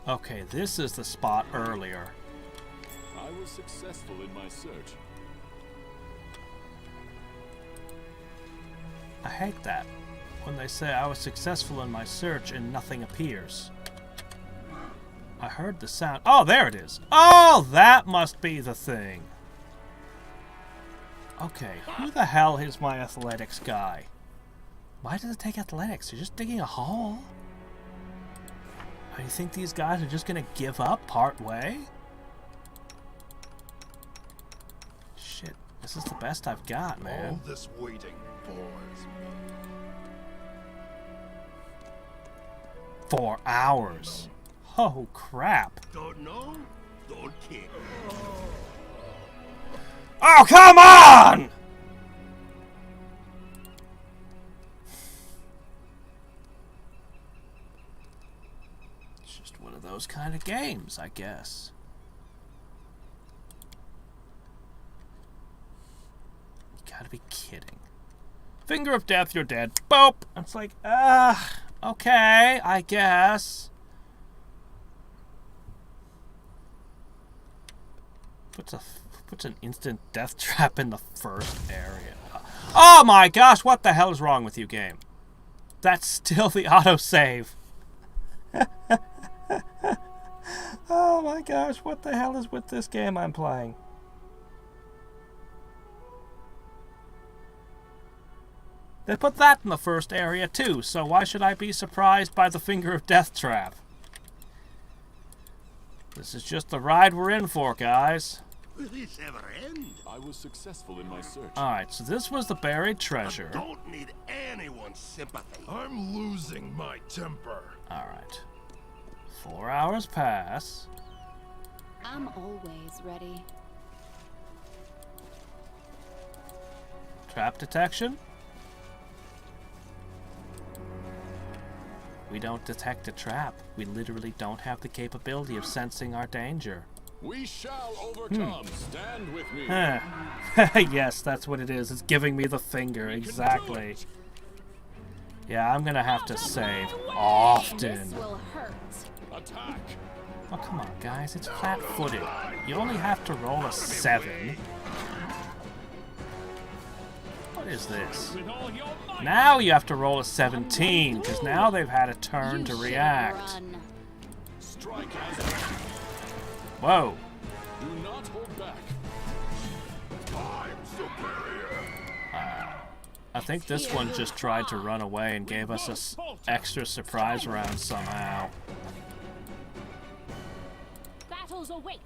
Okay, this is the spot earlier. I was successful in my search. I hate that. When they say I was successful in my search and nothing appears. I heard the sound. Oh, there it is. Oh, that must be the thing. Okay, who the hell is my athletics guy? Why does it take athletics? You're just digging a hole? You think these guys are just gonna give up part way? Shit, this is the best I've got, man. All this waiting bores me. 4 hours. Oh, crap. Don't know? Don't care. Oh, come on! It's just one of those kind of games, I guess. You gotta be kidding. Finger of death, you're dead. Boop! It's like, okay, I guess. Puts an instant death trap in the first area. Oh my gosh, what the hell is wrong with you, game? That's still the autosave. Oh my gosh, what the hell is with this game I'm playing? They put that in the first area too, so why should I be surprised by the finger of death trap? This is just the ride we're in for, guys. Will this ever end? I was successful in my search. Alright, so this was the buried treasure. I don't need anyone's sympathy. I'm losing my temper. Alright. 4 hours pass. I'm always ready. Trap detection. We don't detect a trap. We literally don't have the capability of sensing our danger. We shall overcome. Stand with me. Yes, that's what it is. It's giving me the finger. Exactly. Yeah, I'm gonna have to save often. This will hurt. Attack. Oh, come on, guys. It's flat-footed. You only have to roll a 7. What is this? With all your might. Now you have to roll a 17, because now they've had a turn You to should react. run. Strike as Whoa. do not hold back. I'm superior. I think this one just tried to run away and gave us an extra surprise round somehow. Battles await.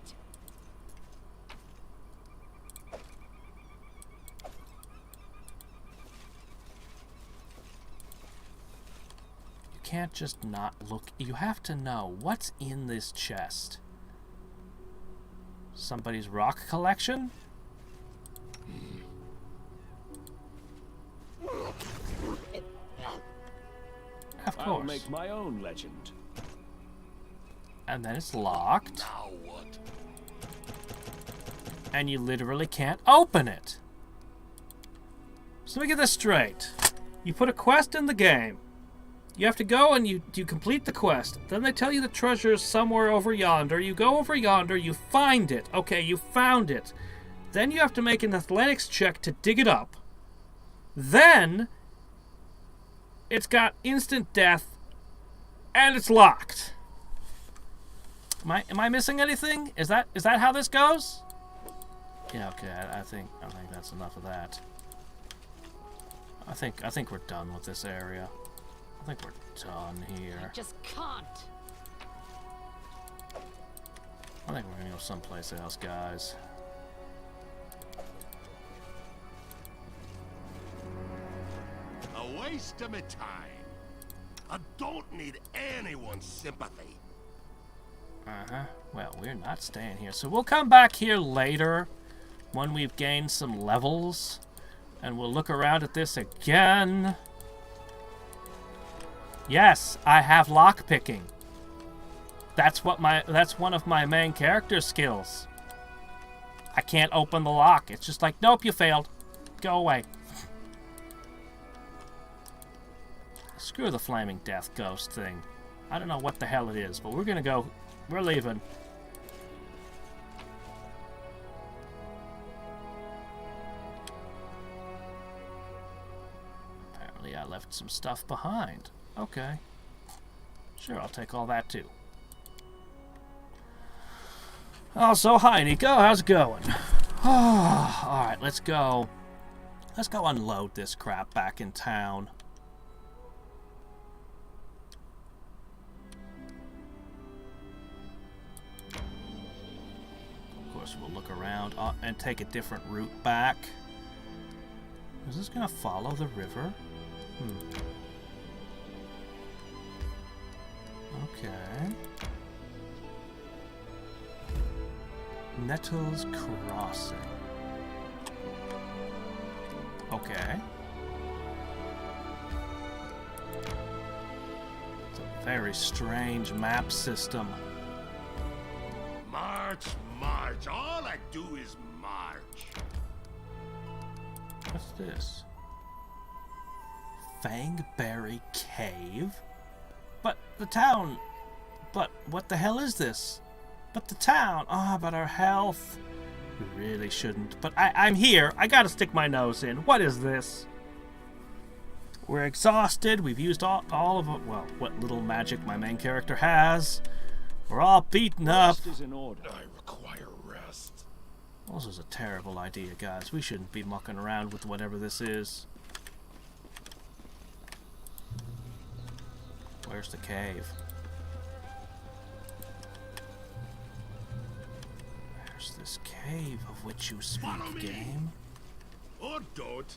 You can't just not look. You have to know what's in this chest. Somebody's rock collection? Of I'll course. make my own legend. And then it's locked. Now what? And you literally can't open it. So let me get this straight. You put a quest in the game. You have to go and you complete the quest. Then they tell you the treasure is somewhere over yonder. You go over yonder, you find it. Okay, you found it. Then you have to make an athletics check to dig it up. Then it's got instant death and it's locked. Am I missing anything? Is that how this goes? Yeah, okay. I think that's enough of that. I think we're done with this area. I think we're done here. Just can't. I think we're gonna go someplace else, guys. A waste of my time. I don't need anyone's sympathy. Uh-huh. Well, we're not staying here. So we'll come back here later when we've gained some levels. And we'll look around at this again. Yes, I have lockpicking. That's one of my main character skills. I can't open the lock. It's just like, nope, you failed. Go away. Screw the flaming death ghost thing. I don't know what the hell it is, but we're gonna go we're leaving. Apparently I left some stuff behind. Okay. Sure, I'll take all that too. Oh, so hi, Nico. How's it going? Alright, let's go. Let's go unload this crap back in town. Of course, we'll look around and take a different route back. Is this going to follow the river? Okay. Nettles Crossing. Okay. It's a very strange map system. March, march. All I do is march. What's this? Fangberry Cave? But the town... But what the hell is this? But the town... Ah, but our health... We really shouldn't. But I'm here. I gotta stick my nose in. What is this? We're exhausted. We've used all of it. Well, what little magic my main character has. We're all beaten up. Rest is in order. I require rest. This is a terrible idea, guys. We shouldn't be mucking around with whatever this is. Where's the cave? There's this cave of which you speak, Follow me. game. Or don't.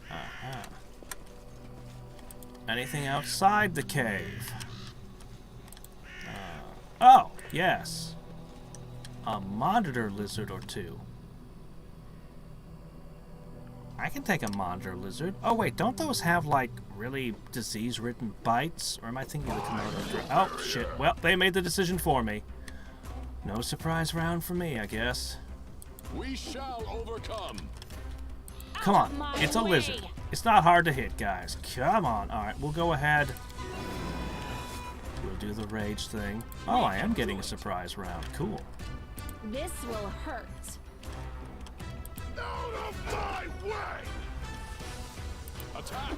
Uh-huh. Anything outside the cave? Oh, yes. A monitor lizard or two. I can take a monitor lizard. Oh, wait, don't those have, like, really disease-ridden bites? Or am I thinking of the Komodo? Oh, shit. Well, they made the decision for me. No surprise round for me, I guess. We shall overcome. Come on, it's a lizard. It's not hard to hit, guys. Come on. Alright, we'll go ahead. We'll do the rage thing. Oh, I am getting a surprise round. Cool. This will hurt. Out of my way! Attack.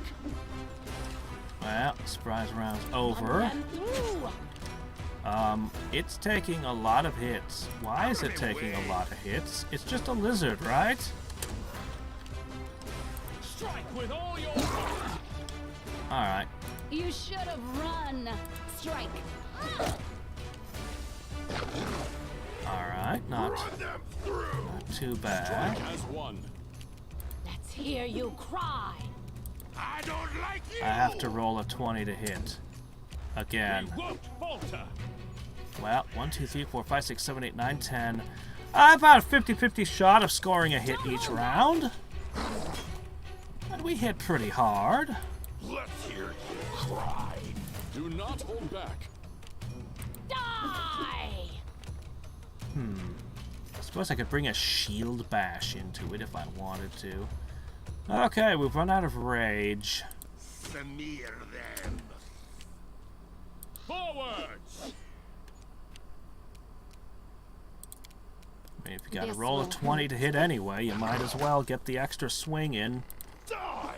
Well, surprise round's over. Run through. It's taking a lot of hits. Why is it taking a lot of hits? It's just a lizard, right? Strike with all your might. Alright. You should have run. Strike. Alright, not Run them through! too bad. Strike has won. Let's hear you cry. I don't like you! I have to roll a 20 to hit. Again. We won't falter. Well, 1, 2, 3, 4, 5, 6, 7, 8, 9, 10. About a 50-50 shot of scoring a hit each round. And we hit pretty hard. Let's hear you cry. Do not hold back. Die. I suppose I could bring a shield bash into it if I wanted to. Okay, we've run out of rage. Smear them. Forwards. I mean, if you gotta This roll a will 20 to hit anyway, you might as well get the extra swing in. Die!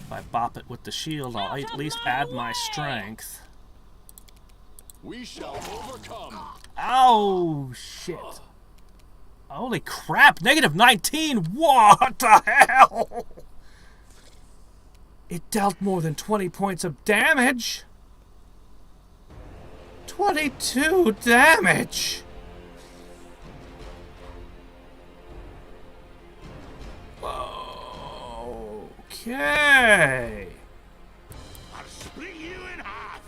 If I bop it with the shield, I'll at least add my strength. We shall overcome. Oh, shit. Holy crap, negative 19! What the hell? It dealt more than 20 points of damage. 22 damage! Okay. I'll split you in half!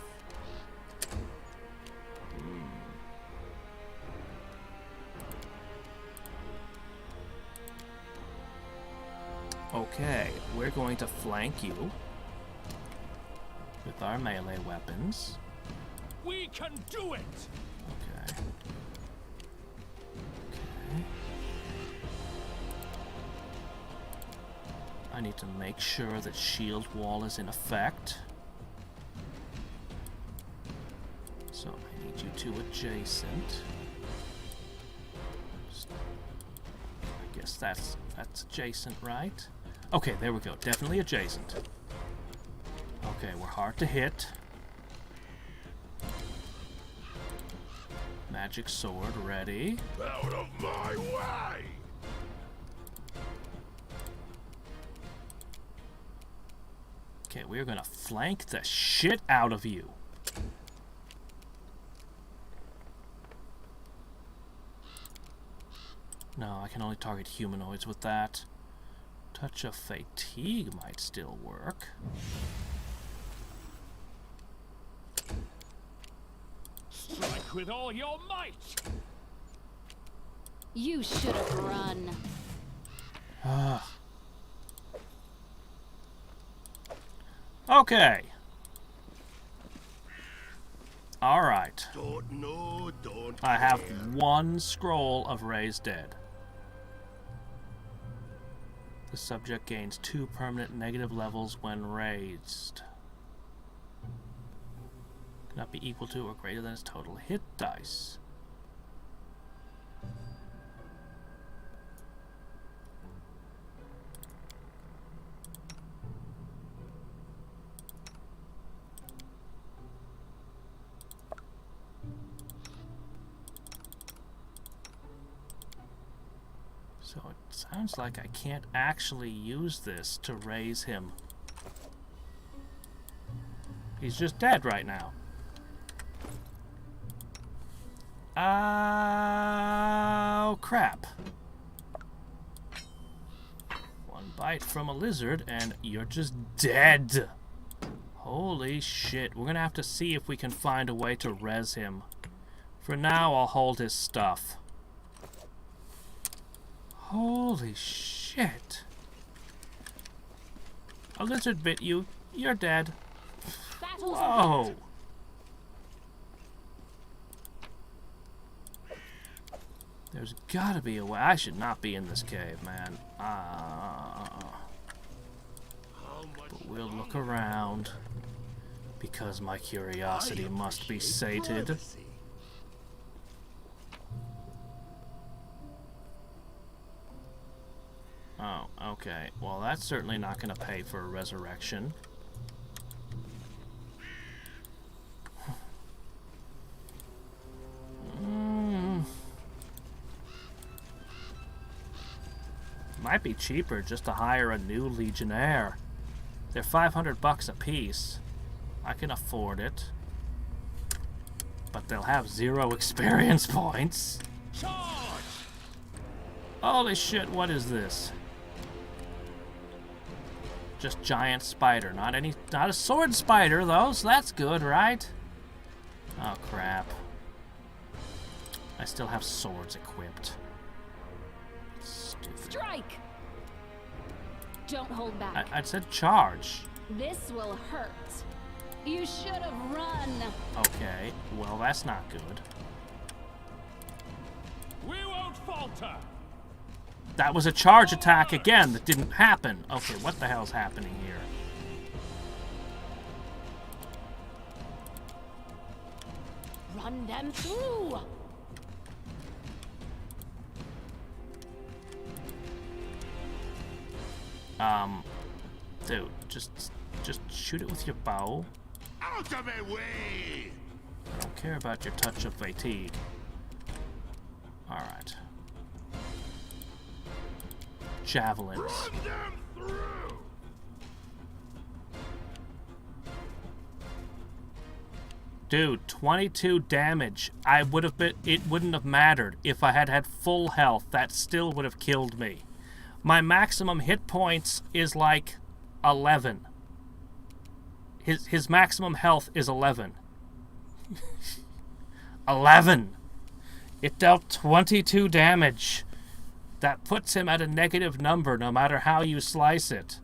Okay, we're going to flank you with our melee weapons. We can do it. Okay. Okay. I need to make sure that shield wall is in effect. So I need you to adjacent. I guess that's adjacent, right? Okay, there we go. Definitely adjacent. Okay, we're hard to hit. Magic sword ready. Out of my way! Okay, we're gonna flank the shit out of you. No, I can only target humanoids with that. Touch of fatigue might still work. Strike with all your might! You should have run. Okay. Alright. Don't know, don't I have care. one scroll of Raise Dead. The subject gains 2 permanent negative levels when raised. Cannot be equal to or greater than its total hit dice. So it sounds like I can't actually use this to raise him. He's just dead right now. Oh, crap. One bite from a lizard and you're just dead. Holy shit. We're gonna have to see if we can find a way to res him. For now, I'll hold his stuff. Holy shit. A lizard bit you. You're dead. Whoa. There's gotta be a way. I should not be in this cave, man. But we'll look around. Because my curiosity must be sated. Oh, okay. Well, that's certainly not going to pay for a resurrection. Might be cheaper just to hire a new Legionnaire. They're $500 a piece. I can afford it. But they'll have 0 experience points. Charge! Holy shit, what is this? Just giant spider. Not a sword spider though, so that's good, right? Oh crap. I still have swords equipped. Stupid. Strike! Don't hold back. I said charge. This will hurt. You should have run. Okay, well that's not good. We won't falter! That was a charge attack again that didn't happen. Okay, what the hell's happening here? Run them through. Dude, just shoot it with your bow. Out of my way! I don't care about your touch of fatigue. Alright. Javelins. Run them through! Dude, 22 damage. It wouldn't have mattered if I had had full health. That still would have killed me. My maximum hit points is like 11. His maximum health is 11. 11! It dealt 22 damage. That puts him at a negative number no matter how you slice it.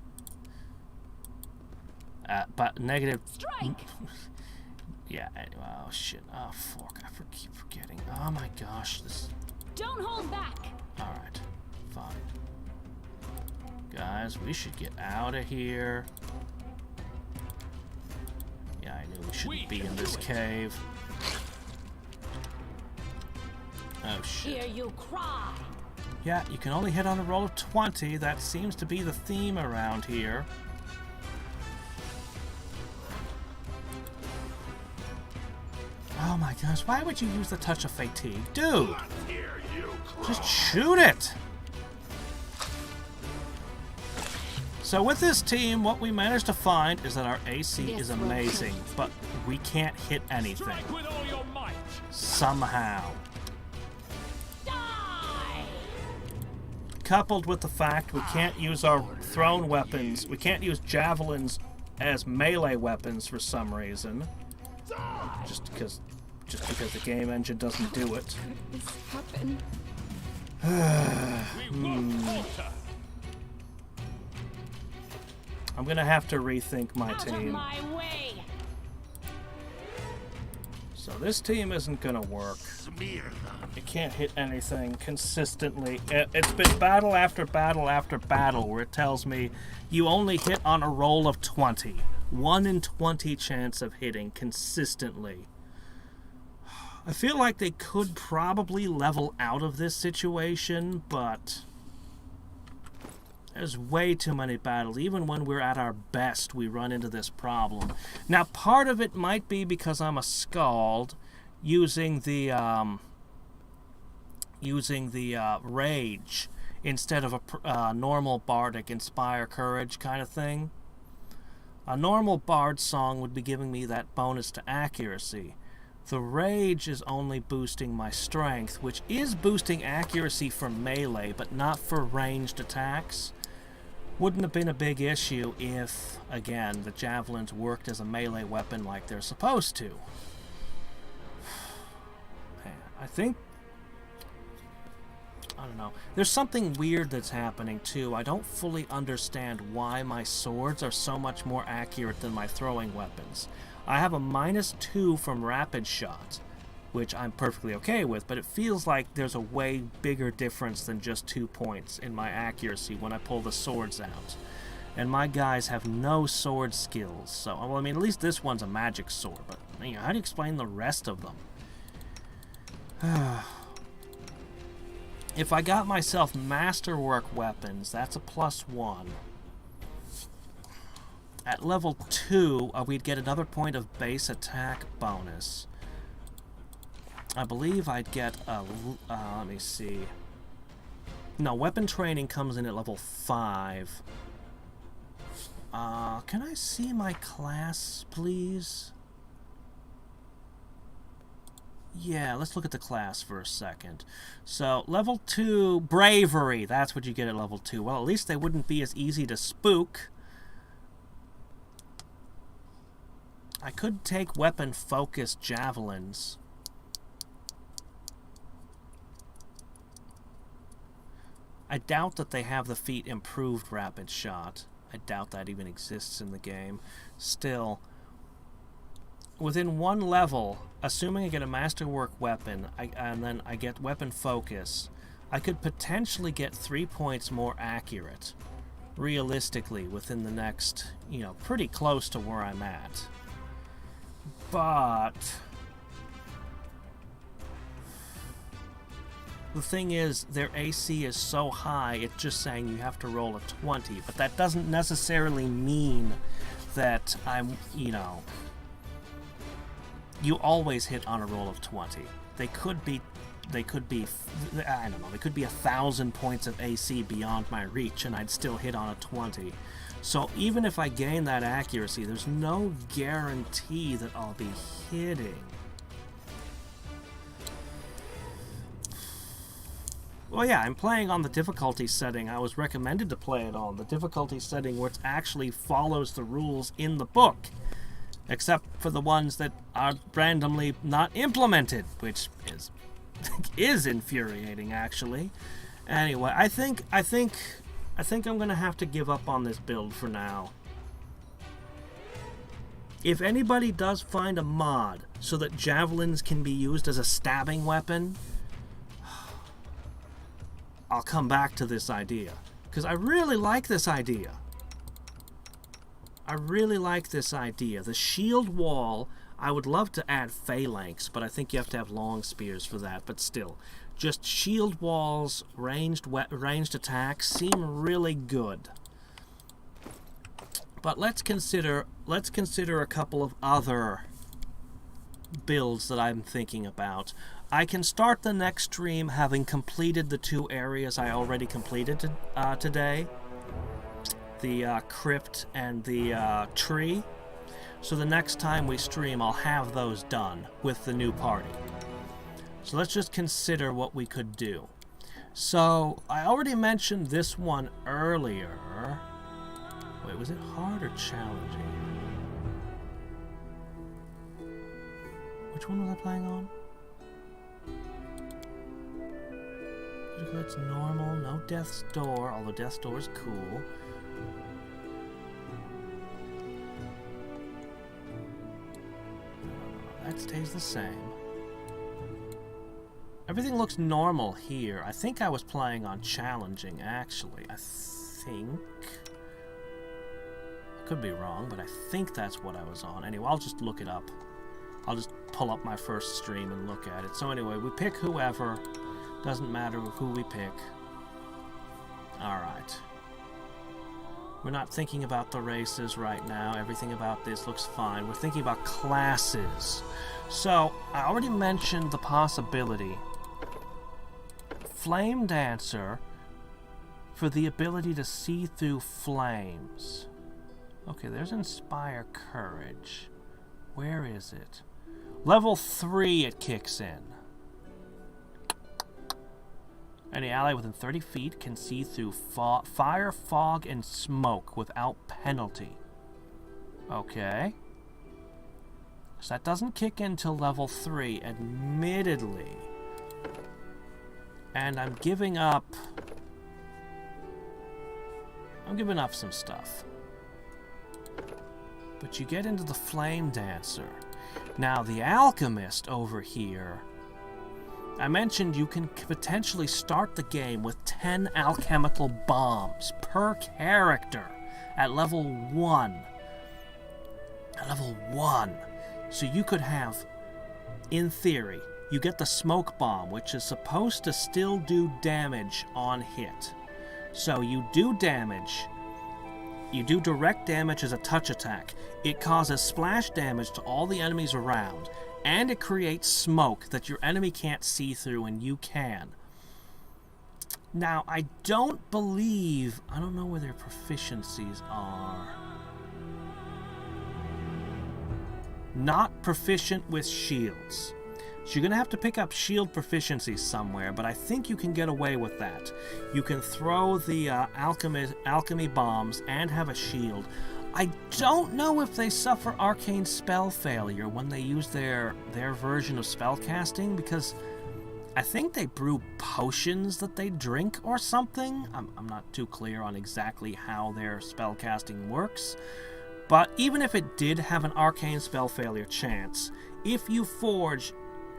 But negative... Strike! Yeah, oh shit. Oh fuck, I keep forgetting. Oh my gosh, this... Don't hold back. Alright, fine. Guys, we should get out of here. Yeah, I knew we shouldn't be in this cave. Oh, shit. Hear you cry. Yeah, you can only hit on a roll of 20. That seems to be the theme around here. Oh my gosh, why would you use the touch of fatigue? Dude! Let's hear you cry. Just shoot it! So with this team, what we managed to find is that our AC is amazing, but we can't hit anything. Strike with all your might. Somehow. Die! Coupled with the fact we can't use our thrown weapons, we can't use javelins as melee weapons for some reason. Just because the game engine doesn't do it. Could this happen? We won't falter. I'm gonna have to rethink my Out of team. my way! So this team isn't gonna work. Smear them. It can't hit anything consistently. It's been battle after battle after battle where it tells me you only hit on a roll of 20. 1 in 20 chance of hitting consistently. I feel like they could probably level out of this situation, but there's way too many battles. Even when we're at our best, we run into this problem. Now, part of it might be because I'm a Scald, using the Rage instead of a normal Bardic Inspire Courage kind of thing. A normal Bard song would be giving me that bonus to accuracy. The Rage is only boosting my strength, which is boosting accuracy for melee, but not for ranged attacks. Wouldn't have been a big issue if, again, the javelins worked as a melee weapon like they're supposed to. Man, I don't know. There's something weird that's happening, too. I don't fully understand why my swords are so much more accurate than my throwing weapons. I have a -2 from rapid shot, which I'm perfectly okay with, but it feels like there's a way bigger difference than just 2 points in my accuracy when I pull the swords out. And my guys have no sword skills, so, well, I mean, at least this one's a magic sword, but, you know, how do you explain the rest of them? If I got myself masterwork weapons, that's a +1. At level 2, we'd get another point of base attack bonus. I believe I'd get a... let me see. No, weapon training comes in at level 5. Can I see my class, please? Yeah, let's look at the class for a second. So, level 2, Bravery. That's what you get at level 2. Well, at least they wouldn't be as easy to spook. I could take weapon-focused javelins. I doubt that they have the feat improved rapid shot. I doubt that even exists in the game. Still, within 1 level, assuming I get a masterwork weapon, and then I get weapon focus, I could potentially get 3 points more accurate, realistically, within the next, you know, pretty close to where I'm at. But the thing is, their AC is so high, it's just saying you have to roll a 20. But that doesn't necessarily mean that I'm, you know, you always hit on a roll of 20. They could be, I don't know, they could be 1,000 points of AC beyond my reach, and I'd still hit on a 20. So even if I gain that accuracy, there's no guarantee that I'll be hitting. Well, yeah, I'm playing on the difficulty setting I was recommended to play it on, the difficulty setting where it actually follows the rules in the book, except for the ones that are randomly not implemented, which is infuriating, actually. Anyway, I think I'm gonna have to give up on this build for now. If anybody does find a mod so that javelins can be used as a stabbing weapon, I'll come back to this idea, because I really like this idea. I really like this idea. The shield wall, I would love to add phalanx, but I think you have to have long spears for that, but still. just shield walls, ranged attacks seem really good. But let's consider a couple of other builds that I'm thinking about. I can start the next stream having completed the 2 areas I already completed today. The crypt and the tree. So the next time we stream, I'll have those done with the new party. So let's just consider what we could do. So I already mentioned this one earlier. Wait, was it hard or challenging? Which one was I playing on? It's normal, no Death's Door, although Death's Door is cool. That stays the same. Everything looks normal here. I think I was playing on challenging, actually. I think... I could be wrong, but I think that's what I was on. Anyway, I'll just look it up. I'll just pull up my first stream and look at it. So anyway, we pick whoever. Doesn't matter who we pick. Alright. We're not thinking about the races right now. Everything about this looks fine. We're thinking about classes. So, I already mentioned the possibility. Flame Dancer for the ability to see through flames. Okay, there's Inspire Courage. Where is it? Level 3 it kicks in. Any ally within 30 feet can see through fire, fog, and smoke without penalty. Okay. So that doesn't kick in till level 3, admittedly. And I'm giving up some stuff. But you get into the Flame Dancer. Now, the Alchemist over here... I mentioned you can potentially start the game with 10 alchemical bombs per character at level 1. At level 1. So you could have, in theory, you get the smoke bomb, which is supposed to still do damage on hit. So you do damage. You do direct damage as a touch attack. It causes splash damage to all the enemies around. And it creates smoke that your enemy can't see through and you can. Now, I don't know where their proficiencies are. Not proficient with shields. So you're going to have to pick up shield proficiency somewhere, but I think you can get away with that. You can throw the alchemy bombs and have a shield. I don't know if they suffer arcane spell failure when they use their version of spellcasting, because I think they brew potions that they drink or something. I'm not too clear on exactly how their spellcasting works. But even if it did have an arcane spell failure chance, if you forge...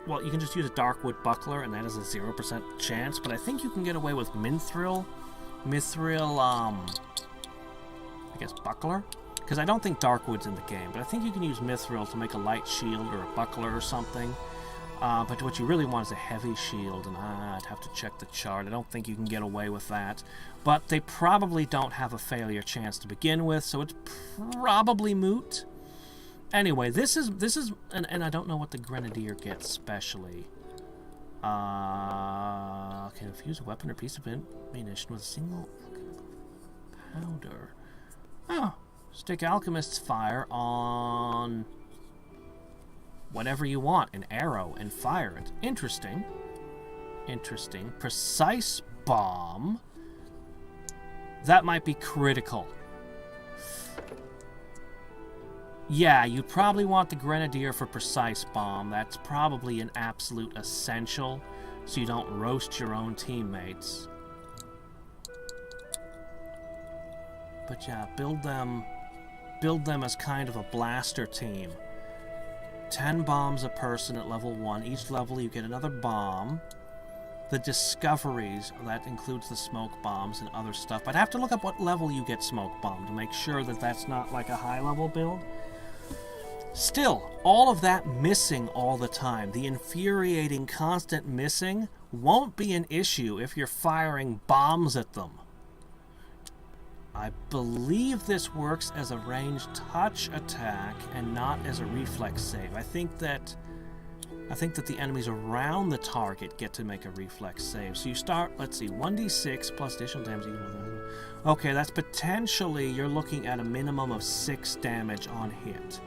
Well, you can just use a Darkwood Buckler, and that is a 0% chance, but I think you can get away with Mithril, I guess Buckler? Because I don't think Darkwood's in the game, but I think you can use Mithril to make a light shield or a buckler or something. But what you really want is a heavy shield, and I'd have to check the chart. I don't think you can get away with that. But they probably don't have a failure chance to begin with, so it's probably moot. Anyway, this is and I don't know what the Grenadier gets specially. Can infuse a weapon or piece of ammunition with a single powder. Oh. Stick Alchemist's Fire on whatever you want, an arrow, and fire it. Interesting. Interesting. Precise Bomb. That might be critical. Yeah, you'd probably want the Grenadier for Precise Bomb. That's probably an absolute essential, so you don't roast your own teammates. But yeah, build them as kind of a blaster team. 10 bombs a person at level 1. Each level you get another bomb. The discoveries, that includes the smoke bombs and other stuff. But I'd have to look up what level you get smoke bomb to make sure that that's not like a high level build. Still, all of that missing all the time, the infuriating constant missing, won't be an issue if you're firing bombs at them. I believe this works as a ranged touch attack and not as a reflex save. I think that the enemies around the target get to make a reflex save. So you start, let's see, 1d6 plus additional damage. Okay, that's potentially, you're looking at a minimum of 6 damage on hit.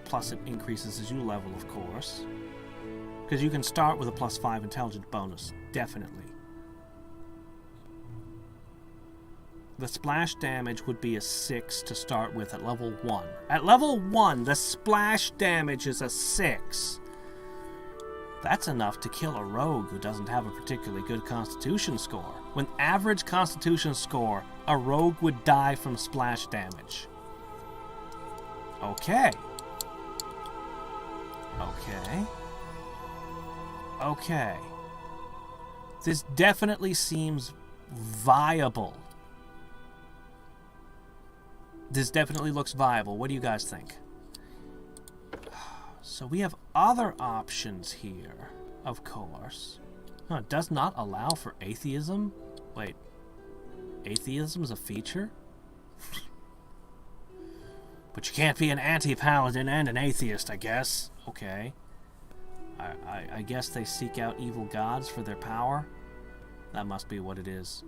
Plus it increases as you level, of course. Because you can start with a +5 intelligence bonus, definitely. The splash damage would be a 6 to start with at level 1. At level 1, the splash damage is a 6. That's enough to kill a rogue who doesn't have a particularly good constitution score. With average constitution score, a rogue would die from splash damage. Okay. Okay. Okay. This definitely seems viable. This definitely looks viable. What do you guys think? So we have other options here, of course. No, it does not allow for atheism? Wait. Atheism's a feature? But you can't be an anti-paladin and an atheist, I guess. Okay. I guess they seek out evil gods for their power? That must be what it is.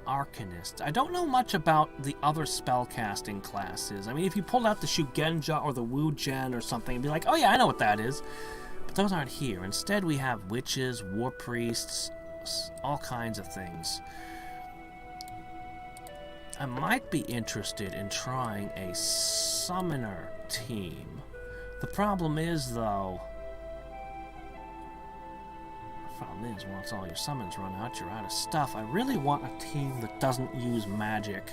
Arcanist. I don't know much about the other spellcasting classes. I mean, if you pulled out the Shugenja or the Wujen or something, you'd be like, oh yeah, I know what that is. But those aren't here. Instead, we have witches, war priests, all kinds of things. I might be interested in trying a summoner team. The problem is, though, once all your summons run out, you're out of stuff. I really want a team that doesn't use magic.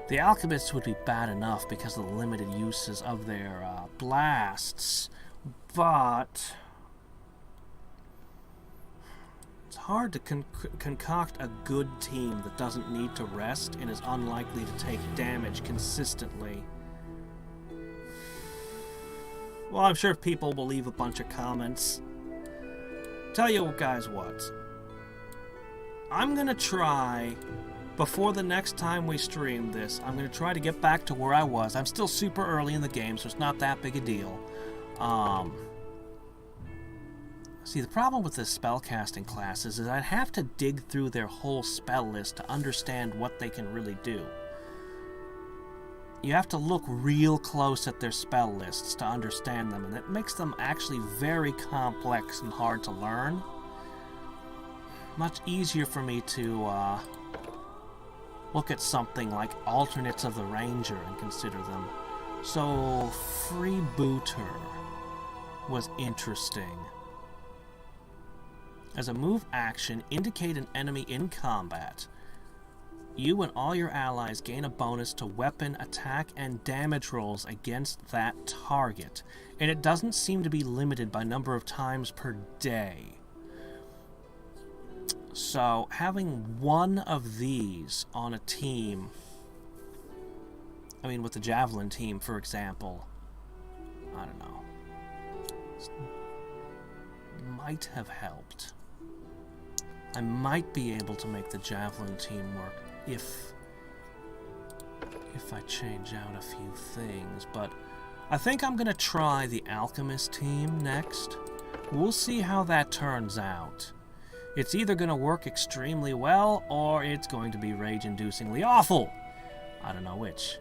The alchemists would be bad enough because of the limited uses of their blasts, but it's hard to concoct a good team that doesn't need to rest and is unlikely to take damage consistently. Well, I'm sure people will leave a bunch of comments. Tell you guys what, I'm gonna try, before the next time we stream this, I'm gonna try to get back to where I was. I'm still super early in the game, so it's not that big a deal. See, the problem with the spellcasting classes is I'd have to dig through their whole spell list to understand what they can really do. You have to look real close at their spell lists to understand them, and it makes them actually very complex and hard to learn. Much easier for me to look at something like alternates of the Ranger and consider them. So, Freebooter was interesting. As a move action, indicate an enemy in combat. You and all your allies gain a bonus to weapon, attack, and damage rolls against that target, and it doesn't seem to be limited by number of times per day. So, having one of these on a team, I mean with the Javelin team, for example, I don't know, might have helped. I might be able to make the Javelin team work if I change out a few things, but I think I'm gonna try the Alchemist team next. We'll see how that turns out. It's either gonna work extremely well, or it's going to be rage-inducingly awful. I don't know which.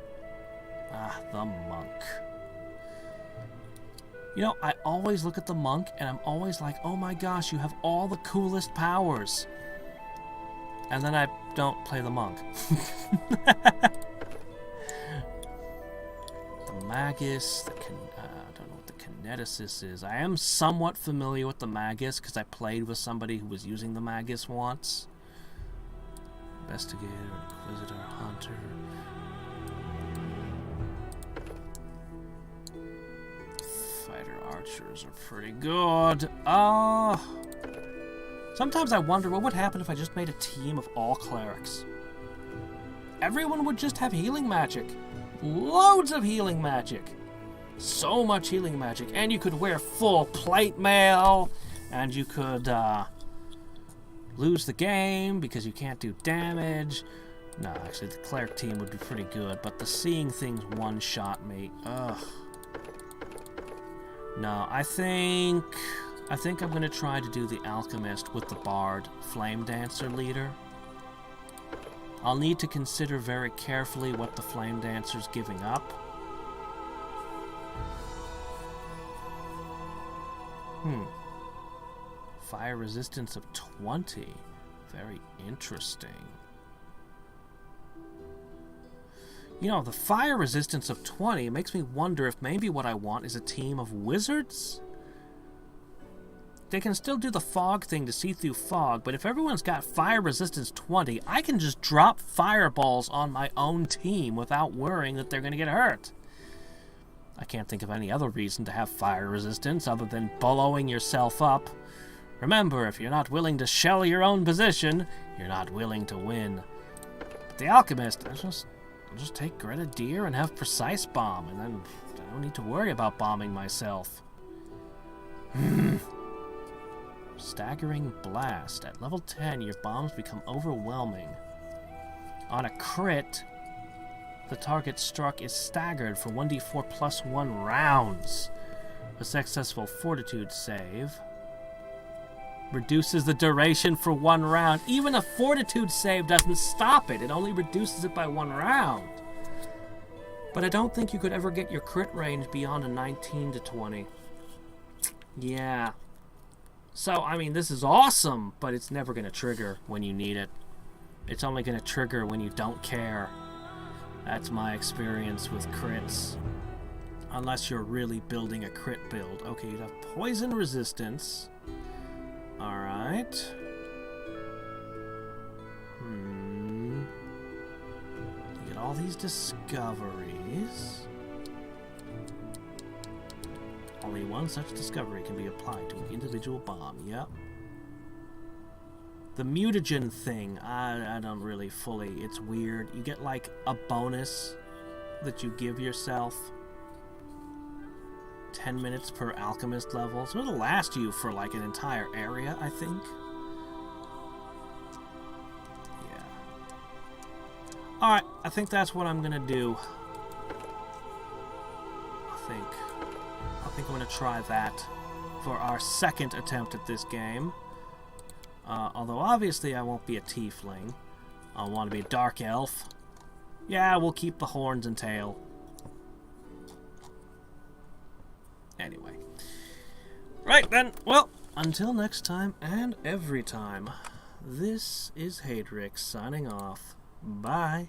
The monk. You know, I always look at the monk, and I'm always like, oh my gosh, you have all the coolest powers. And then I don't play the monk. The Magus, I don't know what the Kineticist is. I am somewhat familiar with the Magus because I played with somebody who was using the Magus once. Investigator, Inquisitor, Hunter. Fighter archers are pretty good. Sometimes I wonder what would happen if I just made a team of all clerics. Everyone would just have healing magic. Loads of healing magic. So much healing magic. And you could wear full plate mail. And you could lose the game because you can't do damage. No, actually, the cleric team would be pretty good. But the seeing things one-shot me. Ugh. No, I think I'm going to try to do the alchemist with the bard flame dancer leader. I'll need to consider very carefully what the flame dancer's giving up. Fire resistance of 20. Very interesting. You know, the fire resistance of 20 makes me wonder if maybe what I want is a team of wizards? They can still do the fog thing to see through fog, but if everyone's got fire resistance 20, I can just drop fireballs on my own team without worrying that they're going to get hurt. I can't think of any other reason to have fire resistance other than blowing yourself up. Remember, if you're not willing to shell your own position, you're not willing to win. But the alchemist, I'll just take Grenadier and have precise bomb, and then I don't need to worry about bombing myself. Staggering blast. At level 10, your bombs become overwhelming. On a crit, the target struck is staggered for 1d4 plus 1 rounds. A successful fortitude save reduces the duration for 1 round. Even a fortitude save doesn't stop it. It only reduces it by 1 round. But I don't think you could ever get your crit range beyond a 19 to 20. Yeah. So, I mean, this is awesome, but it's never going to trigger when you need it. It's only going to trigger when you don't care. That's my experience with crits. Unless you're really building a crit build. Okay, you'd have poison resistance. Alright. You get all these discoveries. Only one such discovery can be applied to an individual bomb. Yep. The mutagen thing, I don't really fully... It's weird. You get, like, a bonus that you give yourself. 10 minutes per alchemist level. So it'll last you for, like, an entire area, I think. Yeah. Alright, I think that's what I'm gonna do. I think I'm gonna try that for our second attempt at this game. Although obviously I won't be a tiefling. I want to be a dark elf. Yeah, we'll keep the horns and tail. Anyway. Right then, well, until next time and every time, this is Hadriex signing off. Bye.